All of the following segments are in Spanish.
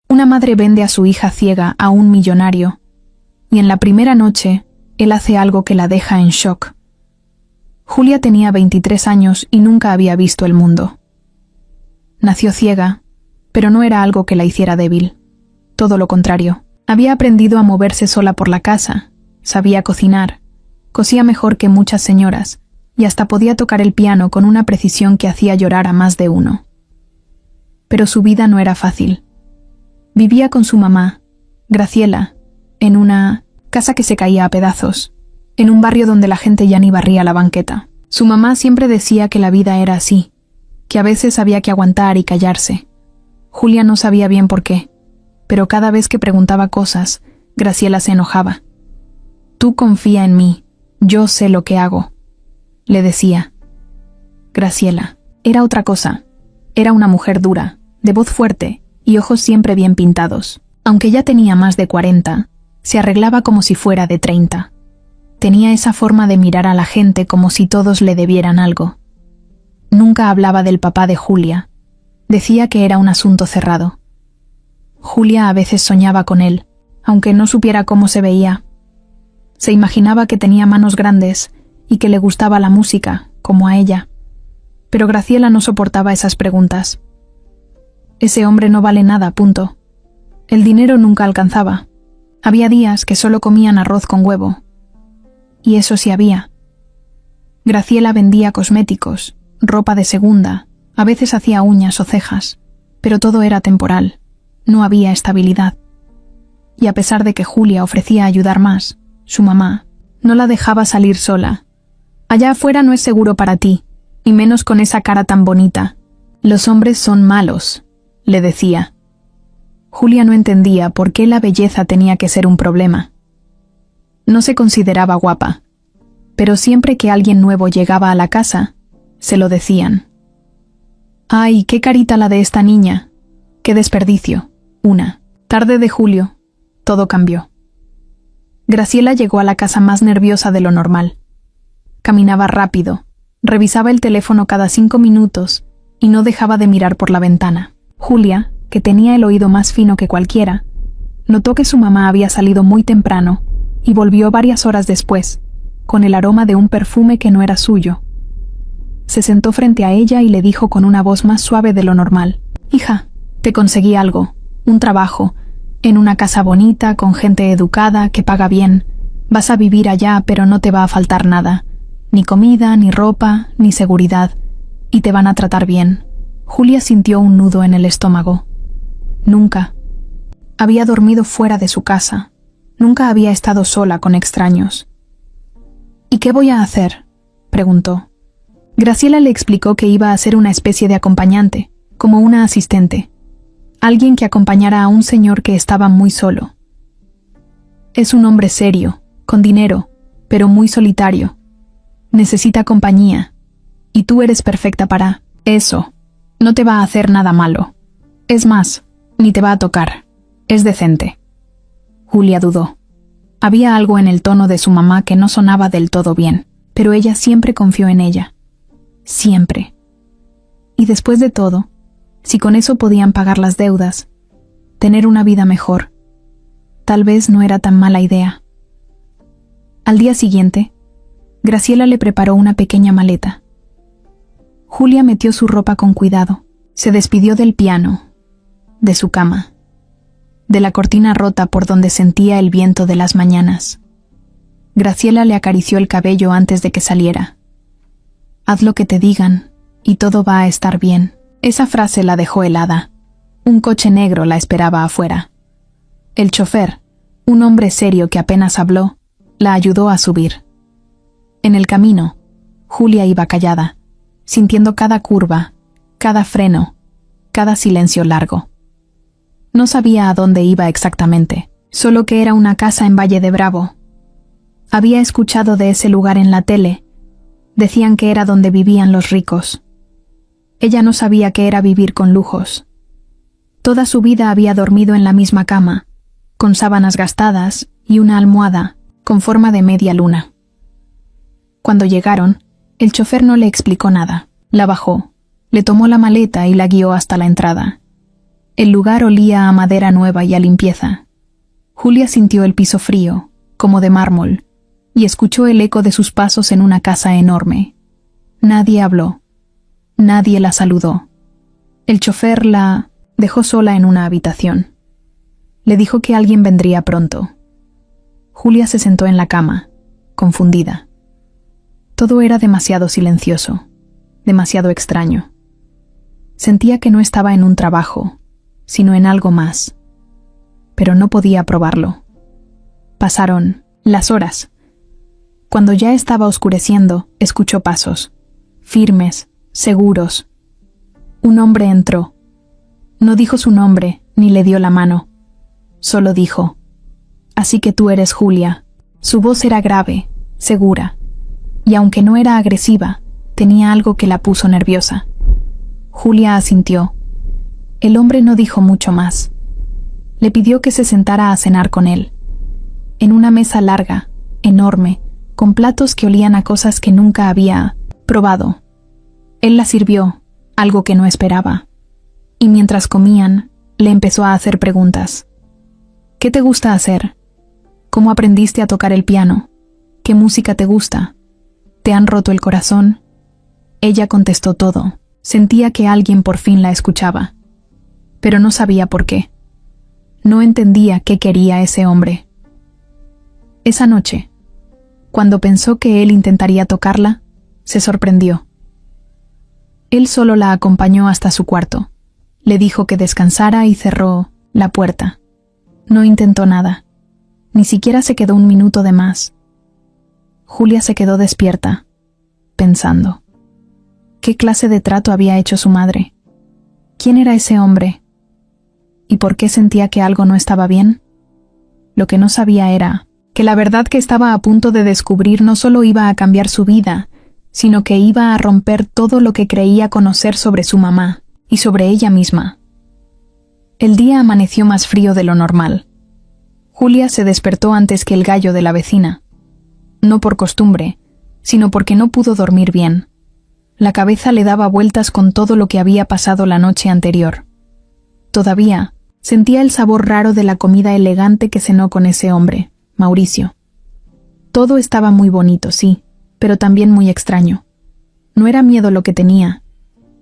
Una madre vende a su hija ciega a un millonario, y en la primera noche, él hace algo que la deja en shock. Julia tenía 23 años y nunca había visto el mundo. Nació ciega, pero no era algo que la hiciera débil. Todo lo contrario. Había aprendido a moverse sola por la casa, sabía cocinar, cosía mejor que muchas señoras, y hasta podía tocar el piano con una precisión que hacía llorar a más de uno. Pero su vida no era fácil. Vivía con su mamá, Graciela, en una casa que se caía a pedazos, en un barrio donde la gente ya ni barría la banqueta. Su mamá siempre decía que la vida era así, que a veces había que aguantar y callarse. Julia no sabía bien por qué, pero cada vez que preguntaba cosas, Graciela se enojaba. «Tú confía en mí, yo sé lo que hago», le decía. Graciela era otra cosa. Era una mujer dura, de voz fuerte y ojos siempre bien pintados. Aunque ya tenía más de 40, se arreglaba como si fuera de 30. Tenía esa forma de mirar a la gente como si todos le debieran algo. Nunca hablaba del papá de Julia. Decía que era un asunto cerrado. Julia a veces soñaba con él, aunque no supiera cómo se veía. Se imaginaba que tenía manos grandes y que le gustaba la música, como a ella. Pero Graciela no soportaba esas preguntas. Ese hombre no vale nada, punto. El dinero nunca alcanzaba. Había días que solo comían arroz con huevo. Y eso sí había. Graciela vendía cosméticos, ropa de segunda, a veces hacía uñas o cejas, pero todo era temporal. No había estabilidad. Y a pesar de que Julia ofrecía ayudar más, su mamá no la dejaba salir sola. «Allá afuera no es seguro para ti, y menos con esa cara tan bonita. Los hombres son malos», le decía. Julia no entendía por qué la belleza tenía que ser un problema. No se consideraba guapa, pero siempre que alguien nuevo llegaba a la casa, se lo decían. «Ay, qué carita la de esta niña. Qué desperdicio». Una tarde de julio, todo cambió. Graciela llegó a la casa más nerviosa de lo normal. Caminaba rápido, revisaba el teléfono cada 5 minutos y no dejaba de mirar por la ventana. Julia, que tenía el oído más fino que cualquiera, notó que su mamá había salido muy temprano y volvió varias horas después, con el aroma de un perfume que no era suyo. Se sentó frente a ella y le dijo con una voz más suave de lo normal: «Hija, te conseguí algo. Un trabajo, en una casa bonita, con gente educada, que paga bien. Vas a vivir allá, pero no te va a faltar nada. Ni comida, ni ropa, ni seguridad. Y te van a tratar bien». Julia sintió un nudo en el estómago. Nunca había dormido fuera de su casa. Nunca había estado sola con extraños. «¿Y qué voy a hacer?», preguntó. Graciela le explicó que iba a ser una especie de acompañante, como una asistente. Alguien que acompañara a un señor que estaba muy solo. «Es un hombre serio, con dinero, pero muy solitario. Necesita compañía, y tú eres perfecta para eso. No te va a hacer nada malo. Es más, ni te va a tocar. Es decente». Julia dudó. Había algo en el tono de su mamá que no sonaba del todo bien, pero ella siempre confió en ella. Siempre. Y después de todo, si con eso podían pagar las deudas, tener una vida mejor, tal vez no era tan mala idea. Al día siguiente, Graciela le preparó una pequeña maleta. Julia metió su ropa con cuidado. Se despidió del piano, de su cama, de la cortina rota por donde sentía el viento de las mañanas. Graciela le acarició el cabello antes de que saliera. «Haz lo que te digan, y todo va a estar bien». Esa frase la dejó helada. Un coche negro la esperaba afuera. El chofer, un hombre serio que apenas habló, la ayudó a subir. En el camino, Julia iba callada, sintiendo cada curva, cada freno, cada silencio largo. No sabía a dónde iba exactamente, solo que era una casa en Valle de Bravo. Había escuchado de ese lugar en la tele. Decían que era donde vivían los ricos. Ella no sabía qué era vivir con lujos. Toda su vida había dormido en la misma cama, con sábanas gastadas y una almohada con forma de media luna. Cuando llegaron, el chofer no le explicó nada. La bajó, le tomó la maleta y la guió hasta la entrada. El lugar olía a madera nueva y a limpieza. Julia sintió el piso frío, como de mármol, y escuchó el eco de sus pasos en una casa enorme. Nadie habló. Nadie la saludó. El chofer la dejó sola en una habitación. Le dijo que alguien vendría pronto. Julia se sentó en la cama, confundida. Todo era demasiado silencioso, demasiado extraño. Sentía que no estaba en un trabajo, sino en algo más. Pero no podía probarlo. Pasaron las horas. Cuando ya estaba oscureciendo, escuchó pasos, firmes, seguros. Un hombre entró. No dijo su nombre, ni le dio la mano. Solo dijo: «Así que tú eres Julia». Su voz era grave, segura, y aunque no era agresiva, tenía algo que la puso nerviosa. Julia asintió. El hombre no dijo mucho más. Le pidió que se sentara a cenar con él. En una mesa larga, enorme, con platos que olían a cosas que nunca había probado. Él la sirvió, algo que no esperaba. Y mientras comían, le empezó a hacer preguntas. ¿Qué te gusta hacer? ¿Cómo aprendiste a tocar el piano? ¿Qué música te gusta? ¿Te han roto el corazón? Ella contestó todo. Sentía que alguien por fin la escuchaba. Pero no sabía por qué. No entendía qué quería ese hombre. Esa noche, cuando pensó que él intentaría tocarla, se sorprendió. Él solo la acompañó hasta su cuarto. Le dijo que descansara y cerró la puerta. No intentó nada. Ni siquiera se quedó un minuto de más. Julia se quedó despierta, pensando. ¿Qué clase de trato había hecho su madre? ¿Quién era ese hombre? ¿Y por qué sentía que algo no estaba bien? Lo que no sabía era que la verdad que estaba a punto de descubrir no solo iba a cambiar su vida, sino que iba a romper todo lo que creía conocer sobre su mamá y sobre ella misma. El día amaneció más frío de lo normal. Julia se despertó antes que el gallo de la vecina. No por costumbre, sino porque no pudo dormir bien. La cabeza le daba vueltas con todo lo que había pasado la noche anterior. Todavía sentía el sabor raro de la comida elegante que cenó con ese hombre, Mauricio. Todo estaba muy bonito, sí, pero también muy extraño. No era miedo lo que tenía,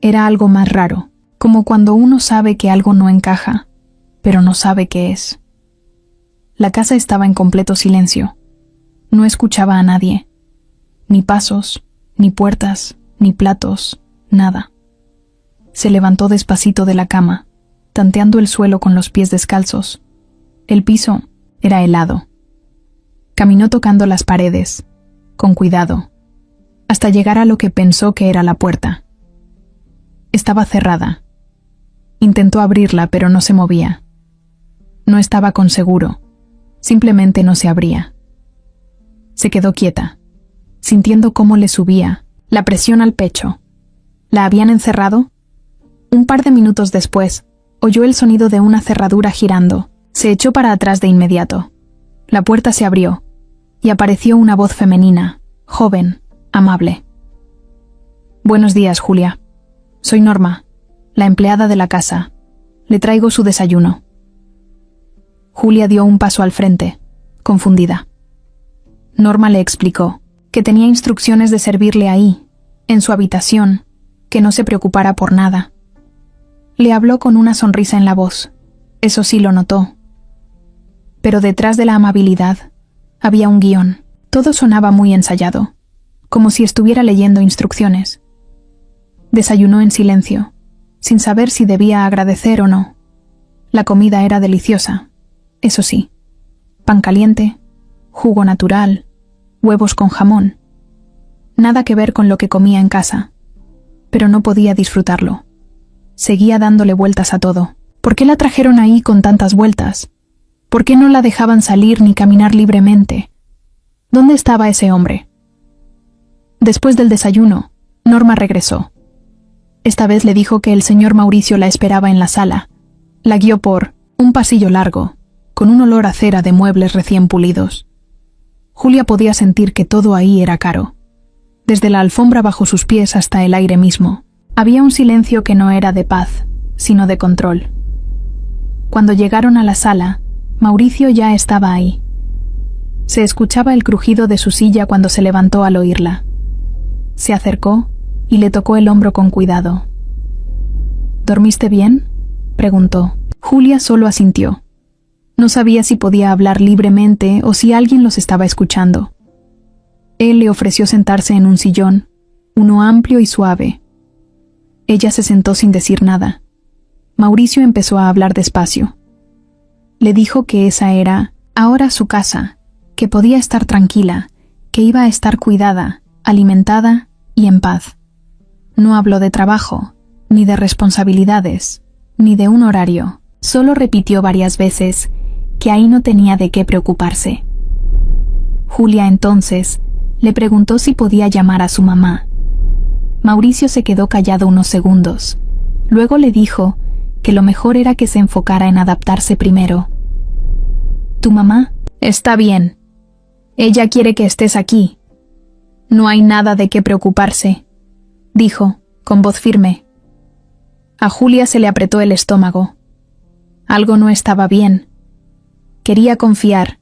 era algo más raro, como cuando uno sabe que algo no encaja, pero no sabe qué es. La casa estaba en completo silencio. No escuchaba a nadie. Ni pasos, ni puertas, ni platos, nada. Se levantó despacito de la cama, tanteando el suelo con los pies descalzos. El piso era helado. Caminó tocando las paredes, con cuidado, hasta llegar a lo que pensó que era la puerta. Estaba cerrada. Intentó abrirla, pero no se movía. No estaba con seguro. Simplemente no se abría. Se quedó quieta, sintiendo cómo le subía la presión al pecho. ¿La habían encerrado? Un par de minutos después, oyó el sonido de una cerradura girando. Se echó para atrás de inmediato. La puerta se abrió, y apareció una voz femenina, joven, amable. «Buenos días, Julia. Soy Norma, la empleada de la casa. Le traigo su desayuno». Julia dio un paso al frente, confundida. Norma le explicó que tenía instrucciones de servirle ahí, en su habitación, que no se preocupara por nada. Le habló con una sonrisa en la voz, eso sí lo notó. Pero detrás de la amabilidad había un guión. Todo sonaba muy ensayado, como si estuviera leyendo instrucciones. Desayunó en silencio, sin saber si debía agradecer o no. La comida era deliciosa, eso sí. Pan caliente, jugo natural, huevos con jamón. Nada que ver con lo que comía en casa. Pero no podía disfrutarlo. Seguía dándole vueltas a todo. ¿Por qué la trajeron ahí con tantas vueltas? ¿Por qué no la dejaban salir ni caminar libremente? ¿Dónde estaba ese hombre? Después del desayuno, Norma regresó. Esta vez le dijo que el señor Mauricio la esperaba en la sala. La guió por un pasillo largo, con un olor a cera de muebles recién pulidos. Julia podía sentir que todo ahí era caro. Desde la alfombra bajo sus pies hasta el aire mismo, había un silencio que no era de paz, sino de control. Cuando llegaron a la sala, Mauricio ya estaba ahí. Se escuchaba el crujido de su silla cuando se levantó al oírla. Se acercó y le tocó el hombro con cuidado. ¿Dormiste bien?, preguntó. Julia solo asintió. No sabía si podía hablar libremente o si alguien los estaba escuchando. Él le ofreció sentarse en un sillón, uno amplio y suave. Ella se sentó sin decir nada. Mauricio empezó a hablar despacio. Le dijo que esa era ahora su casa, que podía estar tranquila, que iba a estar cuidada, alimentada y en paz. No habló de trabajo, ni de responsabilidades, ni de un horario. Solo repitió varias veces que ahí no tenía de qué preocuparse. Julia entonces le preguntó si podía llamar a su mamá. Mauricio se quedó callado unos segundos. Luego le dijo que lo mejor era que se enfocara en adaptarse primero. «¿Tu mamá?» «Está bien. Ella quiere que estés aquí. No hay nada de qué preocuparse», dijo, con voz firme. A Julia se le apretó el estómago. Algo no estaba bien. Quería confiar,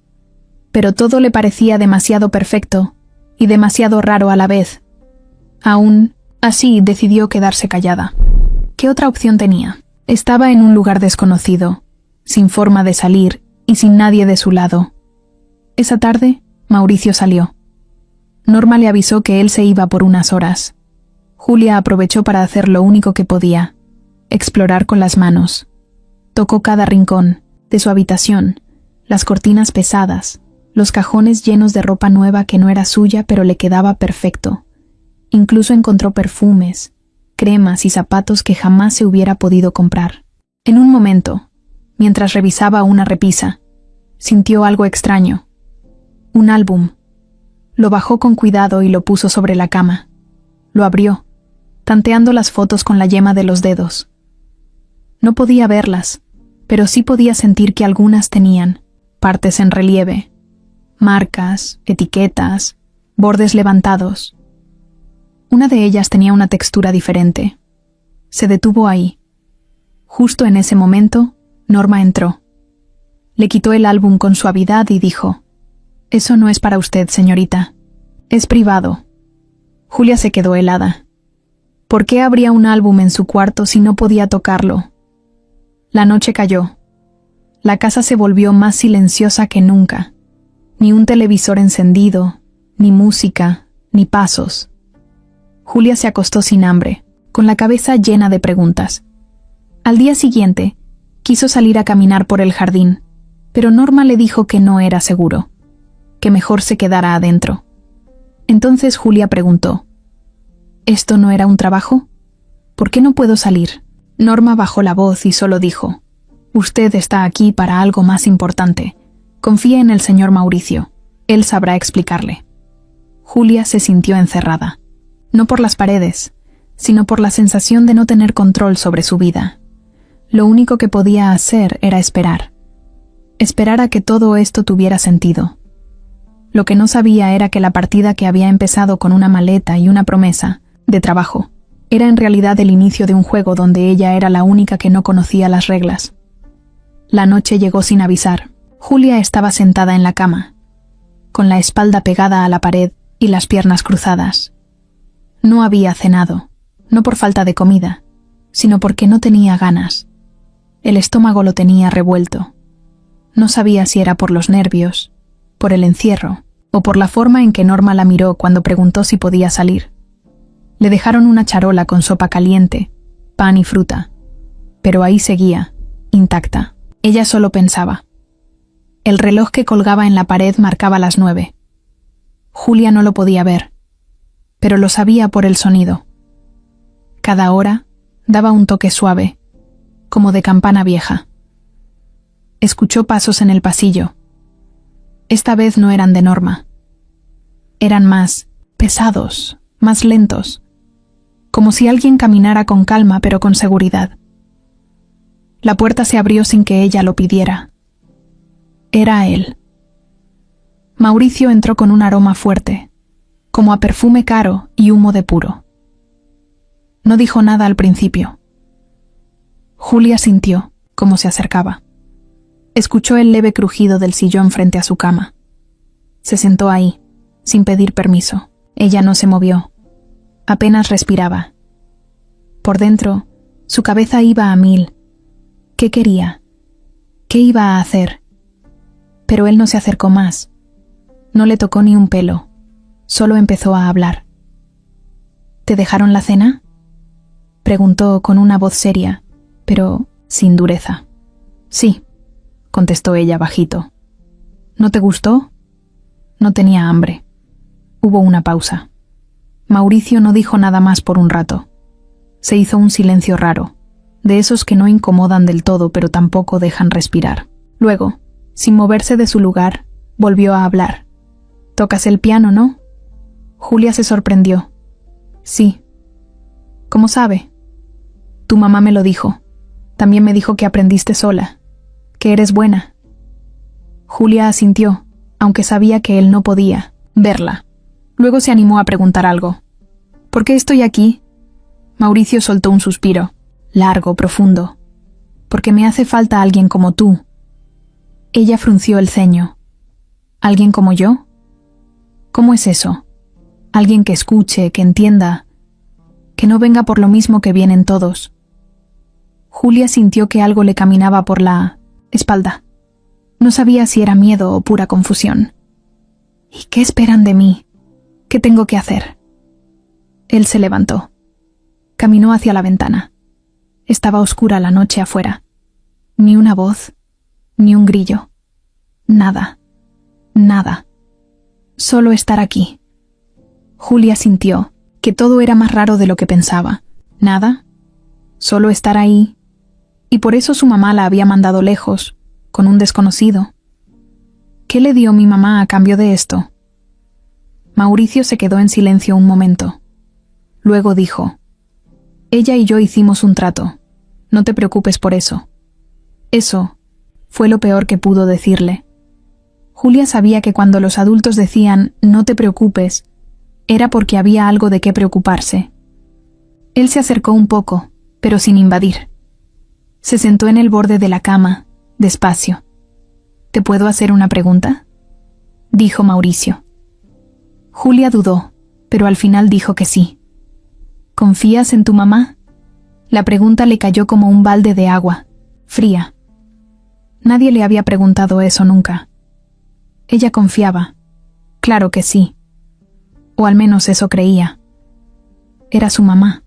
pero todo le parecía demasiado perfecto y demasiado raro a la vez. Aún así decidió quedarse callada. ¿Qué otra opción tenía? Estaba en un lugar desconocido, sin forma de salir y sin nadie de su lado. Esa tarde, Mauricio salió. Norma le avisó que él se iba por unas horas. Julia aprovechó para hacer lo único que podía: explorar con las manos. Tocó cada rincón de su habitación, las cortinas pesadas, los cajones llenos de ropa nueva que no era suya pero le quedaba perfecto. Incluso encontró perfumes, cremas y zapatos que jamás se hubiera podido comprar. En un momento, mientras revisaba una repisa, sintió algo extraño. Un álbum. Lo bajó con cuidado y lo puso sobre la cama. Lo abrió, tanteando las fotos con la yema de los dedos. No podía verlas, pero sí podía sentir que algunas tenían partes en relieve, marcas, etiquetas, bordes levantados. Una de ellas tenía una textura diferente. Se detuvo ahí. Justo en ese momento, Norma entró. Le quitó el álbum con suavidad y dijo: «Eso no es para usted, señorita. Es privado». Julia se quedó helada. ¿Por qué habría un álbum en su cuarto si no podía tocarlo? La noche cayó. La casa se volvió más silenciosa que nunca. Ni un televisor encendido, ni música, ni pasos. Julia se acostó sin hambre, con la cabeza llena de preguntas. Al día siguiente, quiso salir a caminar por el jardín, pero Norma le dijo que no era seguro, que mejor se quedara adentro. Entonces Julia preguntó: ¿esto no era un trabajo? ¿Por qué no puedo salir? Norma bajó la voz y solo dijo: «Usted está aquí para algo más importante. Confíe en el señor Mauricio. Él sabrá explicarle». Julia se sintió encerrada. No por las paredes, sino por la sensación de no tener control sobre su vida. Lo único que podía hacer era esperar. Esperar a que todo esto tuviera sentido. Lo que no sabía era que la partida que había empezado con una maleta y una promesa de trabajo era en realidad el inicio de un juego donde ella era la única que no conocía las reglas. La noche llegó sin avisar. Julia estaba sentada en la cama, con la espalda pegada a la pared y las piernas cruzadas. No había cenado, no por falta de comida, sino porque no tenía ganas. El estómago lo tenía revuelto. No sabía si era por los nervios, por el encierro, o por la forma en que Norma la miró cuando preguntó si podía salir. Le dejaron una charola con sopa caliente, pan y fruta, pero ahí seguía, intacta. Ella solo pensaba. El reloj que colgaba en la pared marcaba las 9. Julia no lo podía ver, pero lo sabía por el sonido. Cada hora daba un toque suave, como de campana vieja. Escuchó pasos en el pasillo. Esta vez no eran de Norma. Eran más pesados, más lentos, como si alguien caminara con calma pero con seguridad. La puerta se abrió sin que ella lo pidiera. Era él. Mauricio entró con un aroma fuerte, como a perfume caro y humo de puro. No dijo nada al principio. Julia sintió cómo se acercaba. Escuchó el leve crujido del sillón frente a su cama. Se sentó ahí, sin pedir permiso. Ella no se movió. Apenas respiraba. Por dentro, su cabeza iba a mil. ¿Qué quería? ¿Qué iba a hacer? Pero él no se acercó más. No le tocó ni un pelo. Solo empezó a hablar. ¿Te dejaron la cena?, preguntó con una voz seria, pero sin dureza. Sí, contestó ella bajito. ¿No te gustó? No tenía hambre. Hubo una pausa. Mauricio no dijo nada más por un rato. Se hizo un silencio raro, de esos que no incomodan del todo pero tampoco dejan respirar. Luego, sin moverse de su lugar, volvió a hablar. «¿Tocas el piano, no?» Julia se sorprendió. «Sí». «¿Cómo sabe?» «Tu mamá me lo dijo. También me dijo que aprendiste sola, que eres buena». Julia asintió, aunque sabía que él no podía verla. Luego se animó a preguntar algo. «¿Por qué estoy aquí?» Mauricio soltó un suspiro, largo, profundo. «Porque me hace falta alguien como tú». Ella frunció el ceño. ¿Alguien como yo? ¿Cómo es eso? Alguien que escuche, que entienda, que no venga por lo mismo que vienen todos. Julia sintió que algo le caminaba por la espalda. No sabía si era miedo o pura confusión. ¿Y qué esperan de mí? ¿Qué tengo que hacer? Él se levantó. Caminó hacia la ventana. Estaba oscura la noche afuera. Ni una voz, ni un grillo. Nada. Nada. Solo estar aquí. Julia sintió que todo era más raro de lo que pensaba. Nada. Solo estar ahí. Y por eso su mamá la había mandado lejos, con un desconocido. ¿Qué le dio mi mamá a cambio de esto? Mauricio se quedó en silencio un momento. Luego dijo: «Ella y yo hicimos un trato. No te preocupes por eso». Eso fue lo peor que pudo decirle. Julia sabía que cuando los adultos decían «no te preocupes», era porque había algo de qué preocuparse. Él se acercó un poco, pero sin invadir. Se sentó en el borde de la cama, despacio. «¿Te puedo hacer una pregunta?», dijo Mauricio. Julia dudó, pero al final dijo que sí. «¿Confías en tu mamá?». La pregunta le cayó como un balde de agua, fría. Nadie le había preguntado eso nunca. Ella confiaba. Claro que sí. O al menos eso creía. Era su mamá.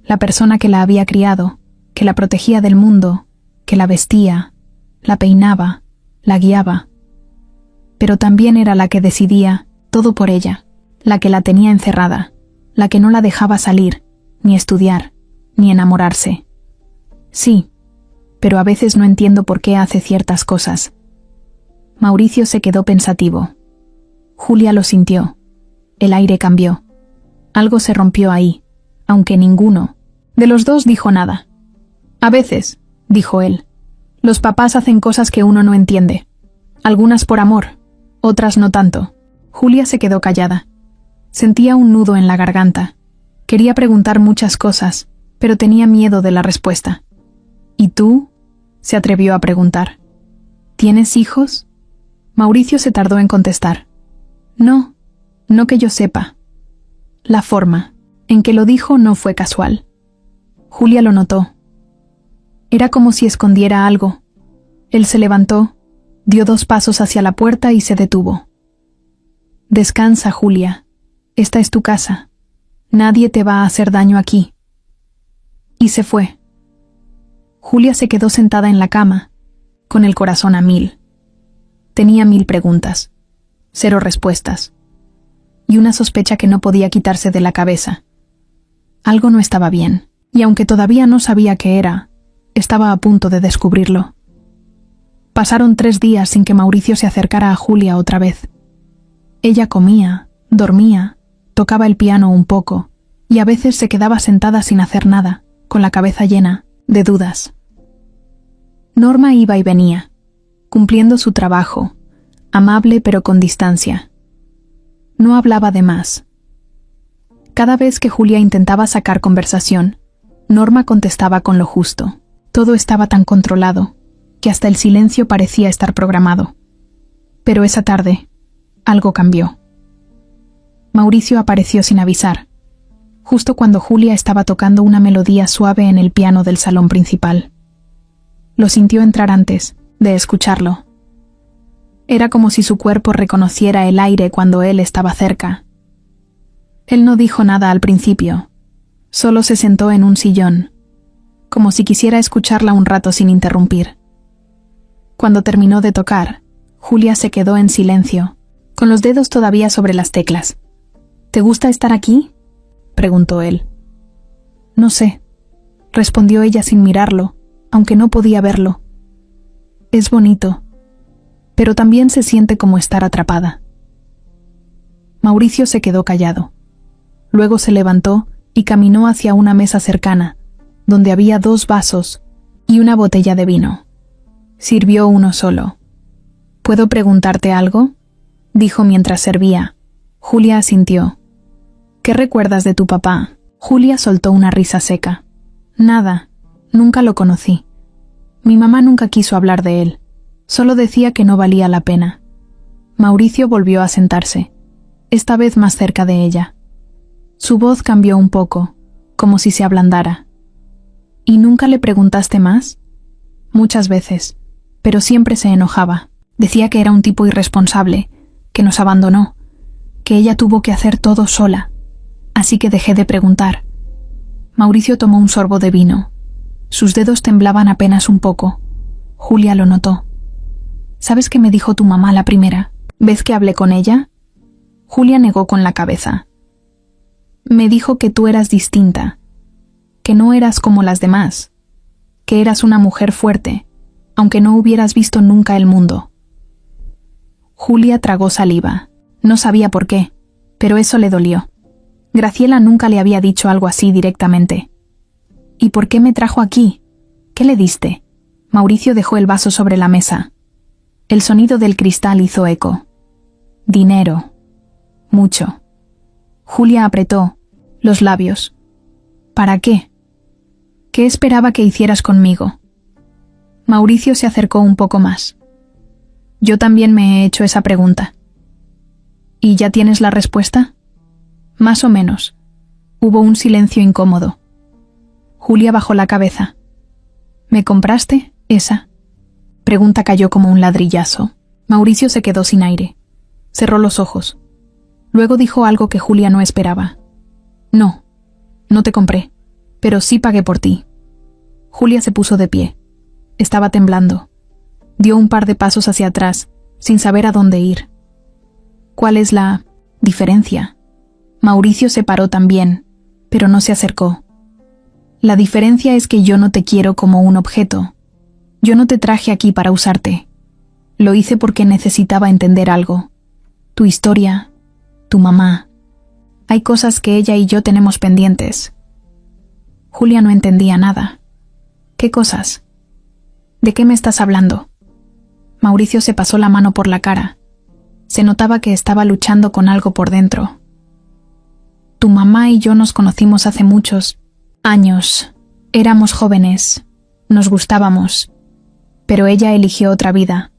La persona que la había criado, que la protegía del mundo, que la vestía, la peinaba, la guiaba. Pero también era la que decidía todo por ella, la que la tenía encerrada, la que no la dejaba salir, ni estudiar, ni enamorarse. Sí, pero a veces no entiendo por qué hace ciertas cosas. Mauricio se quedó pensativo. Julia lo sintió. El aire cambió. Algo se rompió ahí, aunque ninguno de los dos dijo nada. «A veces», dijo él, «los papás hacen cosas que uno no entiende. Algunas por amor, otras no tanto». Julia se quedó callada. Sentía un nudo en la garganta. Quería preguntar muchas cosas, pero tenía miedo de la respuesta. «¿Y tú?», se atrevió a preguntar. «¿Tienes hijos?». Mauricio se tardó en contestar. «No, no que yo sepa». La forma en que lo dijo no fue casual. Julia lo notó. Era como si escondiera algo. Él se levantó, dio 2 pasos hacia la puerta y se detuvo. «Descansa, Julia. Esta es tu casa. Nadie te va a hacer daño aquí». Y se fue. Julia se quedó sentada en la cama, con el corazón a 1000. Tenía 1000 preguntas, 0 respuestas, y una sospecha que no podía quitarse de la cabeza. Algo no estaba bien, y aunque todavía no sabía qué era, estaba a punto de descubrirlo. Pasaron 3 días sin que Mauricio se acercara a Julia otra vez. Ella comía, dormía, tocaba el piano un poco, y a veces se quedaba sentada sin hacer nada, con la cabeza llena de dudas. Norma iba y venía, cumpliendo su trabajo, amable pero con distancia. No hablaba de más. Cada vez que Julia intentaba sacar conversación, Norma contestaba con lo justo. Todo estaba tan controlado, que hasta el silencio parecía estar programado. Pero esa tarde, algo cambió. Mauricio apareció sin avisar, justo cuando Julia estaba tocando una melodía suave en el piano del salón principal. Lo sintió entrar antes de escucharlo. Era como si su cuerpo reconociera el aire cuando él estaba cerca. Él no dijo nada al principio, solo se sentó en un sillón, como si quisiera escucharla un rato sin interrumpir. Cuando terminó de tocar, Julia se quedó en silencio, con los dedos todavía sobre las teclas. ¿Te gusta estar aquí?, preguntó él. No sé, respondió ella sin mirarlo, aunque no podía verlo. Es bonito, pero también se siente como estar atrapada. Mauricio se quedó callado. Luego se levantó y caminó hacia una mesa cercana, donde había 2 vasos y una botella de vino. Sirvió uno solo. ¿Puedo preguntarte algo?, dijo mientras servía. Julia asintió. ¿Qué recuerdas de tu papá? Julia soltó una risa seca. Nada, nunca lo conocí. Mi mamá nunca quiso hablar de él. Solo decía que no valía la pena. Mauricio volvió a sentarse, esta vez más cerca de ella. Su voz cambió un poco, como si se ablandara. ¿Y nunca le preguntaste más? Muchas veces, pero siempre se enojaba. Decía que era un tipo irresponsable, que nos abandonó, que ella tuvo que hacer todo sola. Así que dejé de preguntar. Mauricio tomó un sorbo de vino. Sus dedos temblaban apenas un poco. Julia lo notó. ¿Sabes qué me dijo tu mamá la primera vez que hablé con ella? Julia negó con la cabeza. Me dijo que tú eras distinta, que no eras como las demás, que eras una mujer fuerte, aunque no hubieras visto nunca el mundo. Julia tragó saliva. No sabía por qué, pero eso le dolió. Graciela nunca le había dicho algo así directamente. ¿Y por qué me trajo aquí? ¿Qué le diste? Mauricio dejó el vaso sobre la mesa. El sonido del cristal hizo eco. Dinero. Mucho. Julia apretó los labios. ¿Para qué? ¿Qué esperaba que hicieras conmigo? Mauricio se acercó un poco más. Yo también me he hecho esa pregunta. ¿Y ya tienes la respuesta? Más o menos. Hubo un silencio incómodo. Julia bajó la cabeza. ¿Me compraste esa? Pregunta cayó como un ladrillazo. Mauricio se quedó sin aire. Cerró los ojos. Luego dijo algo que Julia no esperaba. No, no te compré, pero sí pagué por ti. Julia se puso de pie. Estaba temblando. Dio un par de pasos hacia atrás, sin saber a dónde ir. ¿Cuál es la diferencia? Mauricio se paró también, pero no se acercó. La diferencia es que yo no te quiero como un objeto. Yo no te traje aquí para usarte. Lo hice porque necesitaba entender algo. Tu historia, tu mamá. Hay cosas que ella y yo tenemos pendientes. Julia no entendía nada. ¿Qué cosas? ¿De qué me estás hablando? Mauricio se pasó la mano por la cara. Se notaba que estaba luchando con algo por dentro. Tu mamá y yo nos conocimos hace muchos años. Éramos jóvenes. Nos gustábamos. Pero ella eligió otra vida.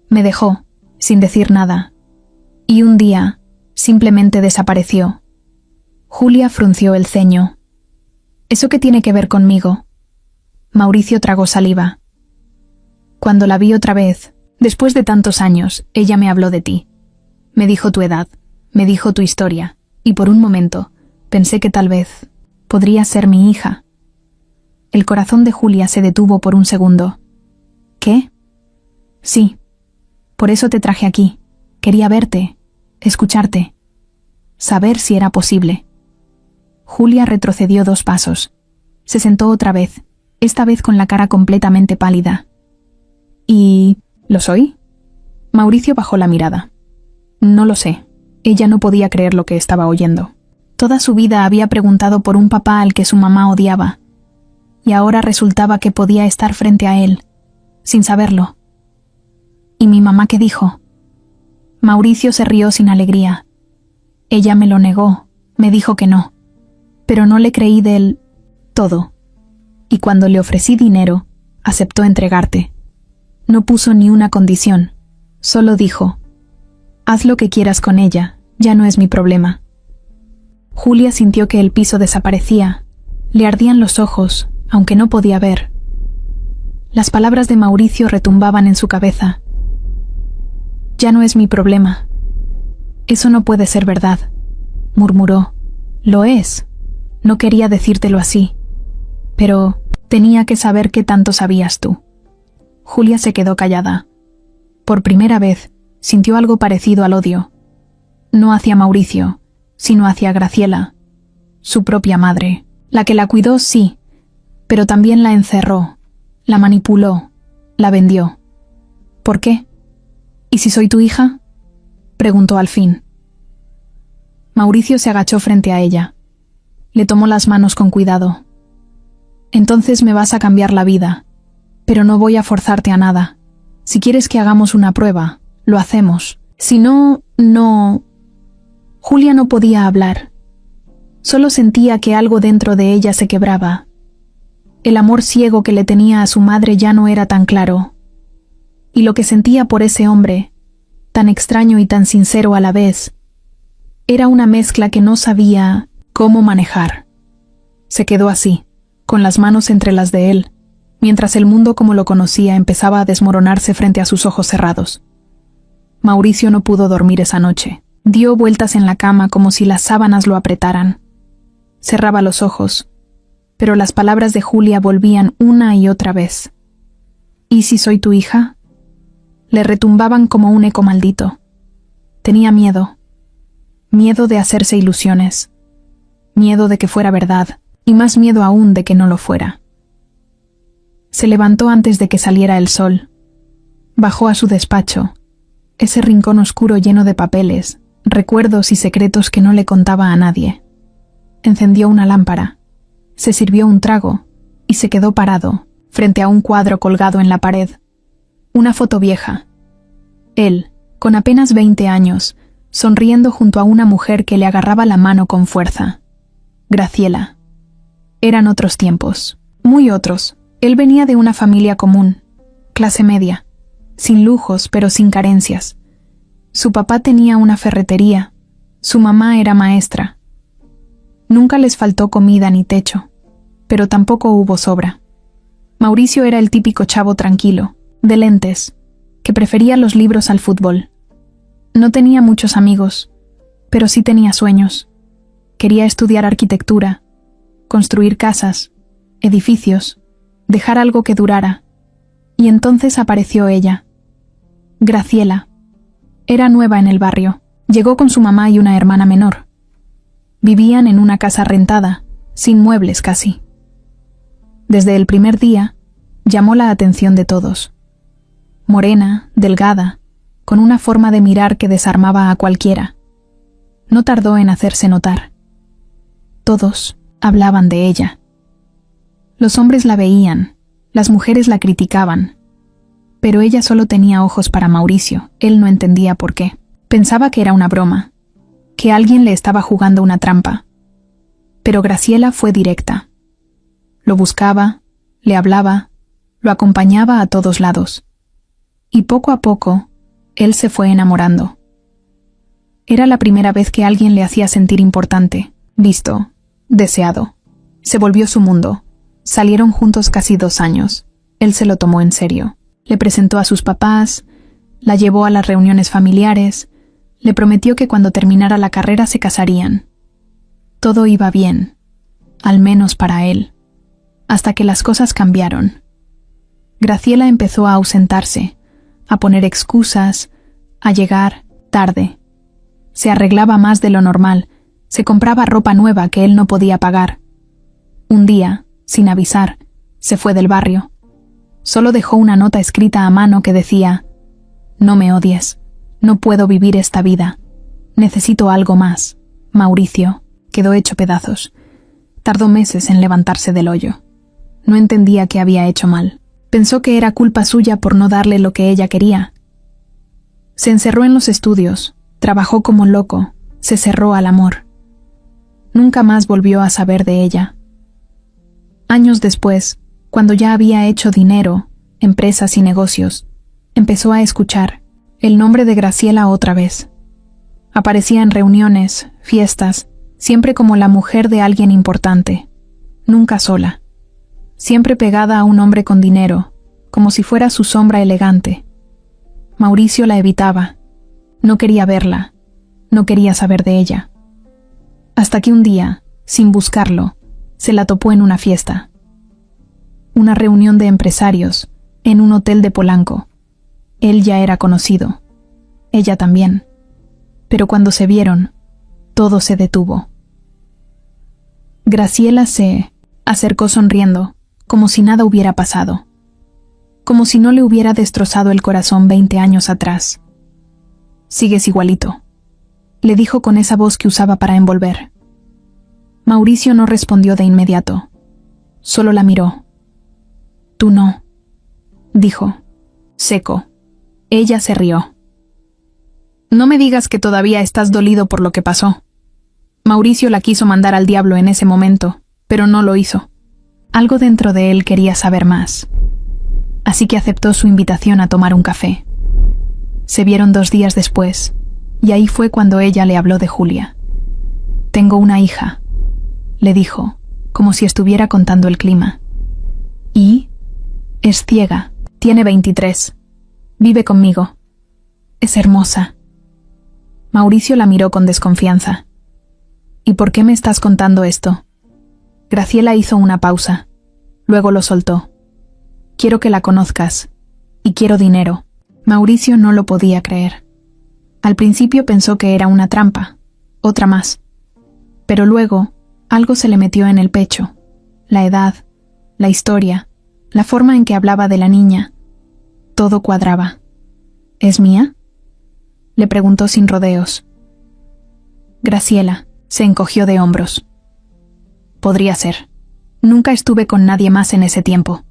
Me dejó, sin decir nada. Y un día, simplemente desapareció. Julia frunció el ceño. ¿Eso qué tiene que ver conmigo? Mauricio tragó saliva. Cuando la vi otra vez, después de tantos años, ella me habló de ti. Me dijo tu edad, me dijo tu historia, y por un momento pensé que tal vez podrías ser mi hija. El corazón de Julia se detuvo por un segundo. ¿Qué? Sí. Por eso te traje aquí. Quería verte, escucharte, saber si era posible. Julia retrocedió 2 pasos. Se sentó otra vez, esta vez con la cara completamente pálida. ¿Y lo soy? Mauricio bajó la mirada. No lo sé. Ella no podía creer lo que estaba oyendo. Toda su vida había preguntado por un papá al que su mamá odiaba, y ahora resultaba que podía estar frente a él, sin saberlo. ¿Y mi mamá qué dijo? Mauricio se rió sin alegría. Ella me lo negó, me dijo que no, pero no le creí del todo. Y cuando le ofrecí dinero, aceptó entregarte. No puso ni una condición, solo dijo: «Haz lo que quieras con ella, ya no es mi problema». Julia sintió que el piso desaparecía, le ardían los ojos, aunque no podía ver. Las palabras de Mauricio retumbaban en su cabeza. «Ya no es mi problema. Eso no puede ser verdad», murmuró. «Lo es. No quería decírtelo así. Pero tenía que saber qué tanto sabías tú». Julia se quedó callada. Por primera vez, sintió algo parecido al odio. No hacia Mauricio, sino hacia Graciela, su propia madre. La que la cuidó, sí, pero también la encerró, la manipuló, la vendió. ¿Por qué? ¿Y si soy tu hija?, preguntó al fin. Mauricio se agachó frente a ella. Le tomó las manos con cuidado. «Entonces me vas a cambiar la vida, pero no voy a forzarte a nada. Si quieres que hagamos una prueba, lo hacemos. Si no, no...». Julia no podía hablar. Solo sentía que algo dentro de ella se quebraba. El amor ciego que le tenía a su madre ya no era tan claro. Y lo que sentía por ese hombre, tan extraño y tan sincero a la vez, era una mezcla que no sabía cómo manejar. Se quedó así, con las manos entre las de él, mientras el mundo como lo conocía empezaba a desmoronarse frente a sus ojos cerrados. Mauricio no pudo dormir esa noche. Dio vueltas en la cama como si las sábanas lo apretaran. Cerraba los ojos, pero las palabras de Julia volvían una y otra vez. «¿Y si soy tu hija?», le retumbaban como un eco maldito. Tenía miedo. Miedo de hacerse ilusiones. Miedo de que fuera verdad, y más miedo aún de que no lo fuera. Se levantó antes de que saliera el sol. Bajó a su despacho, ese rincón oscuro lleno de papeles, recuerdos y secretos que no le contaba a nadie. Encendió una lámpara, se sirvió un trago y se quedó parado frente a un cuadro colgado en la pared. Una foto vieja. Él, con apenas 20 años, sonriendo junto a una mujer que le agarraba la mano con fuerza. Graciela. Eran otros tiempos, muy otros. Él venía de una familia común, clase media, sin lujos pero sin carencias. Su papá tenía una ferretería, su mamá era maestra. Nunca les faltó comida ni techo, pero tampoco hubo sobra. Mauricio era el típico chavo tranquilo, de lentes, que prefería los libros al fútbol. No tenía muchos amigos, pero sí tenía sueños. Quería estudiar arquitectura, construir casas, edificios, dejar algo que durara. Y entonces apareció ella. Graciela. Era nueva en el barrio. Llegó con su mamá y una hermana menor. Vivían en una casa rentada, sin muebles casi. Desde el primer día, llamó la atención de todos. Morena, delgada, con una forma de mirar que desarmaba a cualquiera. No tardó en hacerse notar. Todos hablaban de ella. Los hombres la veían, las mujeres la criticaban. Pero ella solo tenía ojos para Mauricio. Él no entendía por qué. Pensaba que era una broma, que alguien le estaba jugando una trampa. Pero Graciela fue directa. Lo buscaba, le hablaba, lo acompañaba a todos lados. Y poco a poco, él se fue enamorando. Era la primera vez que alguien le hacía sentir importante, visto, deseado. Se volvió su mundo. Salieron juntos casi 2 años. Él se lo tomó en serio. Le presentó a sus papás, la llevó a las reuniones familiares, le prometió que cuando terminara la carrera se casarían. Todo iba bien, al menos para él, hasta que las cosas cambiaron. Graciela empezó a ausentarse, a poner excusas, a llegar tarde. Se arreglaba más de lo normal, se compraba ropa nueva que él no podía pagar. Un día, sin avisar, se fue del barrio. Solo dejó una nota escrita a mano que decía: «No me odies, no puedo vivir esta vida. Necesito algo más. Mauricio». Quedó hecho pedazos. Tardó meses en levantarse del hoyo. No entendía qué había hecho mal. Pensó que era culpa suya por no darle lo que ella quería. Se encerró en los estudios, trabajó como loco, se cerró al amor. Nunca más volvió a saber de ella. Años después, cuando ya había hecho dinero, empresas y negocios, Empezó a escuchar el nombre de Graciela otra vez. Aparecía en reuniones, fiestas, siempre como la mujer de alguien importante, nunca sola, siempre pegada a un hombre con dinero, como si fuera su sombra elegante. Mauricio la evitaba, no quería verla, no quería saber de ella. Hasta que un día, sin buscarlo, se la topó en una fiesta. Una reunión de empresarios, en un hotel de Polanco. Él ya era conocido, ella también. Pero cuando se vieron, todo se detuvo. Graciela se acercó sonriendo, como si nada hubiera pasado, como si no le hubiera destrozado el corazón 20 años atrás. «Sigues igualito», le dijo con esa voz que usaba para envolver. Mauricio no respondió de inmediato, solo la miró. «Tú no», dijo, seco. Ella se rió. «No me digas que todavía estás dolido por lo que pasó». Mauricio la quiso mandar al diablo en ese momento, pero no lo hizo. Algo dentro de él quería saber más. Así que aceptó su invitación a tomar un café. Se vieron 2 días después, y ahí fue cuando ella le habló de Julia. «Tengo una hija», le dijo, como si estuviera contando el clima. «¿Y?» «Es ciega, tiene 23. Vive conmigo. Es hermosa». Mauricio la miró con desconfianza. «¿Y por qué me estás contando esto?» Graciela hizo una pausa. Luego lo soltó. «Quiero que la conozcas. Y quiero dinero». Mauricio no lo podía creer. Al principio pensó que era una trampa, otra más. Pero luego, algo se le metió en el pecho. La edad, la historia, la forma en que hablaba de la niña. Todo cuadraba. «¿Es mía?», le preguntó sin rodeos. Graciela se encogió de hombros. «Podría ser. Nunca estuve con nadie más en ese tiempo.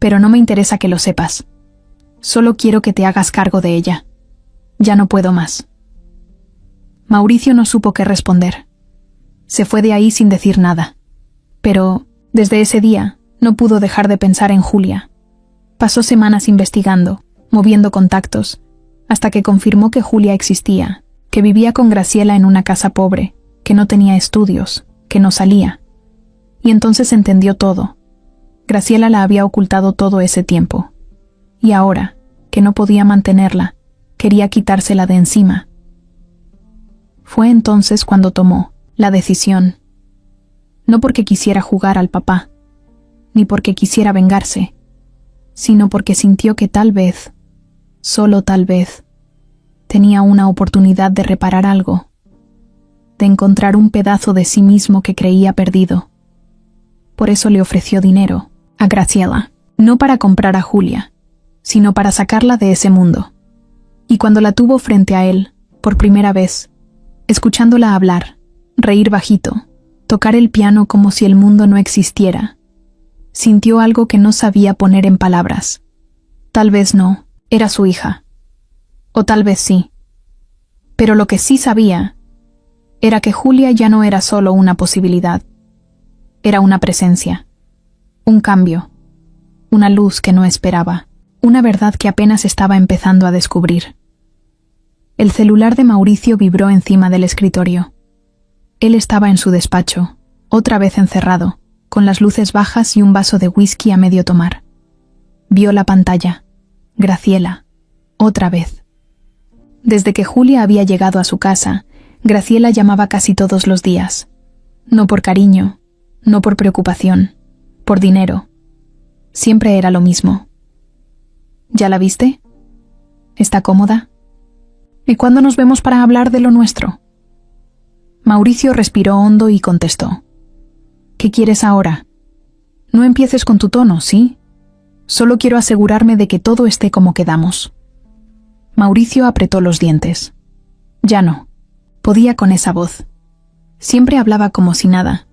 Pero no me interesa que lo sepas. Solo quiero que te hagas cargo de ella. Ya no puedo más». Mauricio no supo qué responder. Se fue de ahí sin decir nada. Pero, desde ese día, no pudo dejar de pensar en Julia. Pasó semanas investigando, moviendo contactos, hasta que confirmó que Julia existía, que vivía con Graciela en una casa pobre, que no tenía estudios, que no salía. Y entonces entendió todo. Graciela la había ocultado todo ese tiempo. Y ahora, que no podía mantenerla, quería quitársela de encima. Fue entonces cuando tomó la decisión. No porque quisiera jugar al papá, ni porque quisiera vengarse, sino porque sintió que tal vez, solo tal vez, tenía una oportunidad de reparar algo, de encontrar un pedazo de sí mismo que creía perdido. Por eso le ofreció dinero a Graciela, no para comprar a Julia, sino para sacarla de ese mundo. Y cuando la tuvo frente a él, por primera vez, escuchándola hablar, reír bajito, tocar el piano como si el mundo no existiera, sintió algo que no sabía poner en palabras. Tal vez no, era su hija. O tal vez sí. Pero lo que sí sabía era que Julia ya no era solo una posibilidad. Era una presencia, un cambio, una luz que no esperaba, una verdad que apenas estaba empezando a descubrir. El celular de Mauricio vibró encima del escritorio. Él estaba en su despacho, otra vez encerrado, con las luces bajas y un vaso de whisky a medio tomar. Vio la pantalla. Graciela. Otra vez. Desde que Julia había llegado a su casa, Graciela llamaba casi todos los días. No por cariño, no por preocupación, por dinero. Siempre era lo mismo. ¿Ya la viste? ¿Está cómoda? ¿Y cuándo nos vemos para hablar de lo nuestro? Mauricio respiró hondo y contestó. ¿Qué quieres ahora? No empieces con tu tono, ¿sí? Solo quiero asegurarme de que todo esté como quedamos. Mauricio apretó los dientes. Ya no. Podía con esa voz. Siempre hablaba como si nada,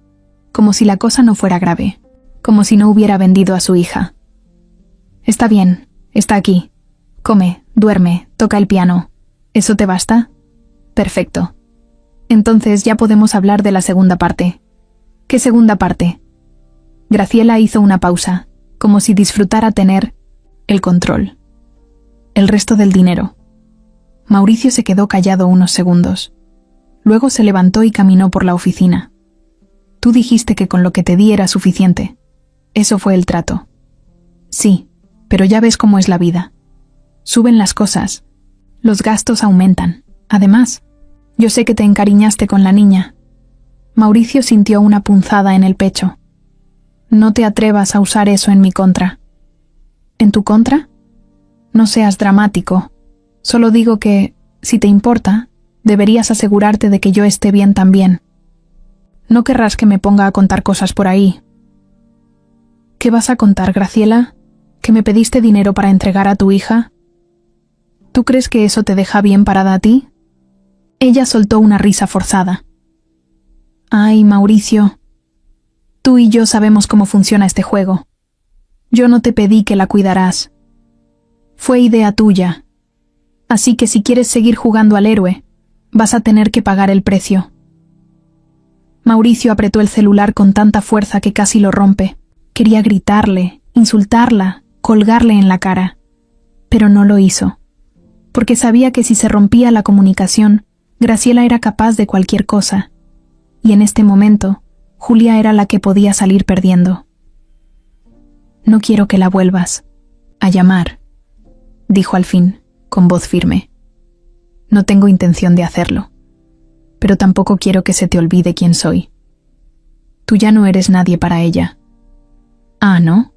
como si la cosa no fuera grave, como si no hubiera vendido a su hija. Está bien, está aquí. Come, duerme, toca el piano. ¿Eso te basta? Perfecto. Entonces ya podemos hablar de la segunda parte. ¿Qué segunda parte? Graciela hizo una pausa, como si disfrutara tener el control. El resto del dinero. Mauricio se quedó callado unos segundos. Luego se levantó y caminó por la oficina. Tú dijiste que con lo que te di era suficiente. Eso fue el trato. Sí, pero ya ves cómo es la vida. Suben las cosas. Los gastos aumentan. Además, yo sé que te encariñaste con la niña. Mauricio sintió una punzada en el pecho. No te atrevas a usar eso en mi contra. ¿En tu contra? No seas dramático. Solo digo que, si te importa, deberías asegurarte de que yo esté bien también. No querrás que me ponga a contar cosas por ahí. ¿Qué vas a contar, Graciela? ¿Que me pediste dinero para entregar a tu hija? ¿Tú crees que eso te deja bien parada a ti? Ella soltó una risa forzada. Ay, Mauricio. Tú y yo sabemos cómo funciona este juego. Yo no te pedí que la cuidarás. Fue idea tuya. Así que si quieres seguir jugando al héroe, vas a tener que pagar el precio. Mauricio apretó el celular con tanta fuerza que casi lo rompe. Quería gritarle, insultarla, colgarle en la cara. Pero no lo hizo. Porque sabía que si se rompía la comunicación, Graciela era capaz de cualquier cosa. Y en este momento, Julia era la que podía salir perdiendo. No quiero que la vuelvas a llamar, dijo al fin, con voz firme. No tengo intención de hacerlo, pero tampoco quiero que se te olvide quién soy. Tú ya no eres nadie para ella. Ah, ¿no?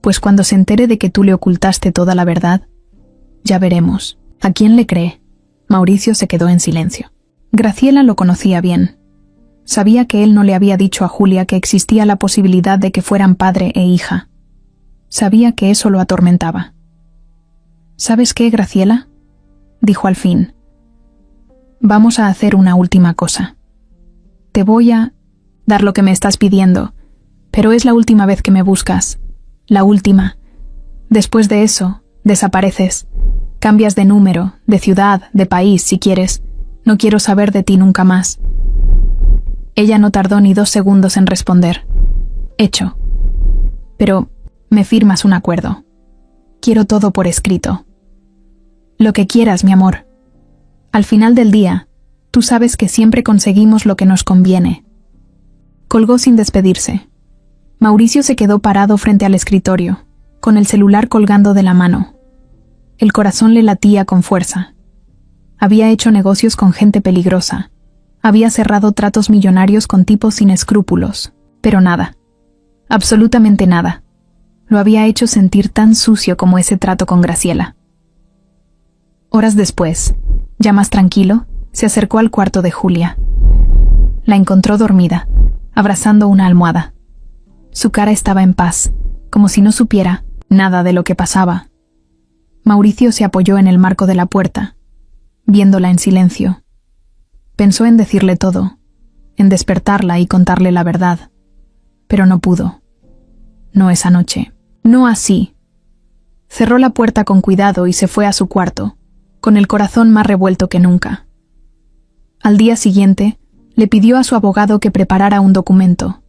Pues cuando se entere de que tú le ocultaste toda la verdad, ya veremos. ¿A quién le cree? Mauricio se quedó en silencio. Graciela lo conocía bien. Sabía que él no le había dicho a Julia que existía la posibilidad de que fueran padre e hija. Sabía que eso lo atormentaba. ¿Sabes qué, Graciela?, dijo al fin. Vamos a hacer una última cosa. Te voy a dar lo que me estás pidiendo, pero es la última vez que me buscas. La última. Después de eso, desapareces. Cambias de número, de ciudad, de país, si quieres. No quiero saber de ti nunca más. Ella no tardó ni 2 segundos en responder. Hecho. Pero me firmas un acuerdo. Quiero todo por escrito. Lo que quieras, mi amor. Al final del día, tú sabes que siempre conseguimos lo que nos conviene. Colgó sin despedirse. Mauricio se quedó parado frente al escritorio, con el celular colgando de la mano. El corazón le latía con fuerza. Había hecho negocios con gente peligrosa. Había cerrado tratos millonarios con tipos sin escrúpulos, pero nada. Absolutamente nada. Lo había hecho sentir tan sucio como ese trato con Graciela. Horas después, ya más tranquilo, se acercó al cuarto de Julia. La encontró dormida, abrazando una almohada. Su cara estaba en paz, como si no supiera nada de lo que pasaba. Mauricio se apoyó en el marco de la puerta, viéndola en silencio. Pensó en decirle todo, en despertarla y contarle la verdad, pero no pudo. No esa noche, no así. Cerró la puerta con cuidado y se fue a su cuarto, con el corazón más revuelto que nunca. Al día siguiente, le pidió a su abogado que preparara un documento.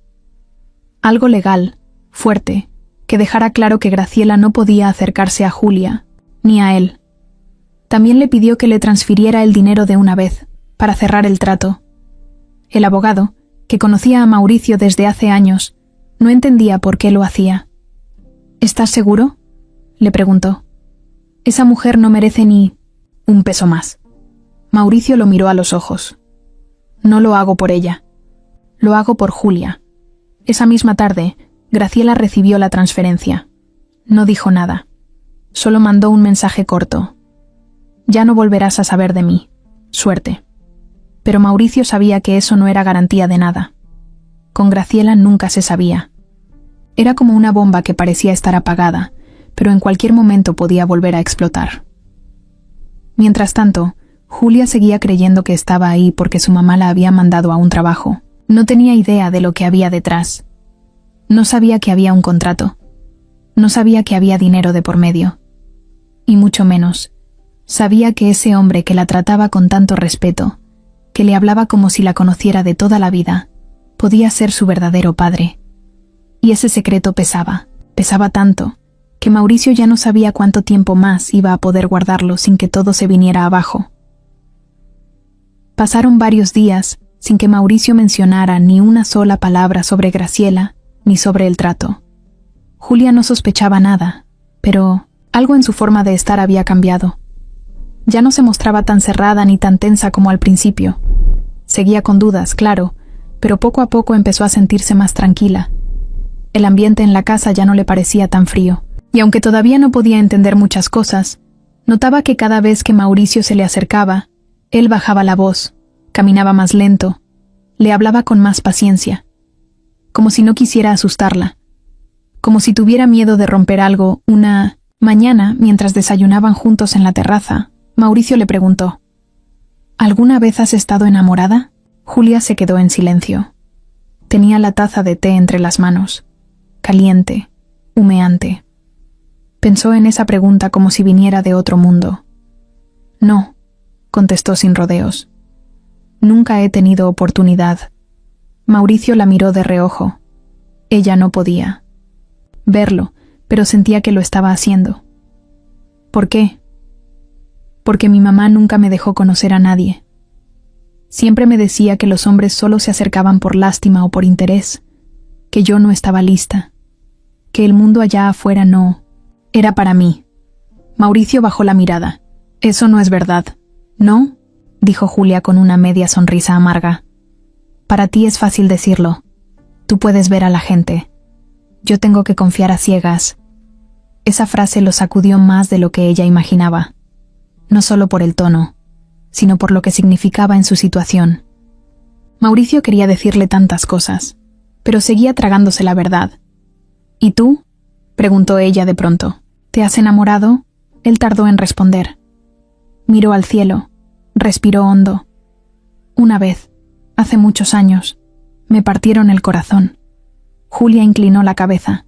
Algo legal, fuerte, que dejara claro que Graciela no podía acercarse a Julia, ni a él. También le pidió que le transfiriera el dinero de una vez, para cerrar el trato. El abogado, que conocía a Mauricio desde hace años, no entendía por qué lo hacía. ¿Estás seguro?, le preguntó. Esa mujer no merece ni un peso más. Mauricio lo miró a los ojos. No lo hago por ella. Lo hago por Julia. Esa misma tarde, Graciela recibió la transferencia. No dijo nada. Solo mandó un mensaje corto. Ya no volverás a saber de mí. Suerte. Pero Mauricio sabía que eso no era garantía de nada. Con Graciela nunca se sabía. Era como una bomba que parecía estar apagada, pero en cualquier momento podía volver a explotar. Mientras tanto, Julia seguía creyendo que estaba ahí porque su mamá la había mandado a un trabajo. No tenía idea de lo que había detrás. No sabía que había un contrato. No sabía que había dinero de por medio. Y mucho menos, sabía que ese hombre que la trataba con tanto respeto, que le hablaba como si la conociera de toda la vida, podía ser su verdadero padre. Y ese secreto pesaba tanto, que Mauricio ya no sabía cuánto tiempo más iba a poder guardarlo sin que todo se viniera abajo. Pasaron varios días sin que Mauricio mencionara ni una sola palabra sobre Graciela ni sobre el trato. Julia no sospechaba nada, pero algo en su forma de estar había cambiado. Ya no se mostraba tan cerrada ni tan tensa como al principio. Seguía con dudas, claro, pero poco a poco empezó a sentirse más tranquila. El ambiente en la casa ya no le parecía tan frío, y aunque todavía no podía entender muchas cosas, notaba que cada vez que Mauricio se le acercaba, él bajaba la voz, caminaba más lento, le hablaba con más paciencia, como si no quisiera asustarla, como si tuviera miedo de romper algo. Una mañana, mientras desayunaban juntos en la terraza, Mauricio le preguntó: ¿Alguna vez has estado enamorada? Julia se quedó en silencio. Tenía la taza de té entre las manos, caliente, humeante. Pensó en esa pregunta como si viniera de otro mundo. No, contestó sin rodeos. Nunca he tenido oportunidad. Mauricio la miró de reojo. Ella no podía verlo, pero sentía que lo estaba haciendo. ¿Por qué? Porque mi mamá nunca me dejó conocer a nadie. Siempre me decía que los hombres solo se acercaban por lástima o por interés, que yo no estaba lista, que el mundo allá afuera no era para mí. Mauricio bajó la mirada. Eso no es verdad, ¿no? Dijo Julia con una media sonrisa amarga. Para ti es fácil decirlo. Tú puedes ver a la gente. Yo tengo que confiar a ciegas. Esa frase lo sacudió más de lo que ella imaginaba. No solo por el tono, sino por lo que significaba en su situación. Mauricio quería decirle tantas cosas, pero seguía tragándose la verdad. ¿Y tú? Preguntó ella de pronto. ¿Te has enamorado? Él tardó en responder. Miró al cielo, respiró hondo. Una vez, hace muchos años, me partieron el corazón. Julia inclinó la cabeza.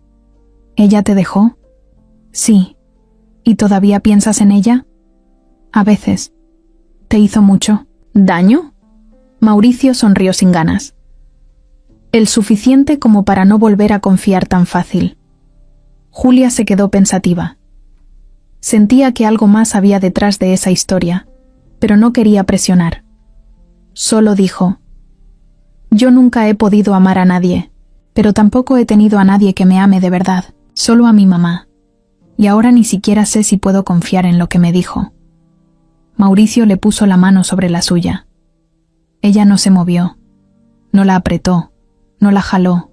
¿Ella te dejó? Sí. ¿Y todavía piensas en ella? A veces. ¿Te hizo mucho daño? Mauricio sonrió sin ganas. El suficiente como para no volver a confiar tan fácil. Julia se quedó pensativa. Sentía que algo más había detrás de esa historia, pero no quería presionar. Solo dijo: yo nunca he podido amar a nadie, pero tampoco he tenido a nadie que me ame de verdad, solo a mi mamá. Y ahora ni siquiera sé si puedo confiar en lo que me dijo. Mauricio le puso la mano sobre la suya. Ella no se movió, no la apretó, no la jaló,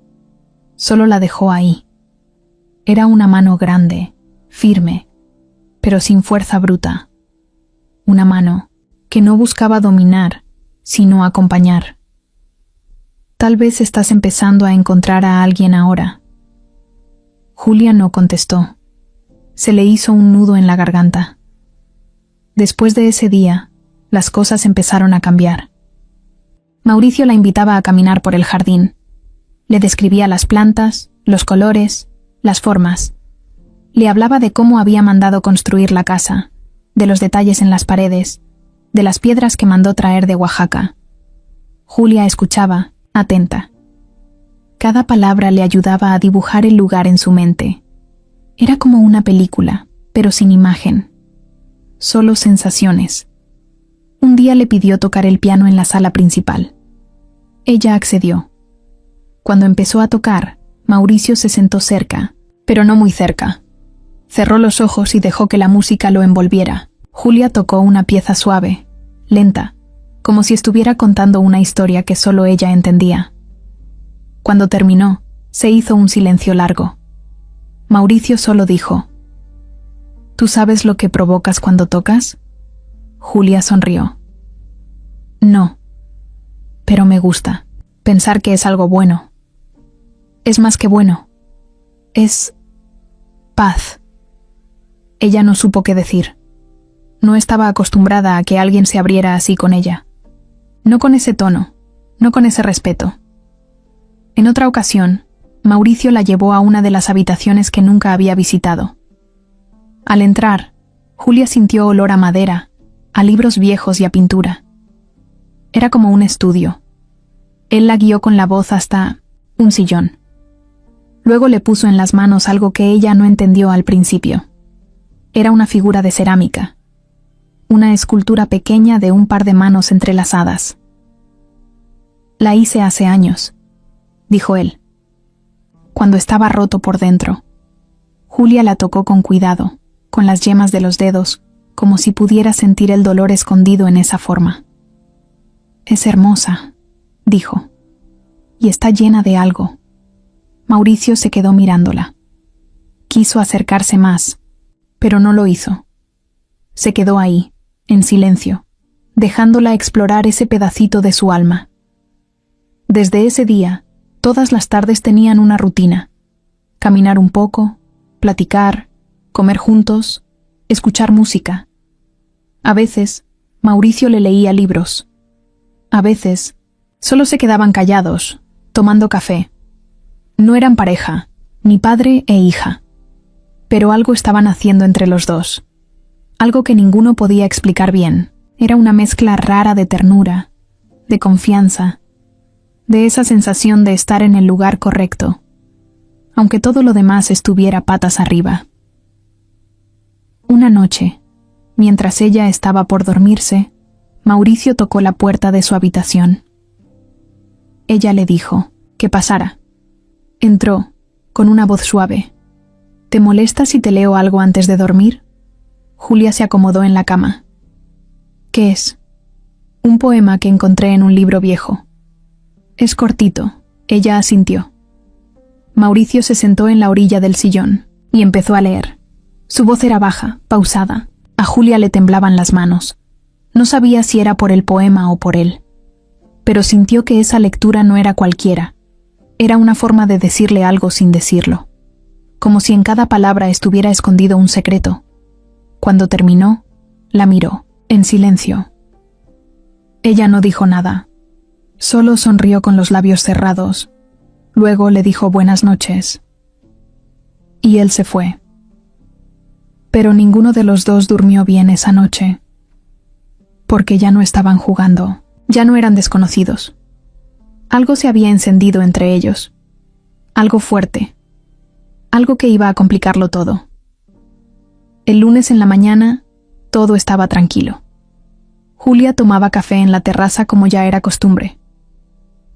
solo la dejó ahí. Era una mano grande, firme, pero sin fuerza bruta. Una mano que no buscaba dominar, sino acompañar. Tal vez estás empezando a encontrar a alguien ahora. Julia no contestó. Se le hizo un nudo en la garganta. Después de ese día, las cosas empezaron a cambiar. Mauricio la invitaba a caminar por el jardín. Le describía las plantas, los colores, las formas. Le hablaba de cómo había mandado construir la casa, de los detalles en las paredes, de las piedras que mandó traer de Oaxaca. Julia escuchaba, atenta. Cada palabra le ayudaba a dibujar el lugar en su mente. Era como una película, pero sin imagen. Solo sensaciones. Un día le pidió tocar el piano en la sala principal. Ella accedió. Cuando empezó a tocar, Mauricio se sentó cerca, pero no muy cerca. Cerró los ojos y dejó que la música lo envolviera. Julia tocó una pieza suave, lenta, como si estuviera contando una historia que solo ella entendía. Cuando terminó, se hizo un silencio largo. Mauricio solo dijo: ¿tú sabes lo que provocas cuando tocas? Julia sonrió. No. Pero me gusta pensar que es algo bueno. Es más que bueno. Es paz. Ella no supo qué decir. No estaba acostumbrada a que alguien se abriera así con ella. No con ese tono, no con ese respeto. En otra ocasión, Mauricio la llevó a una de las habitaciones que nunca había visitado. Al entrar, Julia sintió olor a madera, a libros viejos y a pintura. Era como un estudio. Él la guió con la voz hasta un sillón. Luego le puso en las manos algo que ella no entendió al principio. Era una figura de cerámica, una escultura pequeña de un par de manos entrelazadas. «La hice hace años», dijo él, «cuando estaba roto por dentro». Julia la tocó con cuidado, con las yemas de los dedos, como si pudiera sentir el dolor escondido en esa forma. «Es hermosa», dijo, «y está llena de algo». Mauricio se quedó mirándola. Quiso acercarse más, pero no lo hizo. Se quedó ahí, en silencio, dejándola explorar ese pedacito de su alma. Desde ese día, todas las tardes tenían una rutina: caminar un poco, platicar, comer juntos, escuchar música. A veces, Mauricio le leía libros. A veces, solo se quedaban callados, tomando café. No eran pareja, ni padre e hija. Pero algo estaban haciendo entre los dos. Algo que ninguno podía explicar bien. Era una mezcla rara de ternura, de confianza, de esa sensación de estar en el lugar correcto, aunque todo lo demás estuviera patas arriba. Una noche, mientras ella estaba por dormirse, Mauricio tocó la puerta de su habitación. Ella le dijo que pasara. Entró, con una voz suave. «¿Te molesta si te leo algo antes de dormir?» Julia se acomodó en la cama. «¿Qué es?» «Un poema que encontré en un libro viejo». «Es cortito», ella asintió. Mauricio se sentó en la orilla del sillón y empezó a leer. Su voz era baja, pausada. A Julia le temblaban las manos. No sabía si era por el poema o por él, pero sintió que esa lectura no era cualquiera. Era una forma de decirle algo sin decirlo, como si en cada palabra estuviera escondido un secreto. Cuando terminó, la miró, en silencio. Ella no dijo nada, solo sonrió con los labios cerrados. Luego le dijo buenas noches. Y él se fue. Pero ninguno de los dos durmió bien esa noche, porque ya no estaban jugando, ya no eran desconocidos. Algo se había encendido entre ellos, algo fuerte, algo que iba a complicarlo todo. El lunes en la mañana, todo estaba tranquilo. Julia tomaba café en la terraza como ya era costumbre.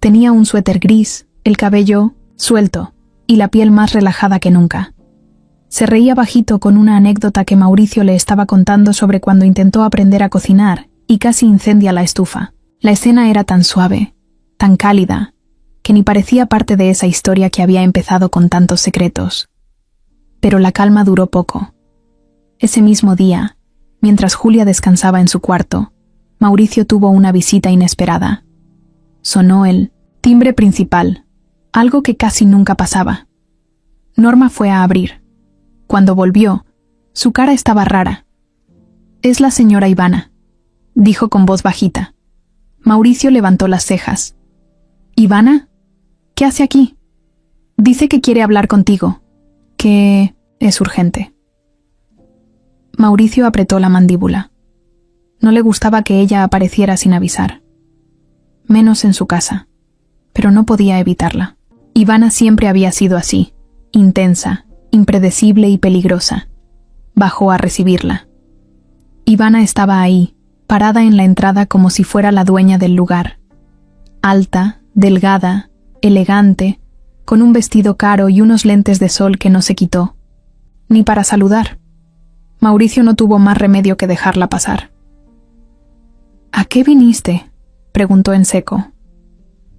Tenía un suéter gris, el cabello suelto y la piel más relajada que nunca. Se reía bajito con una anécdota que Mauricio le estaba contando sobre cuando intentó aprender a cocinar y casi incendia la estufa. La escena era tan suave, tan cálida, que ni parecía parte de esa historia que había empezado con tantos secretos. Pero la calma duró poco. Ese mismo día, mientras Julia descansaba en su cuarto, Mauricio tuvo una visita inesperada. Sonó el timbre principal, algo que casi nunca pasaba. Norma fue a abrir. Cuando volvió, su cara estaba rara. «Es la señora Ivana», dijo con voz bajita. Mauricio levantó las cejas. «¿Ivana? ¿Qué hace aquí?» «Dice que quiere hablar contigo, que es urgente». Mauricio apretó la mandíbula. No le gustaba que ella apareciera sin avisar. Menos en su casa, pero no podía evitarla. Ivana siempre había sido así, intensa, impredecible y peligrosa. Bajó a recibirla. Ivana estaba ahí, parada en la entrada como si fuera la dueña del lugar. Alta, delgada, elegante, con un vestido caro y unos lentes de sol que no se quitó, ni para saludar. Mauricio no tuvo más remedio que dejarla pasar. «¿A qué viniste?», preguntó en seco.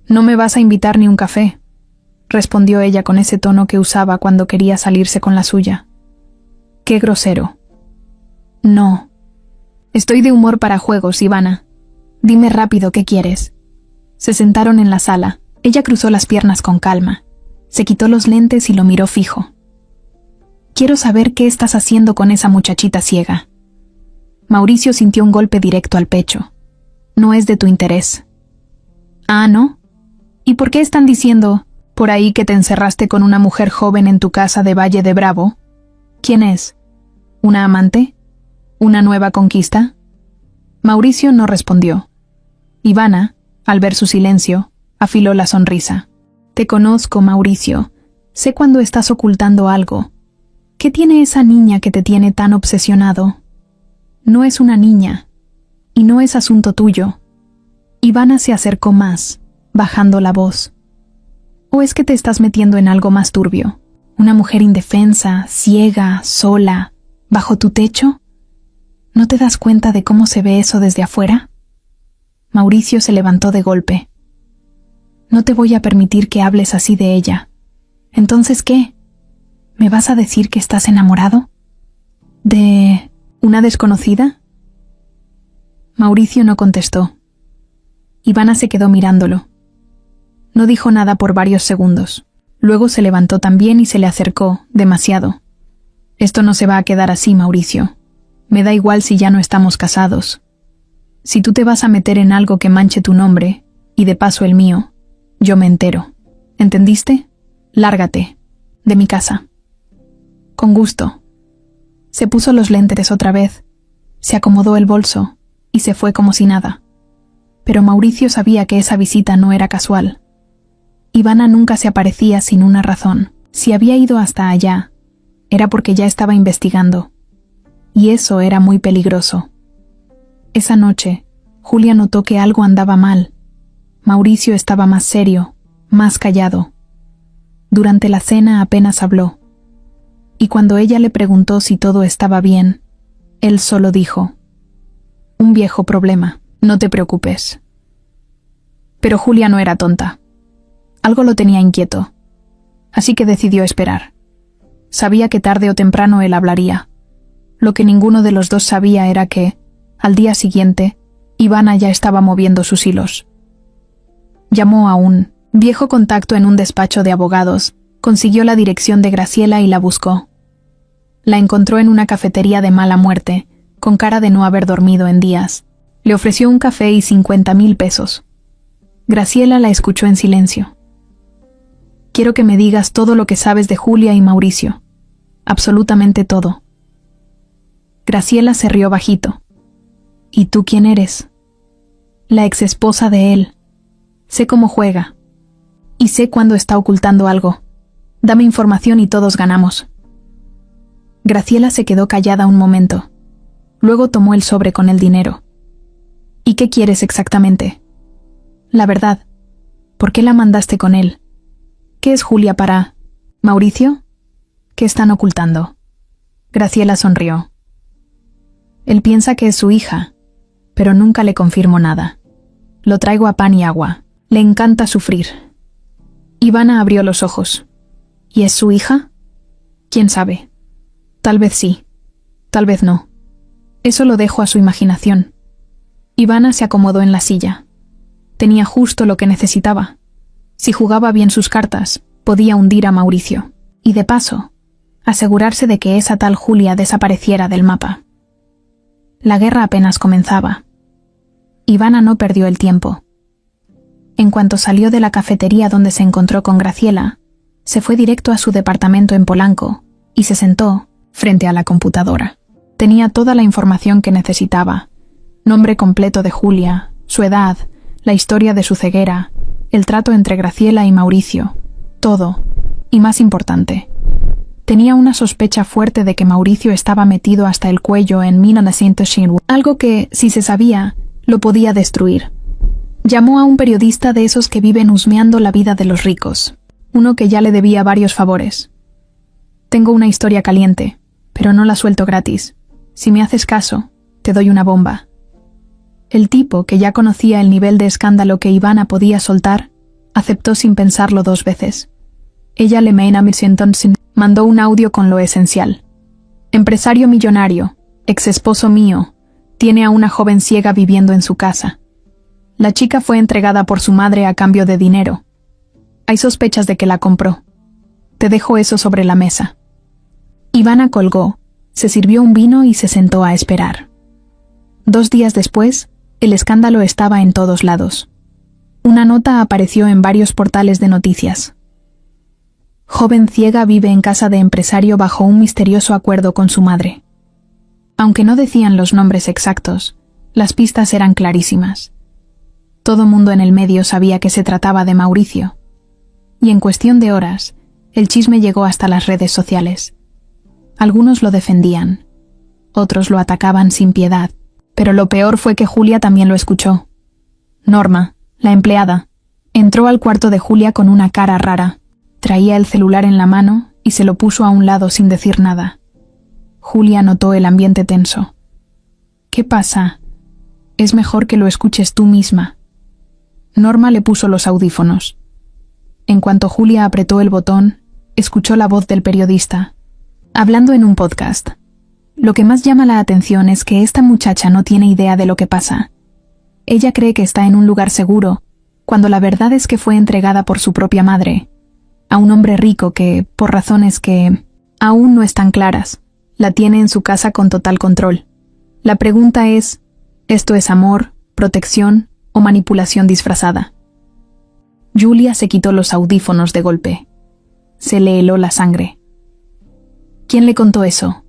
«No me vas a invitar ni un café», respondió ella con ese tono que usaba cuando quería salirse con la suya. «Qué grosero». «No. Estoy de humor para juegos, Ivana. Dime rápido qué quieres». Se sentaron en la sala. Ella cruzó las piernas con calma. Se quitó los lentes y lo miró fijo. «Quiero saber qué estás haciendo con esa muchachita ciega». Mauricio sintió un golpe directo al pecho. «No es de tu interés». «Ah, ¿no? ¿Y por qué están diciendo por ahí que te encerraste con una mujer joven en tu casa de Valle de Bravo? ¿Quién es? ¿Una amante? ¿Una nueva conquista?» Mauricio no respondió. Ivana, al ver su silencio, afiló la sonrisa. «Te conozco, Mauricio. Sé cuando estás ocultando algo. ¿Qué tiene esa niña que te tiene tan obsesionado? No es una niña, y no es asunto tuyo. Ivana se acercó más, bajando la voz. ¿O es que te estás metiendo en algo más turbio? ¿Una mujer indefensa, ciega, sola, bajo tu techo? ¿No te das cuenta de cómo se ve eso desde afuera? Mauricio se levantó de golpe. No te voy a permitir que hables así de ella. ¿Entonces qué? ¿Me vas a decir que estás enamorado? ¿De una desconocida? Mauricio no contestó. Ivana se quedó mirándolo. No dijo nada por varios segundos. Luego se levantó también y se le acercó, demasiado. Esto no se va a quedar así, Mauricio. Me da igual si ya no estamos casados. Si tú te vas a meter en algo que manche tu nombre, y de paso el mío, yo me entero. ¿Entendiste? Lárgate. De mi casa. Con gusto. Se puso los lentes otra vez, se acomodó el bolso y se fue como si nada. Pero Mauricio sabía que esa visita no era casual. Ivana nunca se aparecía sin una razón. Si había ido hasta allá, era porque ya estaba investigando. Y eso era muy peligroso. Esa noche, Julia notó que algo andaba mal. Mauricio estaba más serio, más callado. Durante la cena apenas habló. Y cuando ella le preguntó si todo estaba bien, él solo dijo: un viejo problema, no te preocupes. Pero Julia no era tonta. Algo lo tenía inquieto. Así que decidió esperar. Sabía que tarde o temprano él hablaría. Lo que ninguno de los dos sabía era que, al día siguiente, Ivana ya estaba moviendo sus hilos. Llamó a un viejo contacto en un despacho de abogados, consiguió la dirección de Graciela y la buscó. La encontró en una cafetería de mala muerte, con cara de no haber dormido en días. Le ofreció un café y 50,000 pesos. Graciela la escuchó en silencio. Quiero que me digas todo lo que sabes de Julia y Mauricio. Absolutamente todo. Graciela se rió bajito. ¿Y tú quién eres? La exesposa de él. Sé cómo juega. Y sé cuándo está ocultando algo. Dame información y todos ganamos. Graciela se quedó callada un momento. Luego tomó el sobre con el dinero. ¿Y qué quieres exactamente? La verdad. ¿Por qué la mandaste con él? ¿Qué es Julia para Mauricio? ¿Qué están ocultando? Graciela sonrió. Él piensa que es su hija, pero nunca le confirmo nada. Lo traigo a pan y agua. Le encanta sufrir. Ivana abrió los ojos. ¿Y es su hija? ¿Quién sabe? Tal vez sí, tal vez no. Eso lo dejo a su imaginación. Ivana se acomodó en la silla. Tenía justo lo que necesitaba. Si jugaba bien sus cartas, podía hundir a Mauricio. Y de paso, asegurarse de que esa tal Julia desapareciera del mapa. La guerra apenas comenzaba. Ivana no perdió el tiempo. En cuanto salió de la cafetería donde se encontró con Graciela, se fue directo a su departamento en Polanco y se sentó frente a la computadora. Tenía toda la información que necesitaba: nombre completo de Julia, su edad, la historia de su ceguera, el trato entre Graciela y Mauricio, todo, y más importante, tenía una sospecha fuerte de que Mauricio estaba metido hasta el cuello en 1900, algo que, si se sabía, lo podía destruir. Llamó a un periodista de esos que viven husmeando la vida de los ricos, uno que ya le debía varios favores. Tengo una historia caliente, pero no la suelto gratis. Si me haces caso, te doy una bomba. El tipo, que ya conocía el nivel de escándalo que Ivana podía soltar, aceptó sin pensarlo 2 veces. Ella le mandó un audio con lo esencial. Empresario millonario, ex esposo mío, tiene a una joven ciega viviendo en su casa. La chica fue entregada por su madre a cambio de dinero. Hay sospechas de que la compró. Te dejo eso sobre la mesa. Ivana colgó, se sirvió un vino y se sentó a esperar. 2 días después, el escándalo estaba en todos lados. Una nota apareció en varios portales de noticias. Joven ciega vive en casa de empresario bajo un misterioso acuerdo con su madre. Aunque no decían los nombres exactos, las pistas eran clarísimas. Todo mundo en el medio sabía que se trataba de Mauricio. Y en cuestión de horas, El chisme llegó hasta las redes sociales. Algunos lo defendían, otros lo atacaban sin piedad, pero lo peor fue que Julia también lo escuchó. Norma, la empleada, entró al cuarto de Julia con una cara rara. Traía el celular en la mano y se lo puso a un lado sin decir nada. Julia notó el ambiente tenso. «¿Qué pasa? Es mejor que lo escuches tú misma». Norma le puso los audífonos. En cuanto Julia apretó el botón, escuchó la voz del periodista, hablando en un podcast. Lo que más llama la atención es que esta muchacha no tiene idea de lo que pasa. Ella cree que está en un lugar seguro, cuando la verdad es que fue entregada por su propia madre, a un hombre rico que, por razones que aún no están claras, la tiene en su casa con total control. La pregunta es, ¿esto es amor, protección o manipulación disfrazada? Julia se quitó los audífonos de golpe. Se le heló la sangre. «¿Quién le contó eso?»,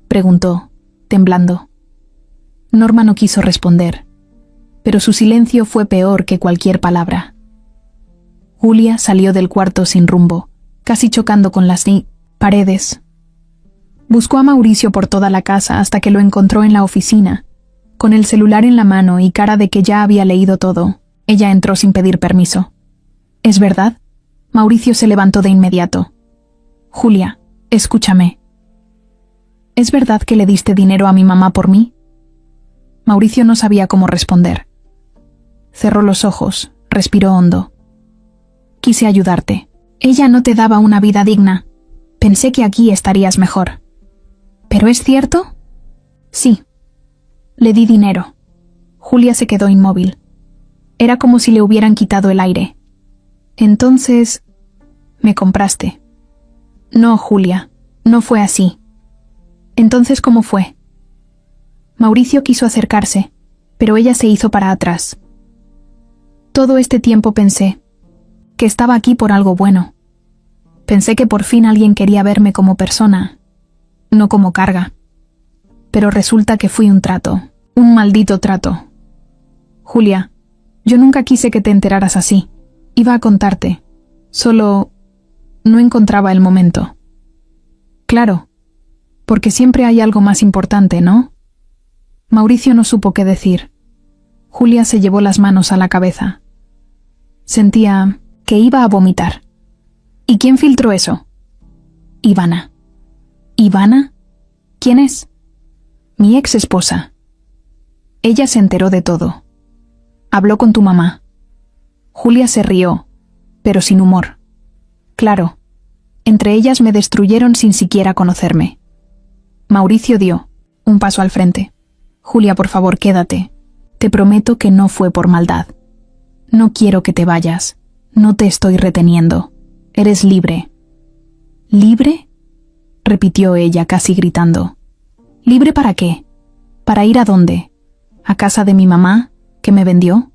preguntó, temblando. Norma no quiso responder, pero su silencio fue peor que cualquier palabra. Julia salió del cuarto sin rumbo, casi chocando con las paredes. Buscó a Mauricio por toda la casa hasta que lo encontró en la oficina. Con el celular en la mano y cara de que ya había leído todo, ella entró sin pedir permiso. «¿Es verdad?». Mauricio se levantó de inmediato. «Julia, escúchame. ¿Es verdad que le diste dinero a mi mamá por mí?». Mauricio no sabía cómo responder. Cerró los ojos, respiró hondo. «Quise ayudarte. Ella no te daba una vida digna. Pensé que aquí estarías mejor». «¿Pero es cierto?». «Sí. Le di dinero». Julia se quedó inmóvil. Era como si le hubieran quitado el aire. «Entonces, me compraste». «No, Julia, no fue así». «Entonces, ¿cómo fue?». Mauricio quiso acercarse, pero ella se hizo para atrás. «Todo este tiempo pensé que estaba aquí por algo bueno. Pensé que por fin alguien quería verme como persona, no como carga. Pero resulta que fui un trato, un maldito trato. Julia, yo nunca quise que te enteraras así. Iba a contarte. Solo no encontraba el momento». «Claro, porque siempre hay algo más importante, ¿no?». Mauricio no supo qué decir. Julia se llevó las manos a la cabeza. Sentía que iba a vomitar. «¿Y quién filtró eso?». «Ivana». «¿Ivana? ¿Quién es?». «Mi ex esposa. Ella se enteró de todo. Habló con tu mamá». Julia se rió, pero sin humor. «Claro, entre ellas me destruyeron sin siquiera conocerme». Mauricio dio un paso al frente. «Julia, por favor, quédate. Te prometo que no fue por maldad. No quiero que te vayas. No te estoy reteniendo. Eres libre». «¿Libre?», repitió ella casi gritando. «¿Libre para qué? ¿Para ir a dónde? ¿A casa de mi mamá, que me vendió?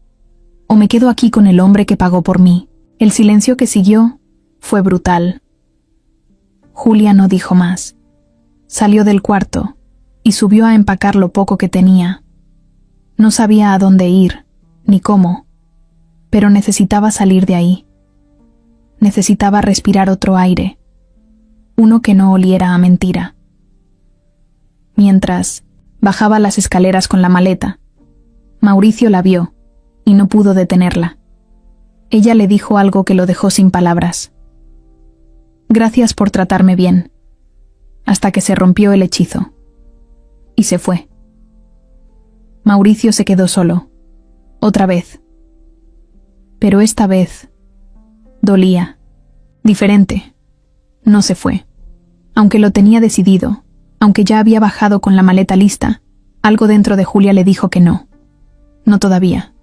¿O me quedo aquí con el hombre que pagó por mí?». El silencio que siguió fue brutal. Julia no dijo más. Salió del cuarto y subió a empacar lo poco que tenía. No sabía a dónde ir, ni cómo, pero necesitaba salir de ahí. Necesitaba respirar otro aire, uno que no oliera a mentira. Mientras bajaba las escaleras con la maleta, Mauricio la vio y no pudo detenerla. Ella le dijo algo que lo dejó sin palabras. «Gracias por tratarme bien», hasta que se rompió el hechizo. Y se fue. Mauricio se quedó solo, otra vez. Pero esta vez dolía. Diferente. No se fue. Aunque lo tenía decidido, aunque ya había bajado con la maleta lista, algo dentro de Julia le dijo que no. No todavía.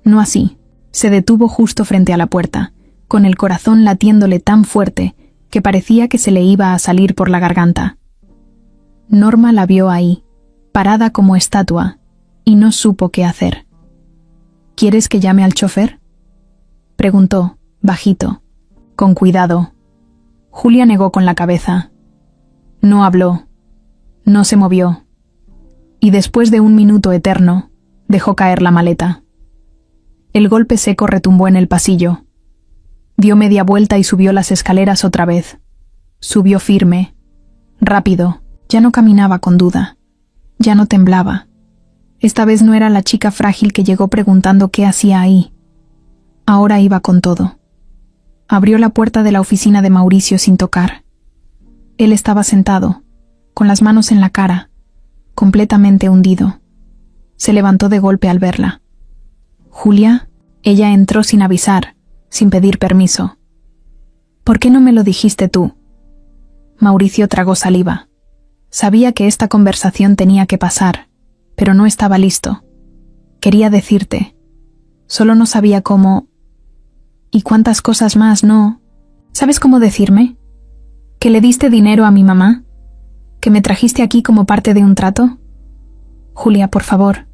No así. Se detuvo justo frente a la puerta, con el corazón latiéndole tan fuerte que parecía que se le iba a salir por la garganta. Norma la vio ahí, parada como estatua, y no supo qué hacer. «¿Quieres que llame al chofer?», preguntó, bajito, con cuidado. Julia negó con la cabeza. No habló, no se movió, y después de un minuto eterno, dejó caer la maleta. El golpe seco retumbó en el pasillo. Dio media vuelta y subió las escaleras otra vez. Subió firme, rápido. Ya no caminaba con duda. Ya no temblaba. Esta vez no era la chica frágil que llegó preguntando qué hacía ahí. Ahora iba con todo. Abrió la puerta de la oficina de Mauricio sin tocar. Él estaba sentado, con las manos en la cara, completamente hundido. Se levantó de golpe al verla. «Julia», ella entró sin avisar, sin pedir permiso. «¿Por qué no me lo dijiste tú?» Mauricio tragó saliva. Sabía que esta conversación tenía que pasar, pero no estaba listo. Quería decirte. Solo no sabía cómo. Y cuántas cosas más no. ¿Sabes cómo decirme? ¿Que le diste dinero a mi mamá? ¿Que me trajiste aquí como parte de un trato? Julia, por favor.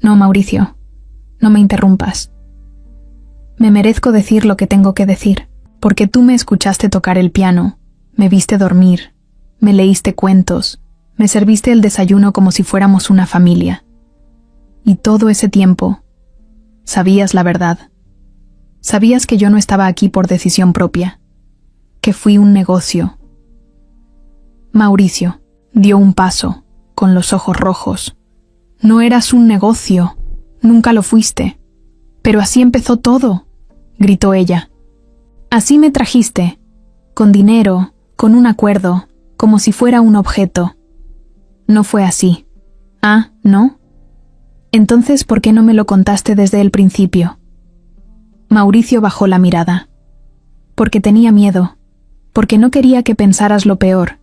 No, Mauricio. No me interrumpas. Me merezco decir lo que tengo que decir, porque tú me escuchaste tocar el piano, me viste dormir, me leíste cuentos, me serviste el desayuno como si fuéramos una familia. Y todo ese tiempo, sabías la verdad. Sabías que yo no estaba aquí por decisión propia, que fui un negocio. Mauricio dio un paso, con los ojos rojos. No eras un negocio, nunca lo fuiste. Pero así empezó todo, gritó ella. Así me trajiste, con dinero, con un acuerdo, como si fuera un objeto. No fue así. Ah, ¿no? Entonces, ¿por qué no me lo contaste desde el principio? Mauricio bajó la mirada. Porque tenía miedo, porque no quería que pensaras lo peor,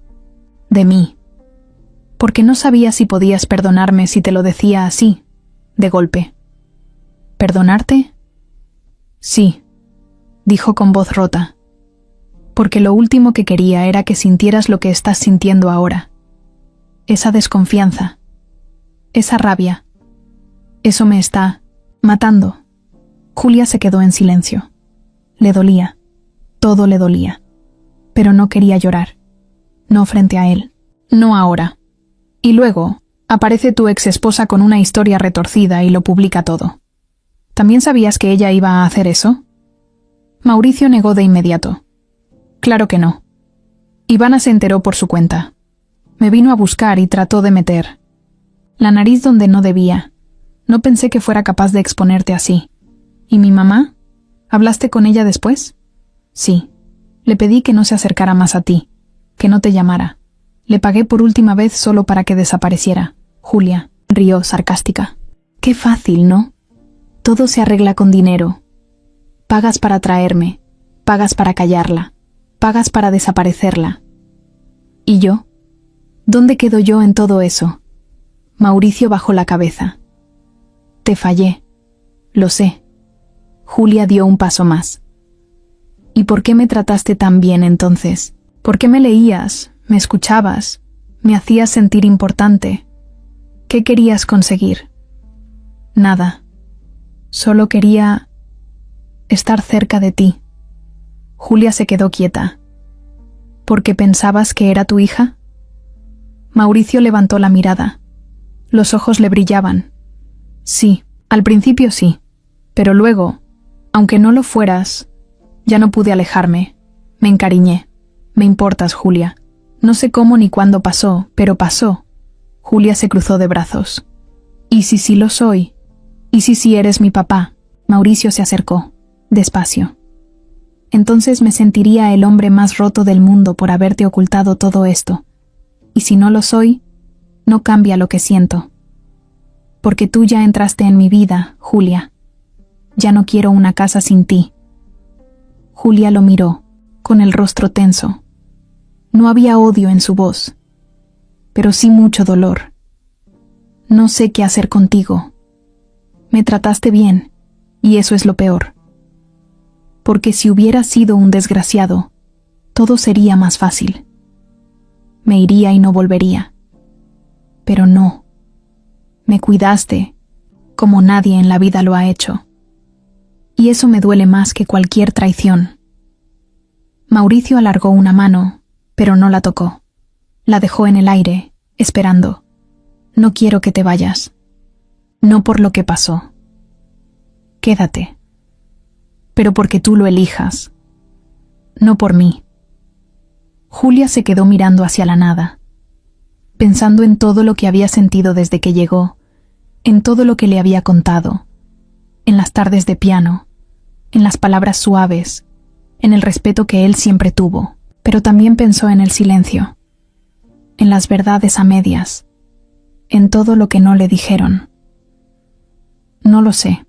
de mí. Porque no sabía si podías perdonarme si te lo decía así, de golpe. ¿Perdonarte? Sí, dijo con voz rota. Porque lo último que quería era que sintieras lo que estás sintiendo ahora. Esa desconfianza, esa rabia. Eso me está matando. Julia se quedó en silencio. Le dolía, todo le dolía. Pero no quería llorar. No frente a él, no ahora. Y luego, aparece tu ex esposa con una historia retorcida y lo publica todo. ¿También sabías que ella iba a hacer eso? Mauricio negó de inmediato. Claro que no. Ivana se enteró por su cuenta. Me vino a buscar y trató de meter la nariz donde no debía. No pensé que fuera capaz de exponerte así. ¿Y mi mamá? ¿Hablaste con ella después? Sí. Le pedí que no se acercara más a ti, que no te llamara. Le pagué por última vez solo para que desapareciera. Julia rió sarcástica. Qué fácil, ¿no? Todo se arregla con dinero. Pagas para traerme, pagas para callarla, pagas para desaparecerla. ¿Y yo? ¿Dónde quedo yo en todo eso? Mauricio bajó la cabeza. Te fallé. Lo sé. Julia dio un paso más. ¿Y por qué me trataste tan bien entonces? ¿Por qué me leías, me escuchabas, me hacías sentir importante? ¿Qué querías conseguir? Nada. Solo quería estar cerca de ti. Julia se quedó quieta. ¿Por qué pensabas que era tu hija? Mauricio levantó la mirada. Los ojos le brillaban. Sí, al principio sí, pero luego, aunque no lo fueras, ya no pude alejarme. Me encariñé. Me importas, Julia. No sé cómo ni cuándo pasó, pero pasó. Julia se cruzó de brazos. ¿Y si sí lo soy? ¿Y si sí eres mi papá? Mauricio se acercó, despacio. Entonces me sentiría el hombre más roto del mundo por haberte ocultado todo esto. Y si no lo soy, no cambia lo que siento. Porque tú ya entraste en mi vida, Julia. Ya no quiero una casa sin ti. Julia lo miró, con el rostro tenso. No había odio en su voz, pero sí mucho dolor. No sé qué hacer contigo. Me trataste bien, y eso es lo peor. Porque si hubiera sido un desgraciado, todo sería más fácil. Me iría y no volvería. Pero no. Me cuidaste, como nadie en la vida lo ha hecho. Y eso me duele más que cualquier traición. Mauricio alargó una mano, pero no la tocó. La dejó en el aire, esperando. No quiero que te vayas. No por lo que pasó. Quédate. pero porque tú lo elijas. No por mí. Julia se quedó mirando hacia la nada, pensando en todo lo que había sentido desde que llegó, en todo lo que le había contado, en las tardes de piano, en las palabras suaves, en el respeto que él siempre tuvo, pero también pensó en el silencio, en las verdades a medias, en todo lo que no le dijeron. No lo sé.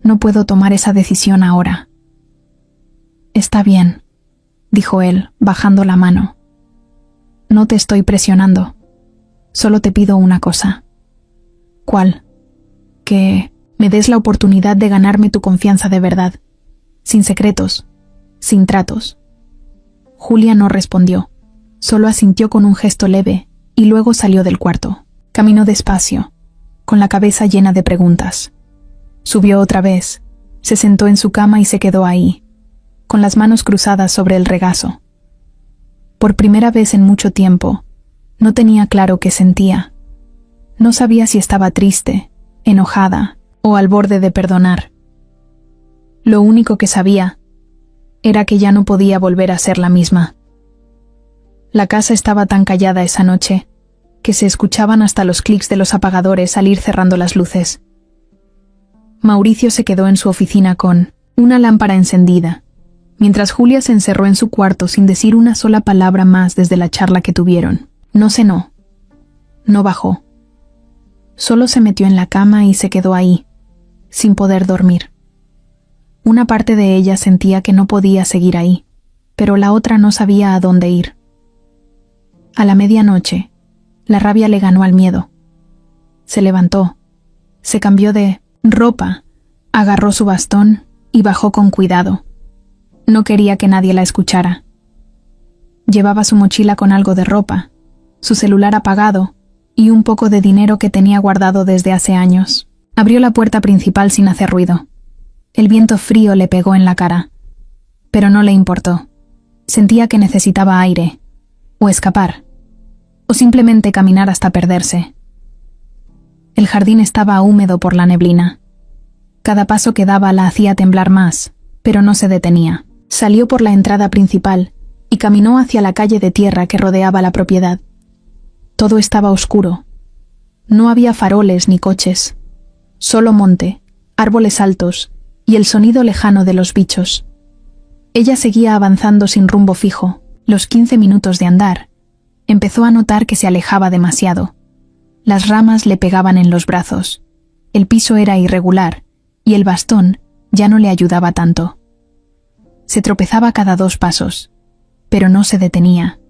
No puedo tomar esa decisión ahora. Está bien, dijo él, bajando la mano. No te estoy presionando. Solo te pido una cosa. ¿Cuál? Que me des la oportunidad de ganarme tu confianza de verdad, sin secretos, sin tratos. Julia no respondió, solo asintió con un gesto leve y luego salió del cuarto. Caminó despacio, con la cabeza llena de preguntas. Subió otra vez, se sentó en su cama y se quedó ahí, con las manos cruzadas sobre el regazo. Por primera vez en mucho tiempo, no tenía claro qué sentía. No sabía si estaba triste, enojada o al borde de perdonar. Lo único que sabía era que ya no podía volver a ser la misma. La casa estaba tan callada esa noche que se escuchaban hasta los clics de los apagadores al ir cerrando las luces. Mauricio se quedó en su oficina con una lámpara encendida, mientras Julia se encerró en su cuarto sin decir una sola palabra más desde la charla que tuvieron. No cenó. No bajó. Solo se metió en la cama y se quedó ahí, sin poder dormir. Una parte de ella sentía que no podía seguir ahí, pero la otra no sabía a dónde ir. A la medianoche, la rabia le ganó al miedo. Se levantó, se cambió de ropa, agarró su bastón y bajó con cuidado. No quería que nadie la escuchara. Llevaba su mochila con algo de ropa, su celular apagado y un poco de dinero que tenía guardado desde hace años. Abrió la puerta principal sin hacer ruido. El viento frío le pegó en la cara, pero no le importó. Sentía que necesitaba aire, o escapar, o simplemente caminar hasta perderse. El jardín estaba húmedo por la neblina. Cada paso que daba la hacía temblar más, pero no se detenía. Salió por la entrada principal y caminó hacia la calle de tierra que rodeaba la propiedad. Todo estaba oscuro. No había faroles ni coches, solo monte, árboles altos y el sonido lejano de los bichos. Ella seguía avanzando sin rumbo fijo. Los 15 minutos de andar, empezó a notar que se alejaba demasiado. Las ramas le pegaban en los brazos, el piso era irregular y el bastón ya no le ayudaba tanto. Se tropezaba cada 2 pasos, pero no se detenía.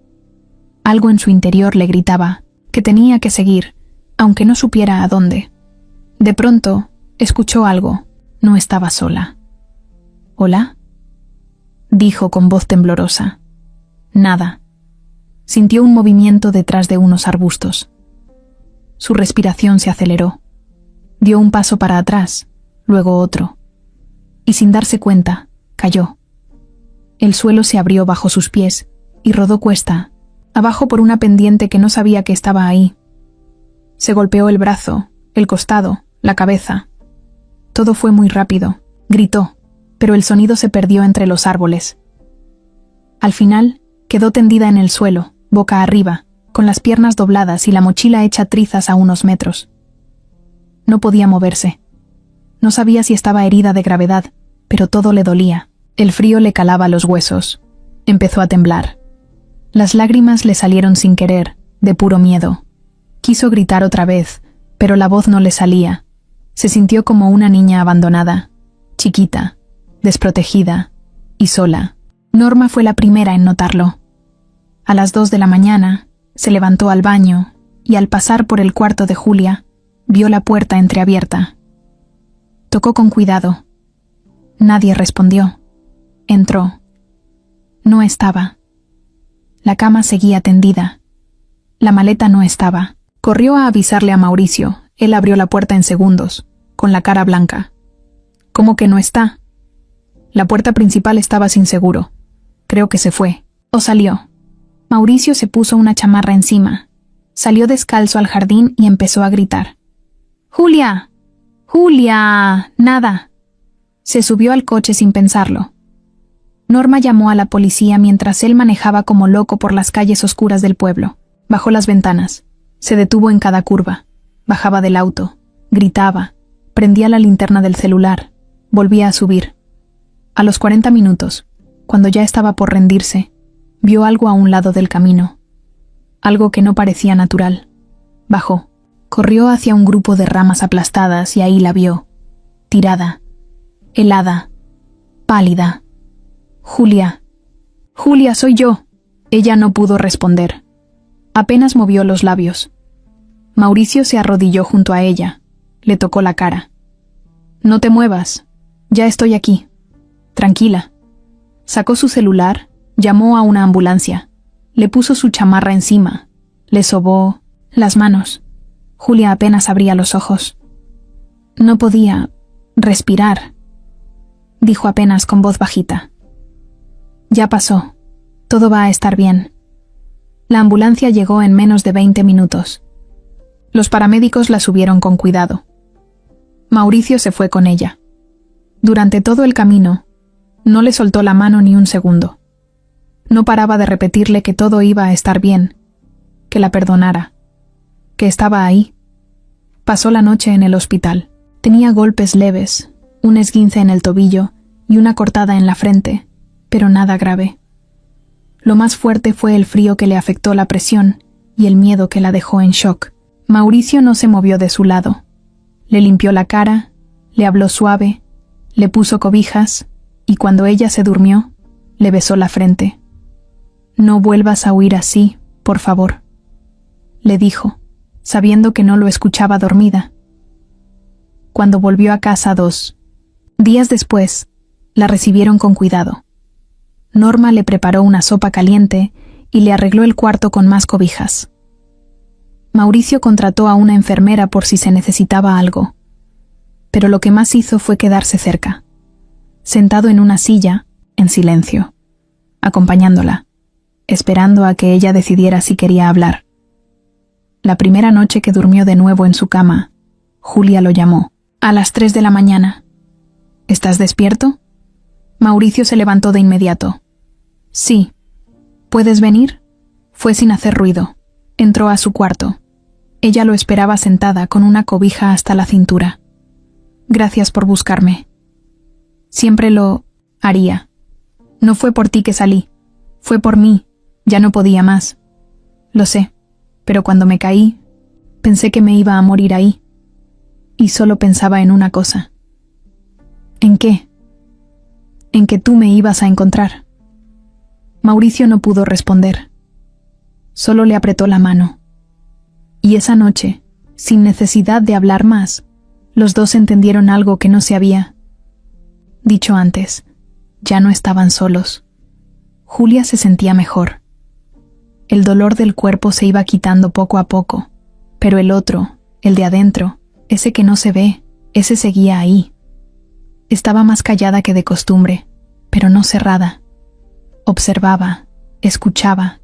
Algo en su interior le gritaba que tenía que seguir, aunque no supiera a dónde. De pronto, escuchó algo. No estaba sola. ¿Hola?, dijo con voz temblorosa. Nada. Sintió un movimiento detrás de unos arbustos. Su respiración se aceleró. Dio un paso para atrás, luego otro. Y sin darse cuenta, cayó. El suelo se abrió bajo sus pies y rodó cuesta abajo por una pendiente que no sabía que estaba ahí. Se golpeó el brazo, el costado, la cabeza. Todo fue muy rápido. Gritó, pero el sonido se perdió entre los árboles. Al final, quedó tendida en el suelo, boca arriba, con las piernas dobladas y la mochila hecha trizas a unos metros. No podía moverse. No sabía si estaba herida de gravedad, pero todo le dolía. El frío le calaba los huesos. Empezó a temblar. Las lágrimas le salieron sin querer, de puro miedo. Quiso gritar otra vez, pero la voz no le salía. Se sintió como una niña abandonada, chiquita, desprotegida y sola. Norma fue la primera en notarlo. A las 2 de la mañana, se levantó al baño y al pasar por el cuarto de Julia, vio la puerta entreabierta. Tocó con cuidado. Nadie respondió. Entró. No estaba. La cama seguía tendida. La maleta no estaba. Corrió a avisarle a Mauricio. Él abrió la puerta en segundos, con la cara blanca. ¿Cómo que no está? La puerta principal estaba sin seguro. Creo que se fue. O salió. Mauricio se puso una chamarra encima. Salió descalzo al jardín y empezó a gritar. ¡Julia! ¡Julia! Nada. Se subió al coche sin pensarlo. Norma llamó a la policía mientras él manejaba como loco por las calles oscuras del pueblo. Bajó las ventanas. Se detuvo en cada curva. Bajaba del auto. Gritaba. Prendía la linterna del celular. Volvía a subir. A los 40 minutos, cuando ya estaba por rendirse, vio algo a un lado del camino. Algo que no parecía natural. Bajó. Corrió hacia un grupo de ramas aplastadas y ahí la vio. Tirada. Helada. Pálida. Julia. Julia, soy yo. Ella no pudo responder. Apenas movió los labios. Mauricio se arrodilló junto a ella. Le tocó la cara. No te muevas. Ya estoy aquí. Tranquila. Sacó su celular, llamó a una ambulancia. Le puso su chamarra encima. Le sobó las manos. Julia apenas abría los ojos. No podía respirar, dijo apenas con voz bajita. Ya pasó. Todo va a estar bien. La ambulancia llegó en menos de 20 minutos. Los paramédicos la subieron con cuidado. Mauricio se fue con ella. Durante todo el camino, no le soltó la mano ni un segundo. No paraba de repetirle que todo iba a estar bien, que la perdonara, que estaba ahí. Pasó la noche en el hospital. Tenía golpes leves, un esguince en el tobillo y una cortada en la frente, pero nada grave. Lo más fuerte fue el frío que le afectó la presión y el miedo que la dejó en shock. Mauricio no se movió de su lado. Le limpió la cara, le habló suave, le puso cobijas y cuando ella se durmió, le besó la frente. No vuelvas a huir así, por favor, le dijo, sabiendo que no lo escuchaba dormida. Cuando volvió a casa 2 días después, la recibieron con cuidado. Norma le preparó una sopa caliente y le arregló el cuarto con más cobijas. Mauricio contrató a una enfermera por si se necesitaba algo, pero lo que más hizo fue quedarse cerca, sentado en una silla, en silencio, acompañándola, esperando a que ella decidiera si quería hablar. La primera noche que durmió de nuevo en su cama, Julia lo llamó. A las 3 de la mañana. ¿Estás despierto? Mauricio se levantó de inmediato. Sí. ¿Puedes venir? Fue sin hacer ruido. Entró a su cuarto. Ella lo esperaba sentada con una cobija hasta la cintura. Gracias por buscarme. Siempre lo haría. No fue por ti que salí. Fue por mí. Ya no podía más. Lo sé. Pero cuando me caí, pensé que me iba a morir ahí. Y solo pensaba en una cosa. ¿En qué? En que tú me ibas a encontrar. Mauricio no pudo responder. Solo le apretó la mano. Y esa noche, sin necesidad de hablar más, los dos entendieron algo que no se había dicho antes. Ya no estaban solos. Julia se sentía mejor. El dolor del cuerpo se iba quitando poco a poco, pero el otro, el de adentro, ese que no se ve, ese seguía ahí. Estaba más callada que de costumbre, pero no cerrada. Observaba, escuchaba,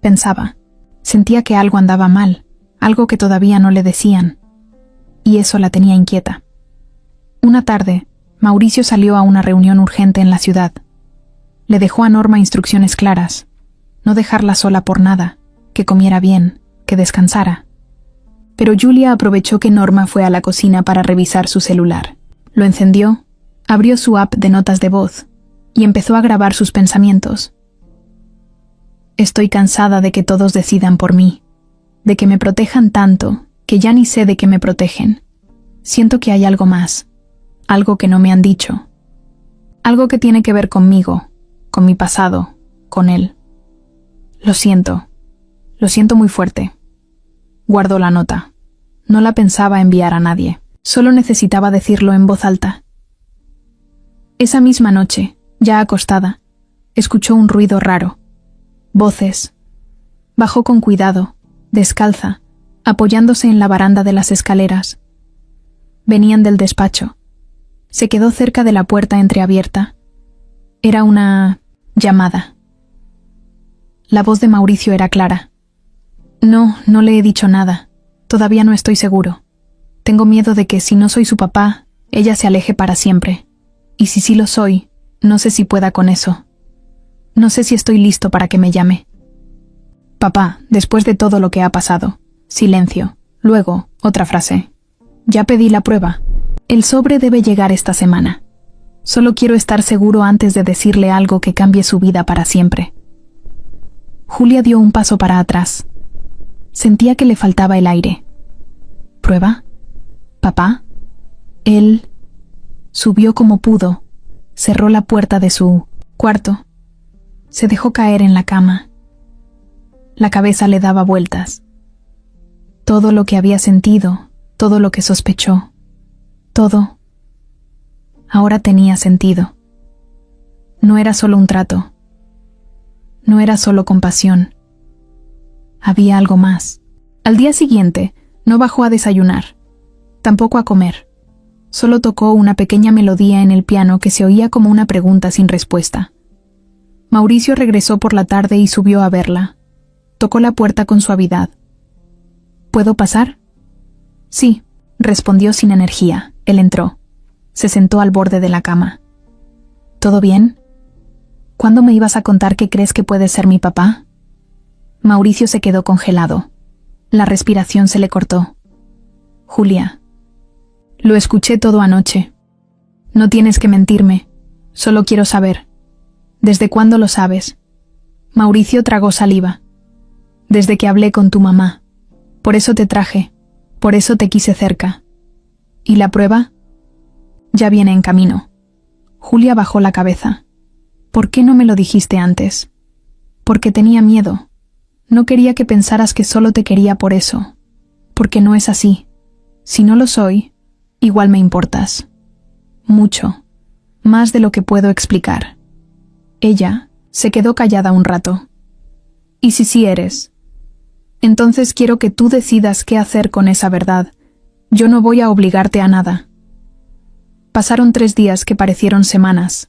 pensaba. Sentía que algo andaba mal, algo que todavía no le decían, y eso la tenía inquieta. Una tarde, Mauricio salió a una reunión urgente en la ciudad. Le dejó a Norma instrucciones claras, no dejarla sola por nada, que comiera bien, que descansara. Pero Julia aprovechó que Norma fue a la cocina para revisar su celular. Lo encendió, abrió su app de notas de voz y empezó a grabar sus pensamientos. Estoy cansada de que todos decidan por mí, de que me protejan tanto que ya ni sé de qué me protegen. Siento que hay algo más, algo que no me han dicho, algo que tiene que ver conmigo, con mi pasado, con él. Lo siento muy fuerte. Guardó la nota. No la pensaba enviar a nadie. Solo necesitaba decirlo en voz alta. Esa misma noche, ya acostada, escuchó un ruido raro. Voces. Bajó con cuidado, descalza, apoyándose en la baranda de las escaleras. Venían del despacho. Se quedó cerca de la puerta entreabierta. Era una llamada. La voz de Mauricio era clara. No le he dicho nada. Todavía no estoy seguro. Tengo miedo de que si no soy su papá, ella se aleje para siempre. Y si sí lo soy, no sé si pueda con eso. No sé si estoy listo para que me llame. Papá, después de todo lo que ha pasado. Silencio. Luego, otra frase. Ya pedí la prueba. El sobre debe llegar esta semana. Solo quiero estar seguro antes de decirle algo que cambie su vida para siempre. Julia dio un paso para atrás. Sentía que le faltaba el aire. ¿Prueba? ¿Papá? Él subió como pudo, cerró la puerta de su cuarto, se dejó caer en la cama. La cabeza le daba vueltas. Todo lo que había sentido, todo lo que sospechó, todo, ahora tenía sentido. No era solo un trato. No era solo compasión. Había algo más. Al día siguiente, no bajó a desayunar, tampoco a comer. Solo tocó una pequeña melodía en el piano que se oía como una pregunta sin respuesta. Mauricio regresó por la tarde y subió a verla. Tocó la puerta con suavidad. ¿Puedo pasar? Sí, respondió sin energía. Él entró. Se sentó al borde de la cama. ¿Todo bien? ¿Cuándo me ibas a contar que crees que puedes ser mi papá? Mauricio se quedó congelado. La respiración se le cortó. Julia. Lo escuché todo anoche. No tienes que mentirme. Solo quiero saber. ¿Desde cuándo lo sabes? Mauricio tragó saliva. Desde que hablé con tu mamá. Por eso te traje. Por eso te quise cerca. ¿Y la prueba? Ya viene en camino. Julia bajó la cabeza. ¿Por qué no me lo dijiste antes? Porque tenía miedo. No quería que pensaras que solo te quería por eso. Porque no es así. Si no lo soy, igual me importas. Mucho. Más de lo que puedo explicar. Ella se quedó callada un rato. ¿Y si sí eres? Entonces quiero que tú decidas qué hacer con esa verdad. Yo no voy a obligarte a nada. Pasaron 3 días que parecieron semanas.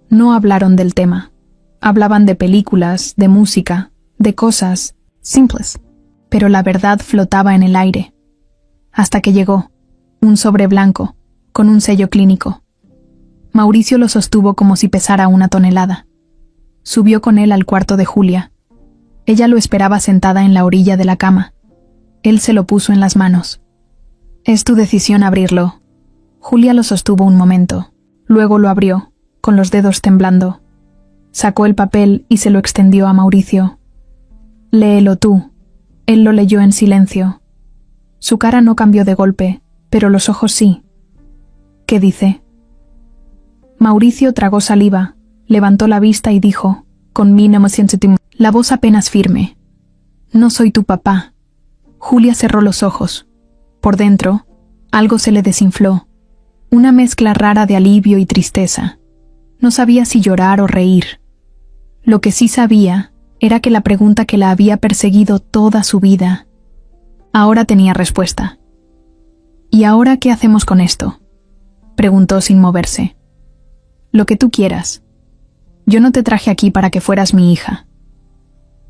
No hablaron del tema. Hablaban de películas, de música, de cosas simples. Pero la verdad flotaba en el aire. Hasta que llegó. Un sobre blanco, con un sello clínico. Mauricio lo sostuvo como si pesara 1 tonelada. Subió con él al cuarto de Julia. Ella lo esperaba sentada en la orilla de la cama. Él se lo puso en las manos. Es tu decisión abrirlo. Julia lo sostuvo un momento. Luego lo abrió, con los dedos temblando. Sacó el papel y se lo extendió a Mauricio. Léelo tú. Él lo leyó en silencio. Su cara no cambió de golpe, pero los ojos sí. ¿Qué dice? Mauricio tragó saliva, levantó la vista y dijo, con la voz apenas firme: No soy tu papá. Julia cerró los ojos. Por dentro, algo se le desinfló. Una mezcla rara de alivio y tristeza. No sabía si llorar o reír. Lo que sí sabía era que la pregunta que la había perseguido toda su vida, ahora tenía respuesta. ¿Y ahora qué hacemos con esto?, preguntó sin moverse. Lo que tú quieras. Yo no te traje aquí para que fueras mi hija.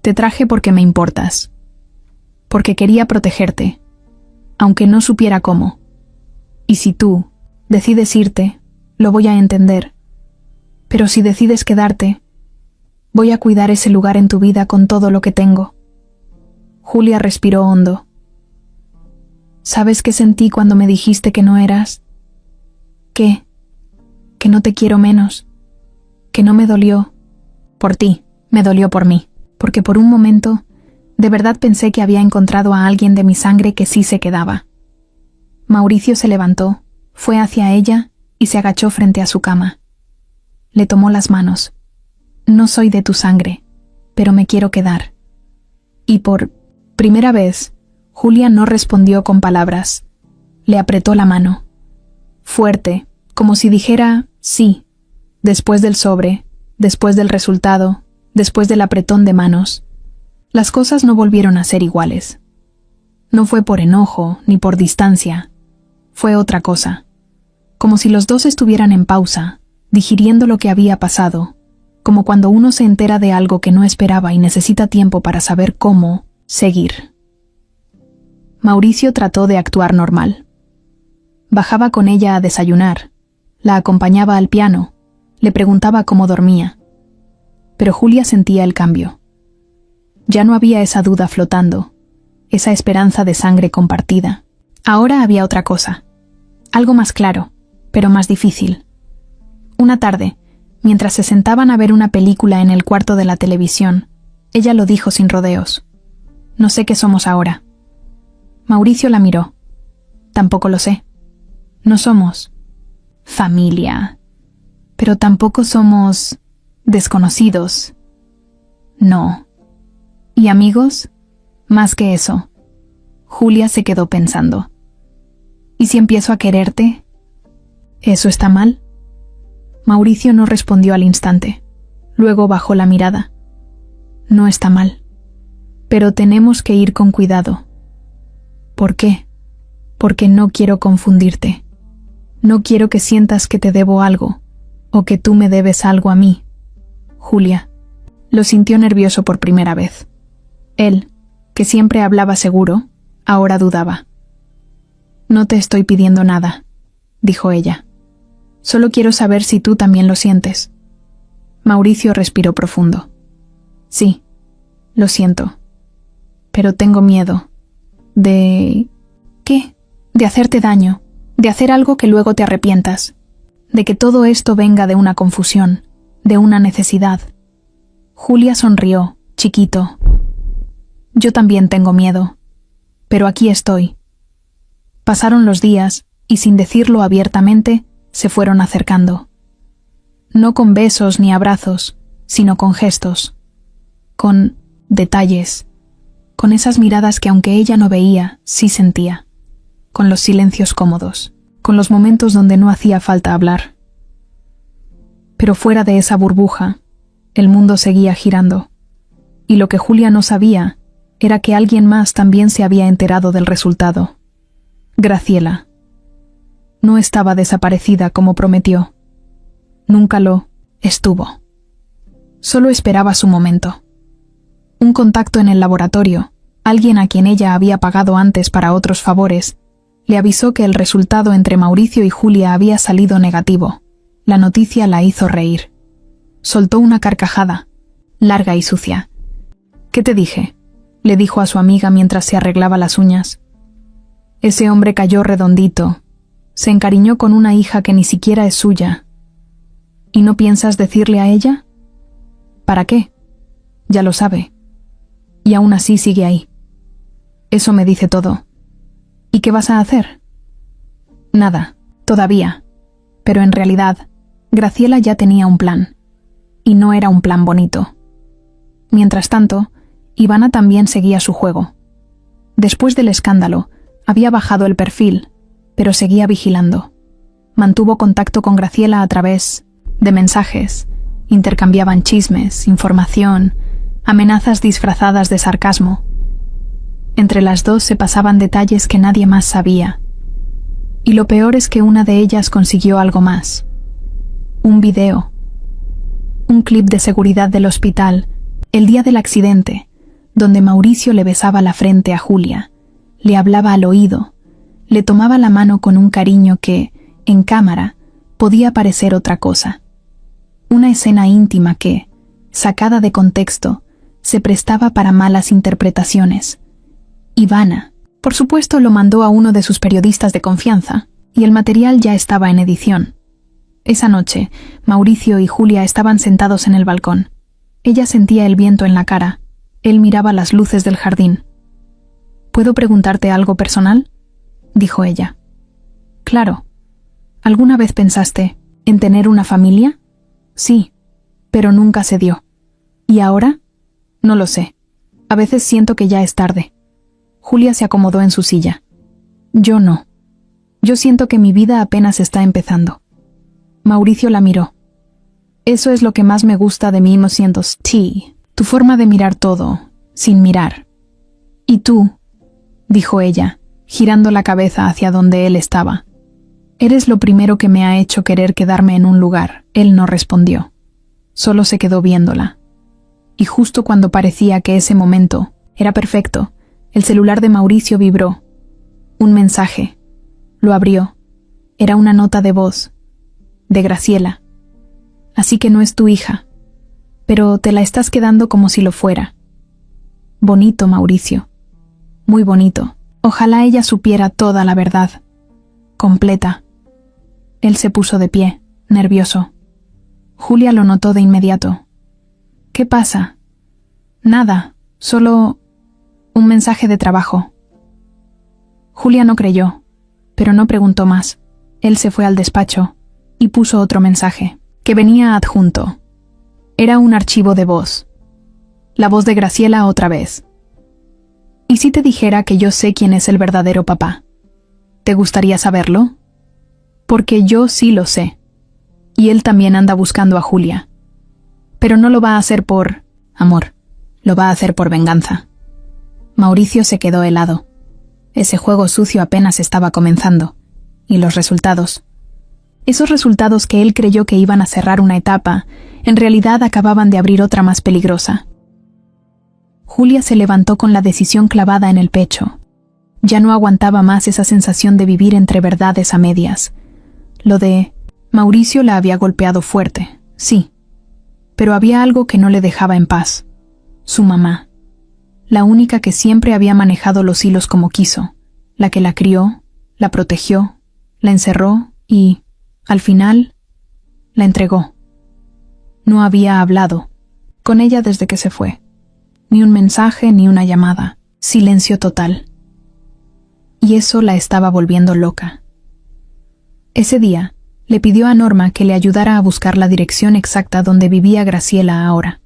Te traje porque me importas. Porque quería protegerte, aunque no supiera cómo. Y si tú decides irte, lo voy a entender. Pero si decides quedarte, voy a cuidar ese lugar en tu vida con todo lo que tengo. Julia respiró hondo. ¿Sabes qué sentí cuando me dijiste que no eras? ¿Qué? Que no te quiero menos. Que no me dolió por ti, me dolió por mí. Porque por un momento, de verdad pensé que había encontrado a alguien de mi sangre que sí se quedaba. Mauricio se levantó, fue hacia ella y se agachó frente a su cama. Le tomó las manos. No soy de tu sangre, pero me quiero quedar. Y por primera vez, Julia no respondió con palabras. Le apretó la mano. Fuerte, como si dijera sí, después del sobre, después del resultado, después del apretón de manos. Las cosas no volvieron a ser iguales. No fue por enojo ni por distancia. Fue otra cosa. Como si los dos estuvieran en pausa, digiriendo lo que había pasado, como cuando uno se entera de algo que no esperaba y necesita tiempo para saber cómo seguir. Mauricio trató de actuar normal. Bajaba con ella a desayunar. la acompañaba al piano, le preguntaba cómo dormía. Pero Julia sentía el cambio. Ya no había esa duda flotando, esa esperanza de sangre compartida. Ahora había otra cosa, algo más claro, pero más difícil. Una tarde, mientras se sentaban a ver una película en el cuarto de la televisión, ella lo dijo sin rodeos. No sé qué somos ahora. Mauricio la miró. Tampoco lo sé. No somos familia, pero tampoco somos desconocidos. No. ¿Y amigos? Más que eso. Julia se quedó pensando. ¿Y si empiezo a quererte? ¿Eso está mal? Mauricio no respondió al instante. Luego bajó la mirada. No está mal. Pero tenemos que ir con cuidado. ¿Por qué? Porque no quiero confundirte. No quiero que sientas que te debo algo, o que tú me debes algo a mí. Julia. Lo sintió nervioso por primera vez. Él, que siempre hablaba seguro, ahora dudaba. No te estoy pidiendo nada, dijo ella. Solo quiero saber si tú también lo sientes. Mauricio respiró profundo. Sí, lo siento. Pero tengo miedo. ¿De qué? De hacerte daño, de hacer algo que luego te arrepientas, de que todo esto venga de una confusión, de una necesidad. Julia sonrió, chiquito. Yo también tengo miedo, pero aquí estoy. Pasaron los días y sin decirlo abiertamente, se fueron acercando. No con besos ni abrazos, sino con gestos, con detalles, con esas miradas que aunque ella no veía, sí sentía, con los silencios cómodos, con los momentos donde no hacía falta hablar. Pero fuera de esa burbuja, el mundo seguía girando, y lo que Julia no sabía era que alguien más también se había enterado del resultado. Graciela. No estaba desaparecida como prometió. Nunca lo estuvo. Solo esperaba su momento. Un contacto en el laboratorio, alguien a quien ella había pagado antes para otros favores, le avisó que el resultado entre Mauricio y Julia había salido negativo. La noticia la hizo reír. Soltó una carcajada, larga y sucia. ¿Qué te dije?, le dijo a su amiga mientras se arreglaba las uñas. Ese hombre cayó redondito. Se encariñó con una hija que ni siquiera es suya. ¿Y no piensas decirle a ella? ¿Para qué? Ya lo sabe. Y aún así sigue ahí. Eso me dice todo. ¿Y qué vas a hacer? Nada, todavía. Pero en realidad, Graciela ya tenía un plan. Y no era un plan bonito. Mientras tanto, Ivana también seguía su juego. Después del escándalo, había bajado el perfil, pero seguía vigilando. Mantuvo contacto con Graciela a través de mensajes. Intercambiaban chismes, información, amenazas disfrazadas de sarcasmo. Entre las dos se pasaban detalles que nadie más sabía. Y lo peor es que una de ellas consiguió algo más. Un video. Un clip de seguridad del hospital, el día del accidente, donde Mauricio le besaba la frente a Julia, le hablaba al oído, le tomaba la mano con un cariño que, en cámara, podía parecer otra cosa. Una escena íntima que, sacada de contexto, se prestaba para malas interpretaciones. Ivana, por supuesto, lo mandó a uno de sus periodistas de confianza, y el material ya estaba en edición. Esa noche, Mauricio y Julia estaban sentados en el balcón. Ella sentía el viento en la cara. Él miraba las luces del jardín. ¿Puedo preguntarte algo personal?, dijo ella. Claro. ¿Alguna vez pensaste en tener una familia? Sí, pero nunca se dio. ¿Y ahora? No lo sé. A veces siento que ya es tarde. Julia se acomodó en su silla. Yo no. Yo siento que mi vida apenas está empezando. Mauricio la miró. Eso es lo que más me gusta de mí, me siento ti, tu forma de mirar todo, sin mirar. ¿Y tú?, dijo ella, girando la cabeza hacia donde él estaba. Eres lo primero que me ha hecho querer quedarme en un lugar. Él no respondió. Solo se quedó viéndola. Y justo cuando parecía que ese momento era perfecto, el celular de Mauricio vibró. Un mensaje. Lo abrió. Era una nota de voz. de Graciela. Así que no es tu hija, pero te la estás quedando como si lo fuera. Bonito, Mauricio. Muy bonito. Ojalá ella supiera toda la verdad. Completa. Él se puso de pie, nervioso. Julia lo notó de inmediato. ¿Qué pasa? Nada, solo un mensaje de trabajo. Julia no creyó, pero no preguntó más. Él se fue al despacho y puso otro mensaje, que venía adjunto. Era un archivo de voz. La voz de Graciela otra vez. ¿Y si te dijera que yo sé quién es el verdadero papá? ¿Te gustaría saberlo? Porque yo sí lo sé. Y él también anda buscando a Julia. Pero no lo va a hacer por amor. Lo va a hacer por venganza. Mauricio se quedó helado. Ese juego sucio apenas estaba comenzando. Y los resultados. Esos resultados que él creyó que iban a cerrar una etapa, en realidad acababan de abrir otra más peligrosa. Julia se levantó con la decisión clavada en el pecho. Ya no aguantaba más esa sensación de vivir entre verdades a medias. Lo de Mauricio la había golpeado fuerte, sí. Pero había algo que no le dejaba en paz. Su mamá. La única que siempre había manejado los hilos como quiso. La que la crió, la protegió, la encerró y, al final, la entregó. No había hablado con ella desde que se fue. Ni un mensaje, ni una llamada. Silencio total. Y eso la estaba volviendo loca. Ese día, le pidió a Norma que le ayudara a buscar la dirección exacta donde vivía Graciela ahora.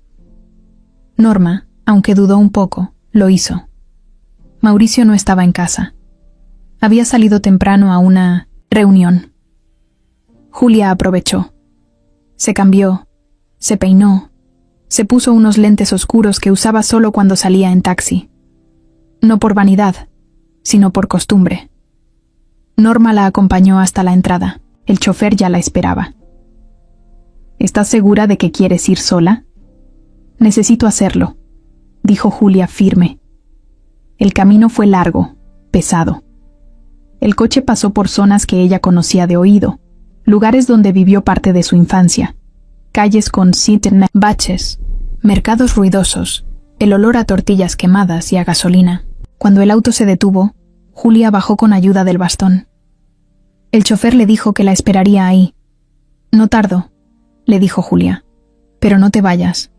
Norma, aunque dudó un poco, lo hizo. Mauricio no estaba en casa. Había salido temprano a una reunión. Julia aprovechó. Se cambió, se peinó, se puso unos lentes oscuros que usaba solo cuando salía en taxi. No por vanidad, sino por costumbre. Norma la acompañó hasta la entrada. El chofer ya la esperaba. ¿Estás segura de que quieres ir sola? Necesito hacerlo, dijo Julia firme. El camino fue largo, pesado. El coche pasó por zonas que ella conocía de oído, lugares donde vivió parte de su infancia, calles con baches, mercados ruidosos, el olor a tortillas quemadas y a gasolina. Cuando el auto se detuvo, Julia bajó con ayuda del bastón. El chofer le dijo que la esperaría ahí. No tardo, le dijo Julia, pero no te vayas.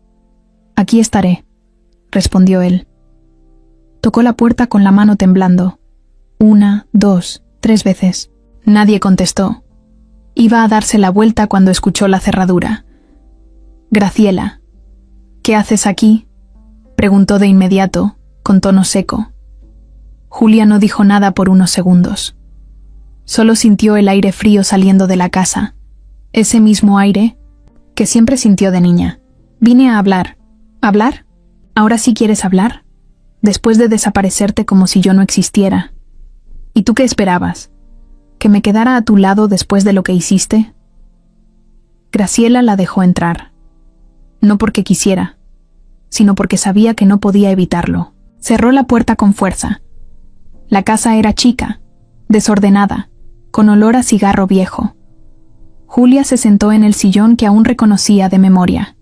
Aquí estaré, respondió él. Tocó la puerta con la mano temblando. 1, 2, 3 veces. Nadie contestó. Iba a darse la vuelta cuando escuchó la cerradura. Graciela, ¿qué haces aquí?, preguntó de inmediato, con tono seco. Julia no dijo nada por unos segundos. Solo sintió el aire frío saliendo de la casa, ese mismo aire que siempre sintió de niña. Vine a hablar. ¿Hablar? ¿Ahora sí quieres hablar? Después de desaparecerte como si yo no existiera. ¿Y tú qué esperabas? ¿Que me quedara a tu lado después de lo que hiciste? Graciela la dejó entrar. No porque quisiera, sino porque sabía que no podía evitarlo. Cerró la puerta con fuerza. La casa era chica, desordenada, con olor a cigarro viejo. Julia se sentó en el sillón que aún reconocía de memoria.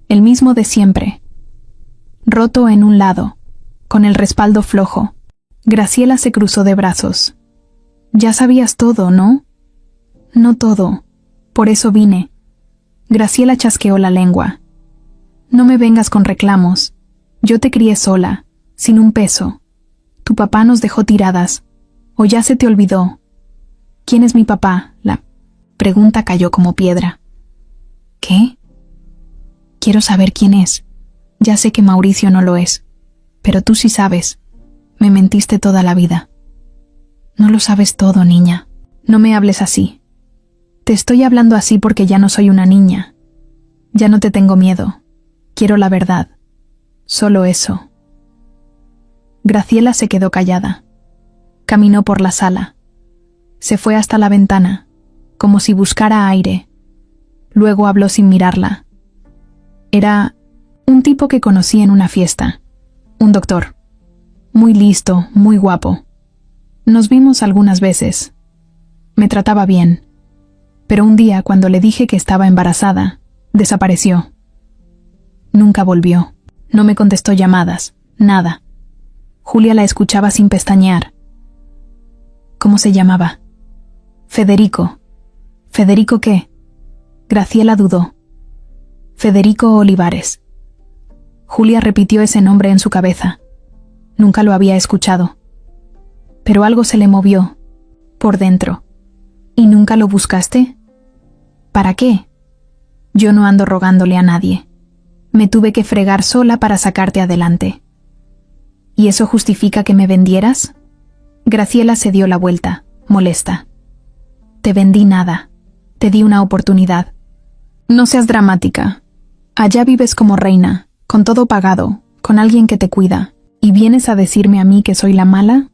El mismo de siempre. Roto en un lado, con el respaldo flojo. Graciela se cruzó de brazos. Ya sabías todo, ¿no? No todo. Por eso vine. Graciela chasqueó la lengua. No me vengas con reclamos. Yo te crié sola, sin un peso. Tu papá nos dejó tiradas. ¿O ya se te olvidó? ¿Quién es mi papá? La pregunta cayó como piedra. ¿Qué? Quiero saber quién es. Ya sé que Mauricio no lo es. Pero tú sí sabes. Me mentiste toda la vida. No lo sabes todo, niña. No me hables así. Te estoy hablando así porque ya no soy una niña. Ya no te tengo miedo. Quiero la verdad. Solo eso. Graciela se quedó callada. Caminó por la sala. Se fue hasta la ventana, como si buscara aire. Luego habló sin mirarla. Era un tipo que conocí en una fiesta. Un doctor. Muy listo, muy guapo. Nos vimos algunas veces. Me trataba bien. Pero un día, cuando le dije que estaba embarazada, desapareció. Nunca volvió. No me contestó llamadas, nada. Julia la escuchaba sin pestañear. ¿Cómo se llamaba? Federico. ¿Federico qué? Graciela dudó. Federico Olivares. Julia repitió ese nombre en su cabeza. Nunca lo había escuchado. Pero algo se le movió, por dentro. ¿Y nunca lo buscaste? ¿Para qué? Yo no ando rogándole a nadie. Me tuve que fregar sola para sacarte adelante. ¿Y eso justifica que me vendieras? Graciela se dio la vuelta, molesta. Te vendí nada. Te di una oportunidad. No seas dramática. Allá vives como reina, con todo pagado, con alguien que te cuida. ¿Y vienes a decirme a mí que soy la mala?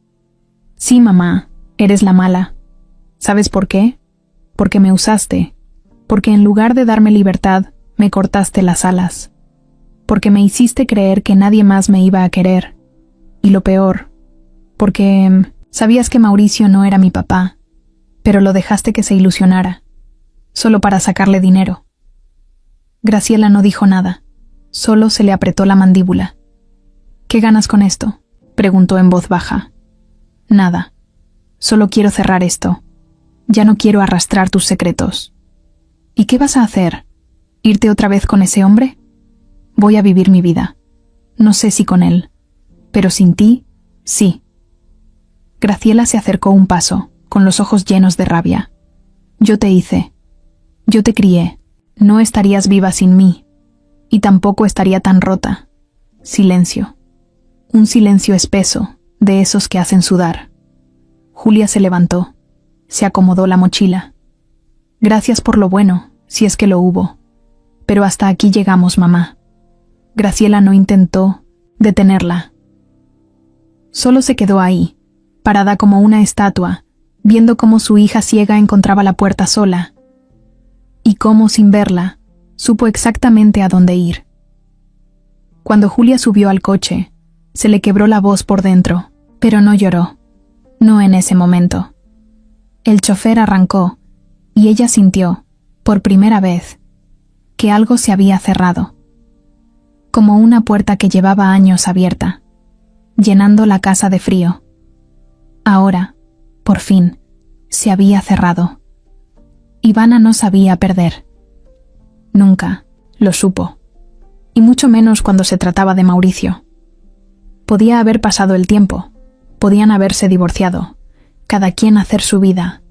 Sí, mamá, eres la mala. ¿Sabes por qué? Porque me usaste. Porque en lugar de darme libertad, me cortaste las alas. Porque me hiciste creer que nadie más me iba a querer. Y lo peor, porque sabías que Mauricio no era mi papá, pero lo dejaste que se ilusionara, solo para sacarle dinero. Graciela no dijo nada, solo se le apretó la mandíbula. ¿Qué ganas con esto?, preguntó en voz baja. Nada, solo quiero cerrar esto. Ya no quiero arrastrar tus secretos. ¿Y qué vas a hacer? ¿Irte otra vez con ese hombre? Voy a vivir mi vida. No sé si con él, pero sin ti, sí. Graciela se acercó un paso, con los ojos llenos de rabia. Yo te hice. Yo te crié. No estarías viva sin mí. Y tampoco estaría tan rota. Silencio. Un silencio espeso, de esos que hacen sudar. Julia se levantó. Se acomodó la mochila. Gracias por lo bueno, si es que lo hubo. Pero hasta aquí llegamos, mamá. Graciela no intentó detenerla. Solo se quedó ahí, parada como una estatua, viendo cómo su hija ciega encontraba la puerta sola. Y cómo, sin verla, supo exactamente a dónde ir. Cuando Julia subió al coche, se le quebró la voz por dentro, pero no lloró. No en ese momento. El chofer arrancó, y ella sintió, por primera vez, que algo se había cerrado. Como una puerta que llevaba años abierta, llenando la casa de frío. Ahora, por fin, se había cerrado. Ivana no sabía perder. Nunca lo supo, y mucho menos cuando se trataba de Mauricio. Podía haber pasado el tiempo, podían haberse divorciado, cada quien hacer su vida,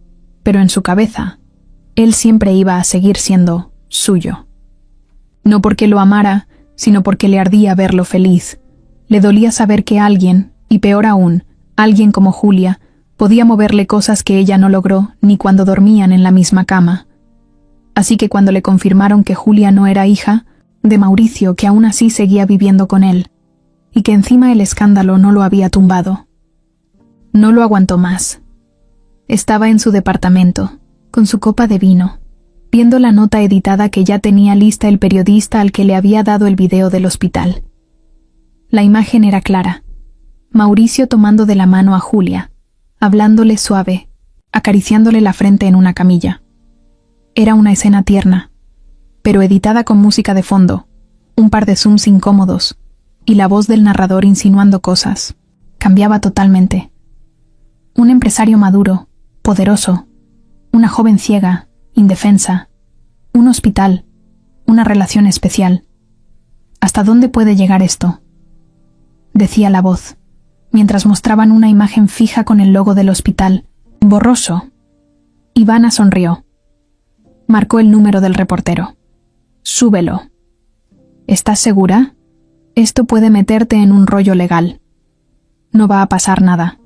pero en su cabeza, él siempre iba a seguir siendo suyo. No porque lo amara, sino porque le ardía verlo feliz. Le dolía saber que alguien, y peor aún, alguien como Julia, podía moverle cosas que ella no logró ni cuando dormían en la misma cama. Así que cuando le confirmaron que Julia no era hija, de Mauricio, que aún así seguía viviendo con él, y que encima el escándalo no lo había tumbado, no lo aguantó más. Estaba en su departamento, con su copa de vino, viendo la nota editada que ya tenía lista el periodista al que le había dado el video del hospital. La imagen era clara. Mauricio tomando de la mano a Julia, hablándole suave, acariciándole la frente en una camilla. Era una escena tierna, pero editada con música de fondo, un par de zooms incómodos, y la voz del narrador insinuando cosas. Cambiaba totalmente. Un empresario maduro, poderoso, una joven ciega, indefensa, un hospital, una relación especial. ¿Hasta dónde puede llegar esto?, decía la voz, mientras mostraban una imagen fija con el logo del hospital, borroso. Ivana sonrió. Marcó el número del reportero. Súbelo. ¿Estás segura? Esto puede meterte en un rollo legal. No va a pasar nada.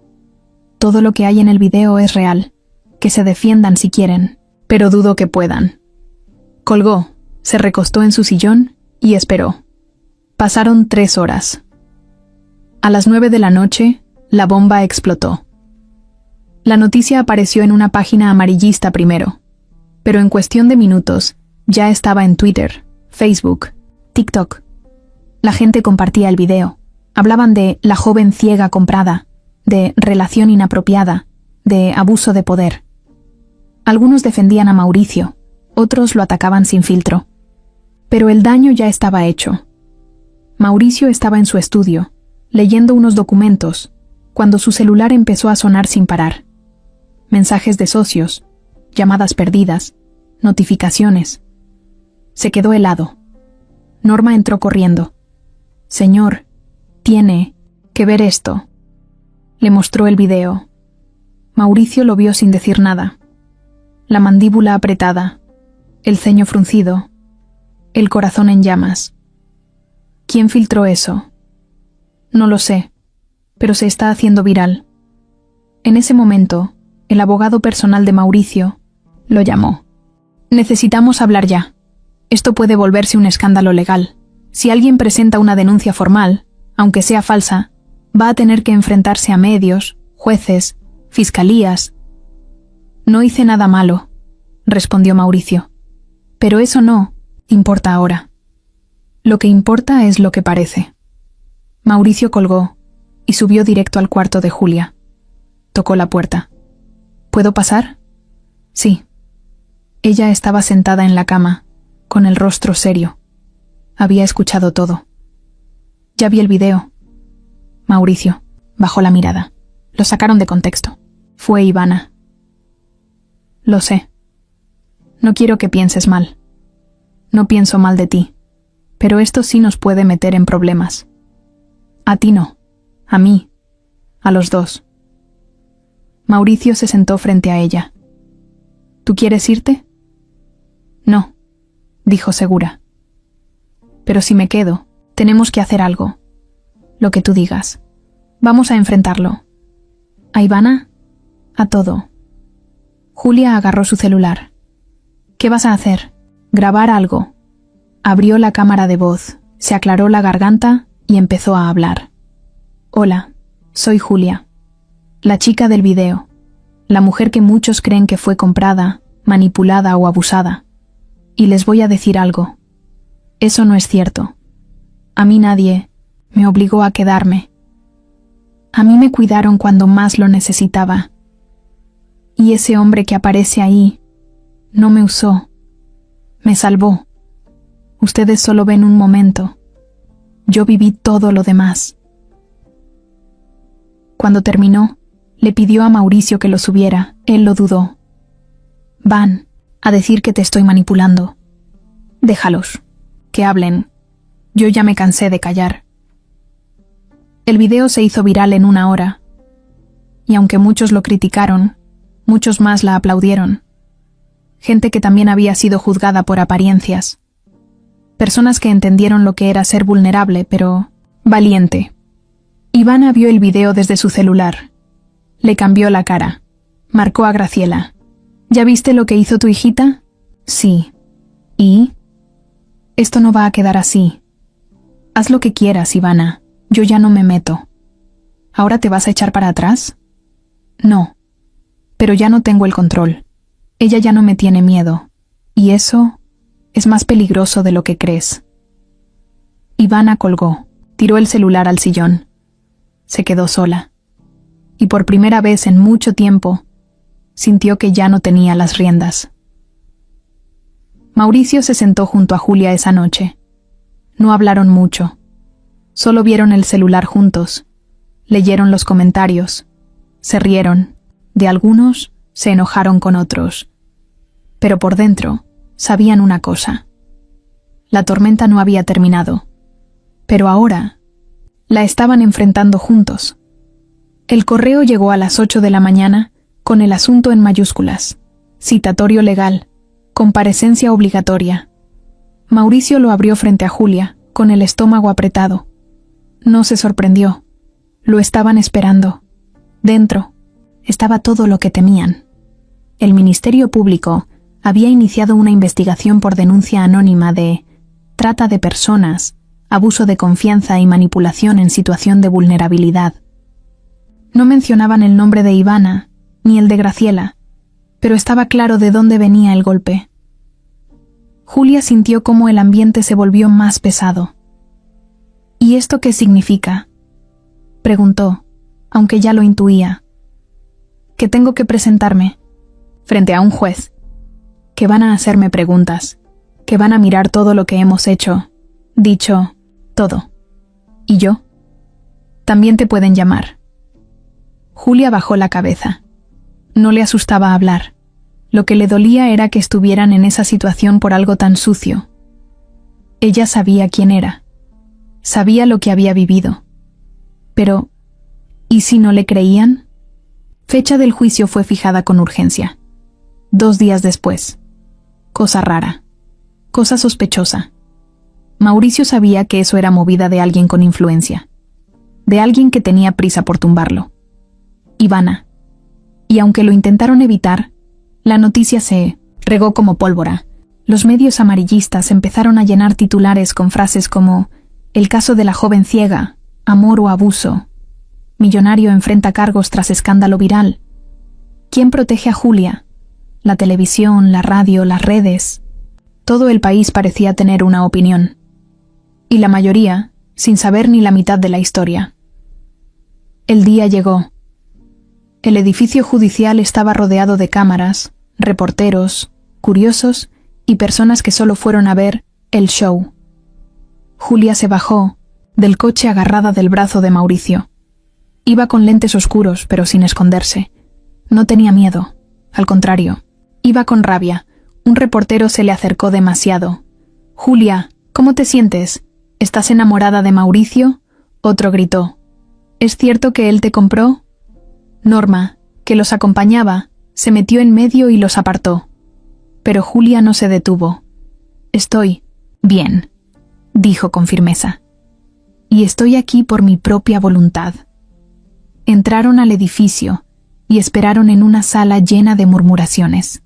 Todo lo que hay en el video es real. Que se defiendan si quieren, pero dudo que puedan. Colgó, se recostó en su sillón y esperó. Pasaron 3 horas. A las 9 de la noche, la bomba explotó. La noticia apareció en una página amarillista primero, pero en cuestión de minutos ya estaba en Twitter, Facebook, TikTok. La gente compartía el video. Hablaban de la joven ciega comprada, de relación inapropiada, de abuso de poder. Algunos defendían a Mauricio, otros lo atacaban sin filtro. Pero el daño ya estaba hecho. Mauricio estaba en su estudio, leyendo unos documentos, cuando su celular empezó a sonar sin parar. Mensajes de socios, llamadas perdidas, notificaciones. Se quedó helado. Norma entró corriendo. «Señor, tiene que ver esto». Le mostró el video. Mauricio lo vio sin decir nada. La mandíbula apretada, el ceño fruncido, el corazón en llamas. ¿Quién filtró eso? No lo sé, pero se está haciendo viral. En ese momento, el abogado personal de Mauricio lo llamó. «Necesitamos hablar ya. Esto puede volverse un escándalo legal. Si alguien presenta una denuncia formal, aunque sea falsa, va a tener que enfrentarse a medios, jueces, fiscalías». «No hice nada malo», respondió Mauricio. «Pero eso no importa ahora. Lo que importa es lo que parece». Mauricio colgó y subió directo al cuarto de Julia. Tocó la puerta. «¿Puedo pasar?» «Sí». Ella estaba sentada en la cama, con el rostro serio. Había escuchado todo. «Ya vi el video». Mauricio bajó la mirada. Lo sacaron de contexto. Fue Ivana. «Lo sé. No quiero que pienses mal. No pienso mal de ti. Pero esto sí nos puede meter en problemas. A ti no. A mí. A los dos». Mauricio se sentó frente a ella. «¿Tú quieres irte?» «No», dijo segura. «Pero si me quedo, tenemos que hacer algo. Lo que tú digas. Vamos a enfrentarlo. ¿A Ivana? A todo». Julia agarró su celular. «¿Qué vas a hacer?» «Grabar algo». Abrió la cámara de voz, se aclaró la garganta y empezó a hablar. «Hola, soy Julia, la chica del video, la mujer que muchos creen que fue comprada, manipulada o abusada. Y les voy a decir algo. Eso no es cierto. A mí nadie me obligó a quedarme. A mí me cuidaron cuando más lo necesitaba. Y ese hombre que aparece ahí no me usó. Me salvó. Ustedes solo ven un momento. Yo viví todo lo demás». Cuando terminó, le pidió a Mauricio que lo subiera. Él lo dudó. «Van a decir que te estoy manipulando. Déjalos, que hablen. Yo ya me cansé de callar». El video se hizo viral en 1 hora. Y aunque muchos lo criticaron, muchos más la aplaudieron. Gente que también había sido juzgada por apariencias. Personas que entendieron lo que era ser vulnerable, pero valiente. Ivana vio el video desde su celular. Le cambió la cara. Marcó a Graciela. «¿Ya viste lo que hizo tu hijita?» «Sí». «¿Y?» «Esto no va a quedar así. Haz lo que quieras, Ivana. Yo ya no me meto». «¿Ahora te vas a echar para atrás?» «No. Pero ya no tengo el control. Ella ya no me tiene miedo. Y eso es más peligroso de lo que crees». Ivana colgó, tiró el celular al sillón. Se quedó sola. Y por primera vez en mucho tiempo, sintió que ya no tenía las riendas. Mauricio se sentó junto a Julia esa noche. No hablaron mucho. Solo vieron el celular juntos. Leyeron los comentarios. Se rieron. De algunos, se enojaron con otros. Pero por dentro, sabían una cosa. La tormenta no había terminado. Pero ahora, la estaban enfrentando juntos. El correo llegó a las 8 de la mañana con el asunto en mayúsculas. Citatorio legal. Comparecencia obligatoria. Mauricio lo abrió frente a Julia, con el estómago apretado. No se sorprendió. Lo estaban esperando. Dentro estaba todo lo que temían. El Ministerio Público había iniciado una investigación por denuncia anónima de trata de personas, abuso de confianza y manipulación en situación de vulnerabilidad. No mencionaban el nombre de Ivana, ni el de Graciela, pero estaba claro de dónde venía el golpe. Julia sintió cómo el ambiente se volvió más pesado. «¿Y esto qué significa?», preguntó, aunque ya lo intuía. «¿Que tengo que presentarme?». frente a un juez, que van a hacerme preguntas, que van a mirar todo lo que hemos hecho, dicho, todo. ¿Y yo? También te pueden llamar. Julia bajó la cabeza. No le asustaba hablar. Lo que le dolía era que estuvieran en esa situación por algo tan sucio. Ella sabía quién era. Sabía lo que había vivido. Pero, ¿y si no le creían? Fecha del juicio fue fijada con urgencia. 2 días después. Cosa rara. Cosa sospechosa. Mauricio sabía que eso era movida de alguien con influencia. De alguien que tenía prisa por tumbarlo. Ivana. Y aunque lo intentaron evitar, la noticia se regó como pólvora. Los medios amarillistas empezaron a llenar titulares con frases como «El caso de la joven ciega», «Amor o abuso», «Millonario enfrenta cargos tras escándalo viral». ¿Quién protege a Julia? La televisión, la radio, las redes. Todo el país parecía tener una opinión. Y la mayoría, sin saber ni la mitad de la historia. El día llegó. El edificio judicial estaba rodeado de cámaras, reporteros, curiosos y personas que solo fueron a ver el show. Julia se bajó del coche agarrada del brazo de Mauricio. Iba con lentes oscuros, pero sin esconderse. No tenía miedo, al contrario, iba con rabia. Un reportero se le acercó demasiado. «Julia, ¿cómo te sientes? ¿Estás enamorada de Mauricio?» Otro gritó. «¿Es cierto que él te compró?» Norma, que los acompañaba, se metió en medio y los apartó. Pero Julia no se detuvo. «Estoy bien», dijo con firmeza. «Y estoy aquí por mi propia voluntad». Entraron al edificio y esperaron en una sala llena de murmuraciones.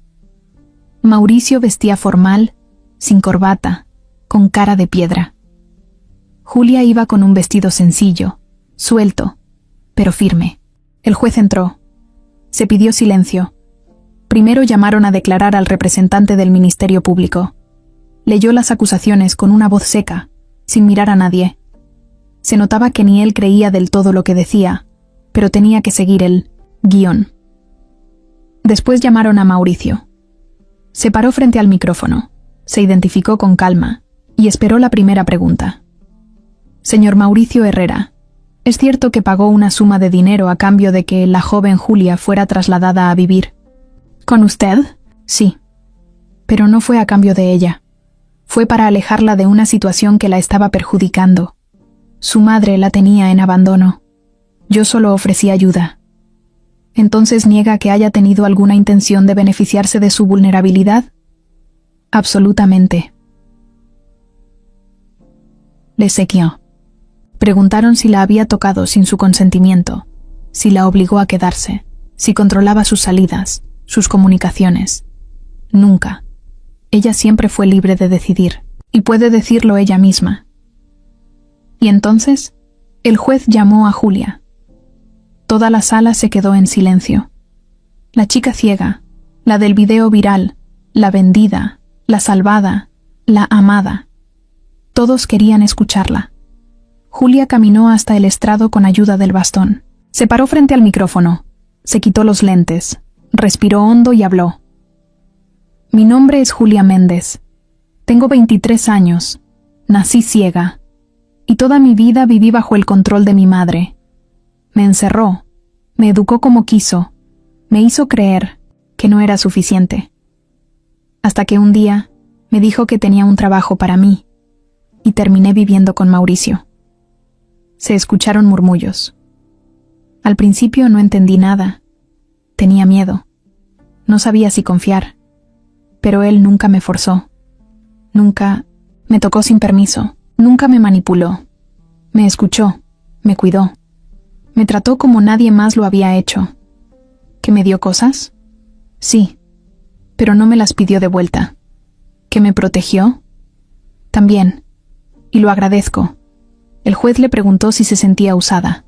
Mauricio vestía formal, sin corbata, con cara de piedra. Julia iba con un vestido sencillo, suelto, pero firme. El juez entró. Se pidió silencio. Primero llamaron a declarar al representante del Ministerio Público. Leyó las acusaciones con una voz seca, sin mirar a nadie. Se notaba que ni él creía del todo lo que decía, pero tenía que seguir el guión. Después llamaron a Mauricio. Se paró frente al micrófono, se identificó con calma y esperó la primera pregunta. «Señor Mauricio Herrera, ¿es cierto que pagó una suma de dinero a cambio de que la joven Julia fuera trasladada a vivir?» «¿Con usted?» «Sí. Pero no fue a cambio de ella. Fue para alejarla de una situación que la estaba perjudicando. Su madre la tenía en abandono. Yo solo ofrecí ayuda». ¿Entonces niega que haya tenido alguna intención de beneficiarse de su vulnerabilidad? Absolutamente. Le sequió. Preguntaron si la había tocado sin su consentimiento, si la obligó a quedarse, si controlaba sus salidas, sus comunicaciones. Nunca. Ella siempre fue libre de decidir, y puede decirlo ella misma. Y entonces, el juez llamó a Julia. Toda la sala se quedó en silencio. La chica ciega, la del video viral, la vendida, la salvada, la amada. Todos querían escucharla. Julia caminó hasta el estrado con ayuda del bastón. Se paró frente al micrófono, se quitó los lentes, respiró hondo y habló. «Mi nombre es Julia Méndez. Tengo 23 años. Nací ciega. Y toda mi vida viví bajo el control de mi madre. Me encerró, me educó como quiso, me hizo creer que no era suficiente. Hasta que un día me dijo que tenía un trabajo para mí, y terminé viviendo con Mauricio». Se escucharon murmullos. Al principio no entendí nada. Tenía miedo. No sabía si confiar. Pero él nunca me forzó. Nunca me tocó sin permiso. Nunca me manipuló. Me escuchó, me cuidó. Me trató como nadie más lo había hecho. ¿Que me dio cosas? Sí, pero no me las pidió de vuelta. ¿Que me protegió? También, y lo agradezco. El juez le preguntó si se sentía usada.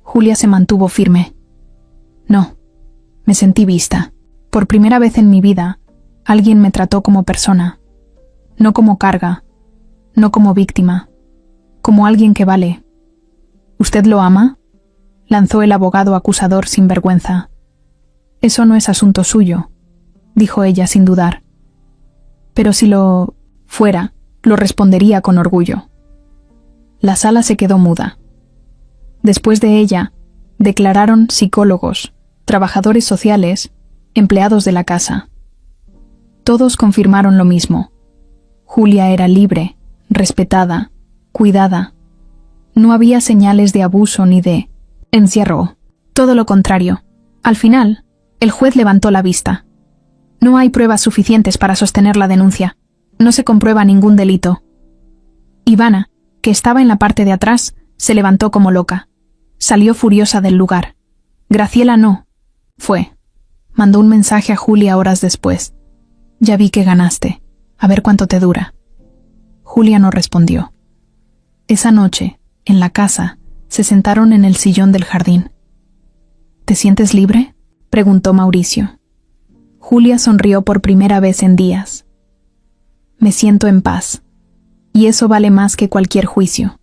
Julia se mantuvo firme. No, me sentí vista. Por primera vez en mi vida, alguien me trató como persona. No como carga, no como víctima, como alguien que vale. ¿Usted lo ama?, lanzó el abogado acusador sin vergüenza. Eso no es asunto suyo, dijo ella sin dudar. Pero si lo fuera, lo respondería con orgullo. La sala se quedó muda. Después de ella, declararon psicólogos, trabajadores sociales, empleados de la casa. Todos confirmaron lo mismo. Julia era libre, respetada, cuidada. No había señales de abuso ni de encierro. Todo lo contrario. Al final, el juez levantó la vista. No hay pruebas suficientes para sostener la denuncia. No se comprueba ningún delito. Ivana, que estaba en la parte de atrás, se levantó como loca. Salió furiosa del lugar. Graciela no. Fue. Mandó un mensaje a Julia horas después. Ya vi que ganaste. A ver cuánto te dura. Julia no respondió. Esa noche, en la casa, se sentaron en el sillón del jardín. ¿Te sientes libre?, preguntó Mauricio. Julia sonrió por primera vez en días. Me siento en paz. Y eso vale más que cualquier juicio.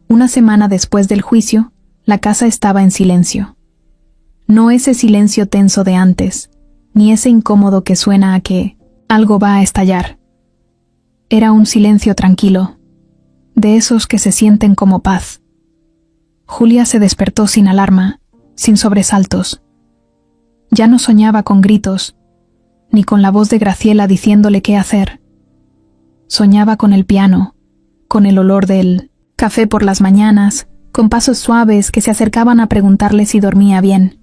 Una semana después del juicio, la casa estaba en silencio. No ese silencio tenso de antes, ni ese incómodo que suena a que algo va a estallar. Era un silencio tranquilo, de esos que se sienten como paz. Julia se despertó sin alarma, sin sobresaltos. Ya no soñaba con gritos, ni con la voz de Graciela diciéndole qué hacer. Soñaba con el piano, con el olor del café por las mañanas, con pasos suaves que se acercaban a preguntarle si dormía bien.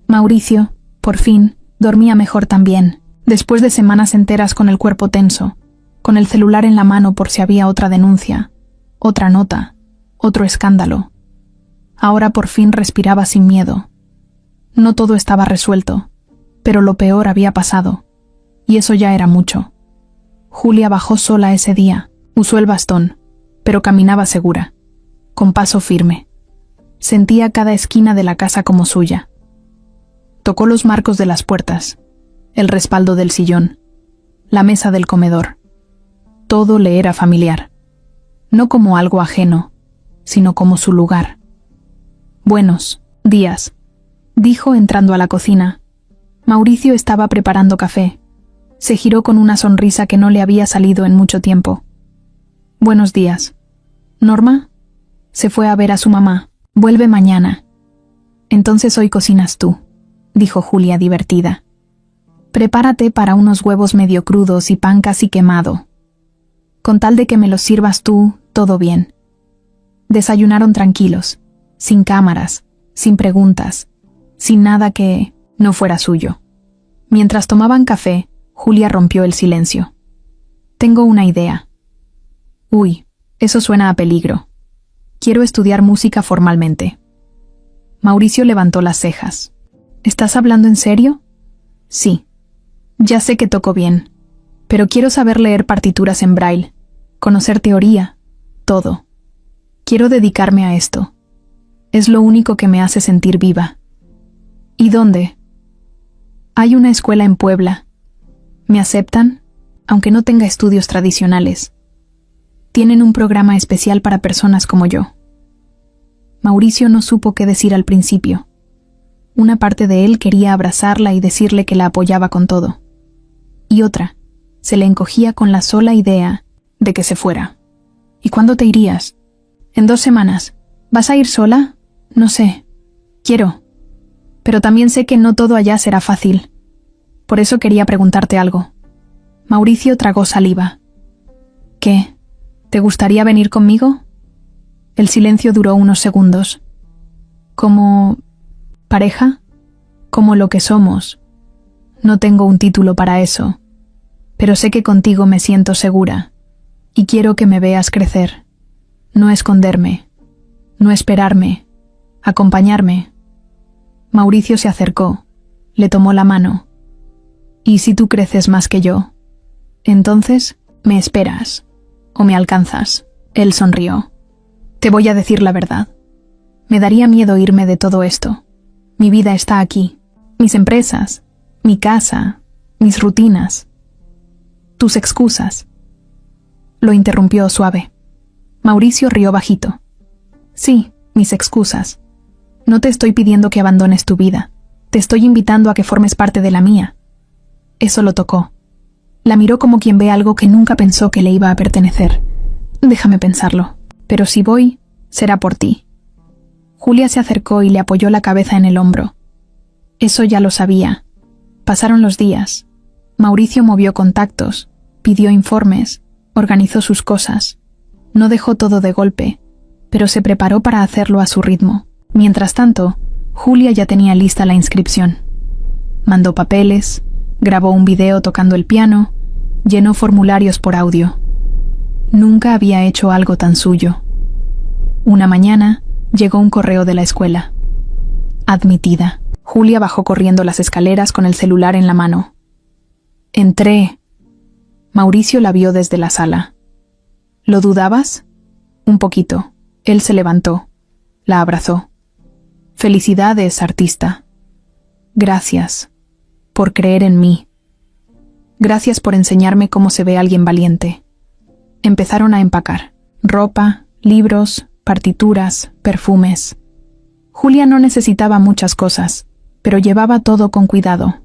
Mauricio, por fin, dormía mejor también, después de semanas enteras con el cuerpo tenso, con el celular en la mano por si había otra denuncia, otra nota, otro escándalo. Ahora por fin respiraba sin miedo. No todo estaba resuelto, pero lo peor había pasado, y eso ya era mucho. Julia bajó sola ese día, usó el bastón, pero caminaba segura, con paso firme. Sentía cada esquina de la casa como suya. Tocó los marcos de las puertas, el respaldo del sillón, la mesa del comedor. Todo le era familiar, no como algo ajeno, sino como su lugar. Buenos días, dijo entrando a la cocina. Mauricio estaba preparando café. Se giró con una sonrisa que no le había salido en mucho tiempo. Buenos días. ¿Norma? Se fue a ver a su mamá. Vuelve mañana. Entonces hoy cocinas tú, dijo Julia divertida. Prepárate para unos huevos medio crudos y pan casi quemado. Con tal de que me los sirvas tú, todo bien. Desayunaron tranquilos, sin cámaras, sin preguntas, sin nada que no fuera suyo. Mientras tomaban café, Julia rompió el silencio. Tengo una idea. Uy, eso suena a peligro. Quiero estudiar música formalmente. Mauricio levantó las cejas. ¿Estás hablando en serio? Sí. Ya sé que toco bien, pero quiero saber leer partituras en braille, conocer teoría, todo. Quiero dedicarme a esto. Es lo único que me hace sentir viva. ¿Y dónde? Hay una escuela en Puebla. Me aceptan, aunque no tenga estudios tradicionales. Tienen un programa especial para personas como yo. Mauricio no supo qué decir al principio. Una parte de él quería abrazarla y decirle que la apoyaba con todo. Y otra, se le encogía con la sola idea de que se fuera. ¿Y cuándo te irías? En 2 semanas. ¿Vas a ir sola? No sé. Quiero. Pero también sé que no todo allá será fácil. Por eso quería preguntarte algo. Mauricio tragó saliva. ¿Qué? ¿Te gustaría venir conmigo? El silencio duró unos segundos. ¿Como pareja? Como lo que somos. No tengo un título para eso, pero sé que contigo me siento segura, y quiero que me veas crecer. No esconderme, no esperarme, acompañarme. Mauricio se acercó, le tomó la mano. ¿Y si tú creces más que yo? Entonces, me esperas, o me alcanzas. Él sonrió. Te voy a decir la verdad. Me daría miedo irme de todo esto. Mi vida está aquí, mis empresas, mi casa, mis rutinas. Tus excusas. Lo interrumpió suave. Mauricio rió bajito. Sí, mis excusas. No te estoy pidiendo que abandones tu vida. Te estoy invitando a que formes parte de la mía. Eso lo tocó. La miró como quien ve algo que nunca pensó que le iba a pertenecer. Déjame pensarlo. Pero si voy, será por ti. Julia se acercó y le apoyó la cabeza en el hombro. Eso ya lo sabía. Pasaron los días. Mauricio movió contactos, pidió informes, organizó sus cosas. No dejó todo de golpe, pero se preparó para hacerlo a su ritmo. Mientras tanto, Julia ya tenía lista la inscripción. Mandó papeles, grabó un video tocando el piano, llenó formularios por audio. Nunca había hecho algo tan suyo. Una mañana, llegó un correo de la escuela. Admitida. Julia bajó corriendo las escaleras con el celular en la mano. Entré. Mauricio la vio desde la sala. ¿Lo dudabas? Un poquito. Él se levantó. La abrazó. Felicidades, artista. Gracias por creer en mí. Gracias por enseñarme cómo se ve alguien valiente. Empezaron a empacar. Ropa, libros, partituras, perfumes. Julia no necesitaba muchas cosas, pero llevaba todo con cuidado.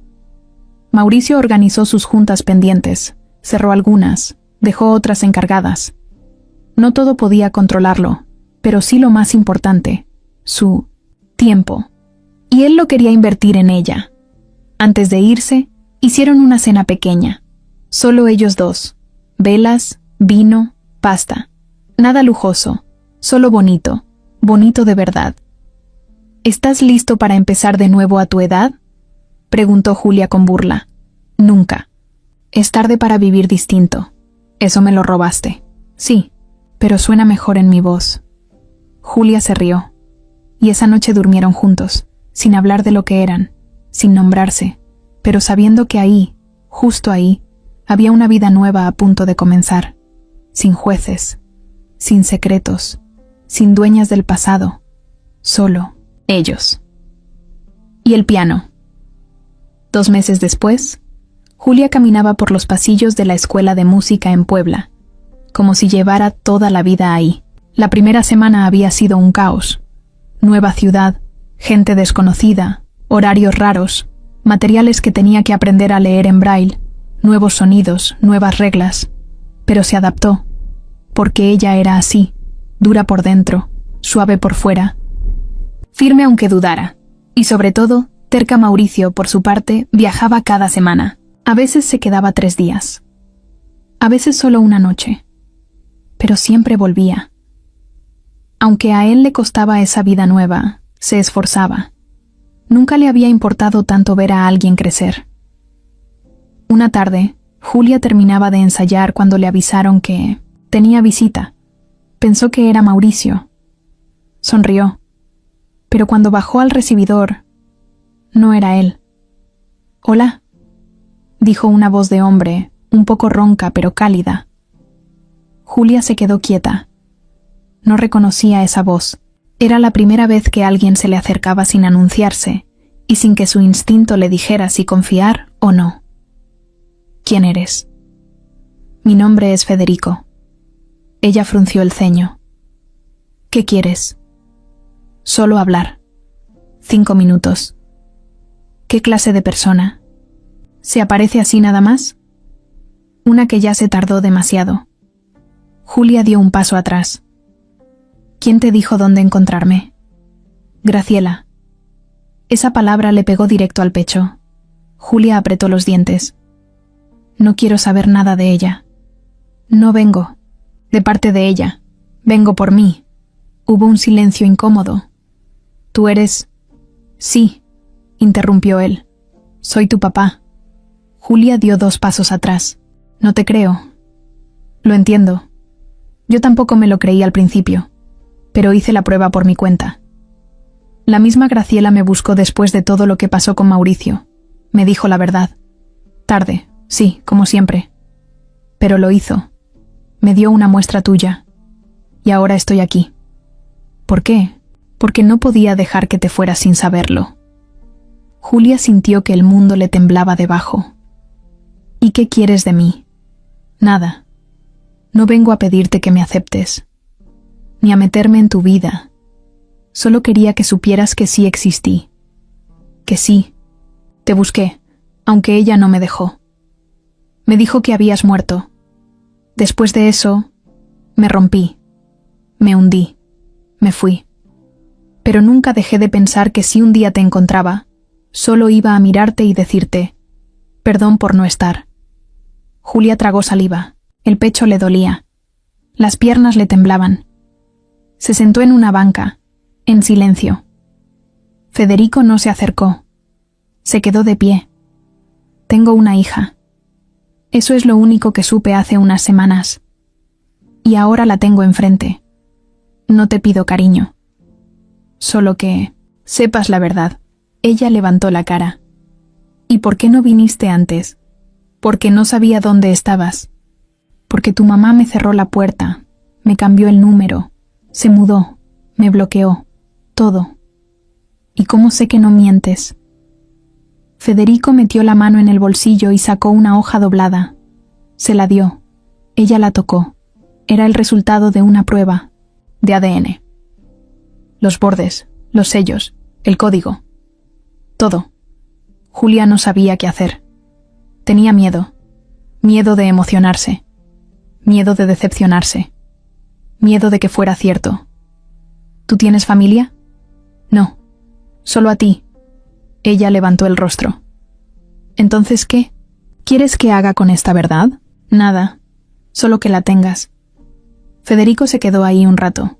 Mauricio organizó sus juntas pendientes, cerró algunas, dejó otras encargadas. No todo podía controlarlo, pero sí lo más importante, su tiempo. Y él lo quería invertir en ella. Antes de irse, hicieron una cena pequeña. Solo ellos dos. Velas, vino, pasta. Nada lujoso, solo bonito, bonito de verdad. ¿Estás listo para empezar de nuevo a tu edad?, preguntó Julia con burla. Nunca. Es tarde para vivir distinto. Eso me lo robaste. Sí, pero suena mejor en mi voz. Julia se rió. Y esa noche durmieron juntos, sin hablar de lo que eran, sin nombrarse, pero sabiendo que ahí, justo ahí, había una vida nueva a punto de comenzar, sin jueces, sin secretos, sin dueñas del pasado, solo ellos. Y el piano. 2 meses después, Julia caminaba por los pasillos de la Escuela de Música en Puebla, como si llevara toda la vida ahí. La primera semana había sido un caos. Nueva ciudad, gente desconocida, horarios raros, materiales que tenía que aprender a leer en braille, nuevos sonidos, nuevas reglas. Pero se adaptó, porque ella era así, dura por dentro, suave por fuera, firme aunque dudara, y sobre todo, terca. Mauricio, por su parte, viajaba cada semana. A veces se quedaba 3 días. A veces solo una noche. Pero siempre volvía. Aunque a él le costaba esa vida nueva, se esforzaba. Nunca le había importado tanto ver a alguien crecer. Una tarde, Julia terminaba de ensayar cuando le avisaron que tenía visita. Pensó que era Mauricio. Sonrió. Pero cuando bajó al recibidor, no era él. «Hola», dijo una voz de hombre, un poco ronca pero cálida. Julia se quedó quieta. No reconocía esa voz. Era la primera vez que alguien se le acercaba sin anunciarse y sin que su instinto le dijera si confiar o no. «¿Quién eres?» «Mi nombre es Federico». Ella frunció el ceño. «¿Qué quieres?» «Solo hablar. 5 minutos». «¿Qué clase de persona? ¿Se aparece así nada más?» «Una que ya se tardó demasiado». Julia dio un paso atrás. «¿Quién te dijo dónde encontrarme?» «Graciela». Esa palabra le pegó directo al pecho. Julia apretó los dientes. «No quiero saber nada de ella. No vengo de parte de ella. Vengo por mí». Hubo un silencio incómodo. «¿Tú eres...?» «Sí», interrumpió él. «Soy tu papá». Julia dio 2 pasos atrás. «No te creo». «Lo entiendo. Yo tampoco me lo creí al principio, pero hice la prueba por mi cuenta. La misma Graciela me buscó después de todo lo que pasó con Mauricio. Me dijo la verdad. Tarde, sí, como siempre. Pero lo hizo. Me dio una muestra tuya. Y ahora estoy aquí». «¿Por qué?» «Porque no podía dejar que te fueras sin saberlo». Julia sintió que el mundo le temblaba debajo. «¿Y qué quieres de mí?» «Nada. No vengo a pedirte que me aceptes, ni a meterme en tu vida. Solo quería que supieras que sí existí. Que sí, Te busqué, aunque ella no me dejó. Me dijo que habías muerto. Después de eso, me rompí, me hundí, me fui. Pero nunca dejé de pensar que si un día te encontraba, solo iba a mirarte y decirte, perdón por no estar. Julia tragó saliva, el pecho le dolía, las piernas le temblaban. Se sentó en una banca, en silencio. Federico no se acercó, se quedó de pie. Tengo una hija. Eso es lo único que supe hace unas semanas. Y ahora la tengo enfrente. No te pido cariño. Solo que sepas la verdad. Ella levantó la cara. ¿Y por qué no viniste antes? Porque no sabía dónde estabas. Porque tu mamá me cerró la puerta, me cambió el número, se mudó, me bloqueó, todo. ¿Y cómo sé que no mientes? Federico metió la mano en el bolsillo y sacó una hoja doblada. Se la dio. Ella la tocó. Era el resultado de una prueba de ADN. Los bordes, los sellos, el código. Todo. Julia no sabía qué hacer. Tenía miedo. Miedo de emocionarse. Miedo de decepcionarse. Miedo de que fuera cierto. ¿Tú tienes familia? No. Solo a ti. Ella levantó el rostro. ¿Entonces qué? ¿Quieres que haga con esta verdad? Nada. Solo que la tengas. Federico se quedó ahí un rato.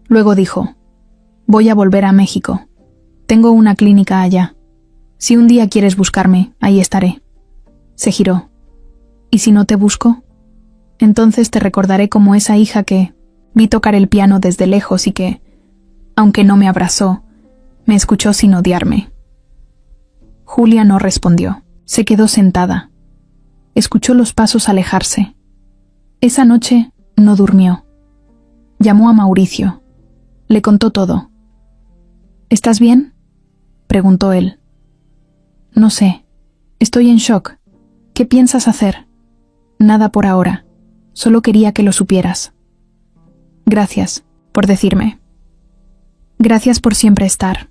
Luego dijo, voy a volver a México. Tengo una clínica allá. Si un día quieres buscarme, ahí estaré. Se giró. ¿Y si no te busco? Entonces te recordaré como esa hija que vi tocar el piano desde lejos y que, aunque no me abrazó, me escuchó sin odiarme. Julia no respondió. Se quedó sentada. Escuchó los pasos alejarse. Esa noche no durmió. Llamó a Mauricio. Le contó todo. ¿Estás bien?, preguntó él. No sé. Estoy en shock. ¿Qué piensas hacer? Nada por ahora. Solo quería que lo supieras. Gracias por decirme. Gracias por siempre estar.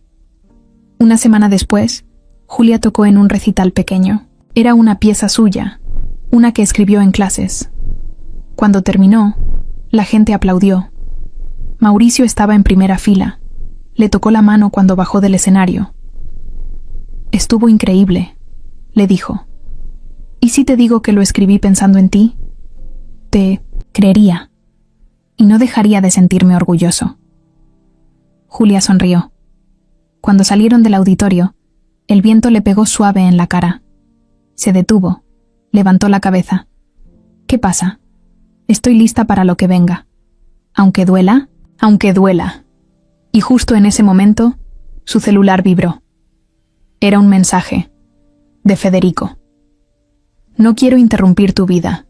Una semana después, Julia tocó en un recital pequeño. Era una pieza suya, una que escribió en clases. Cuando terminó, la gente aplaudió. Mauricio estaba en primera fila. Le tocó la mano cuando bajó del escenario. Estuvo increíble, le dijo. ¿Y si te digo que lo escribí pensando en ti? Te creería. Y no dejaría de sentirme orgulloso. Julia sonrió. Cuando salieron del auditorio, el viento le pegó suave en la cara. Se detuvo, levantó la cabeza. ¿Qué pasa? Estoy lista para lo que venga. Aunque duela, aunque duela. Y justo en ese momento, su celular vibró. Era un mensaje. De Federico. No quiero interrumpir tu vida.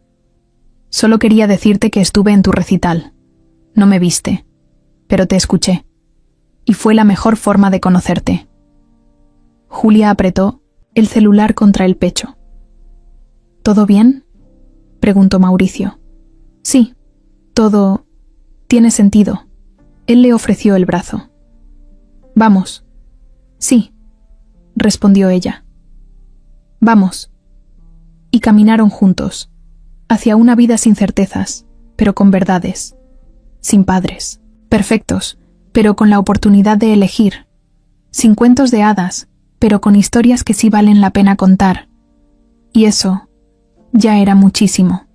Solo quería decirte que estuve en tu recital. No me viste, pero te escuché. Y fue la mejor forma de conocerte. Julia apretó el celular contra el pecho. ¿Todo bien?, preguntó Mauricio. Sí, todo tiene sentido. Él le ofreció el brazo. Vamos. Sí, respondió ella. Vamos. Y caminaron juntos, hacia una vida sin certezas, pero con verdades. Sin padres, perfectos, pero con la oportunidad de elegir. Sin cuentos de hadas, pero con historias que sí valen la pena contar. Y eso ya era muchísimo.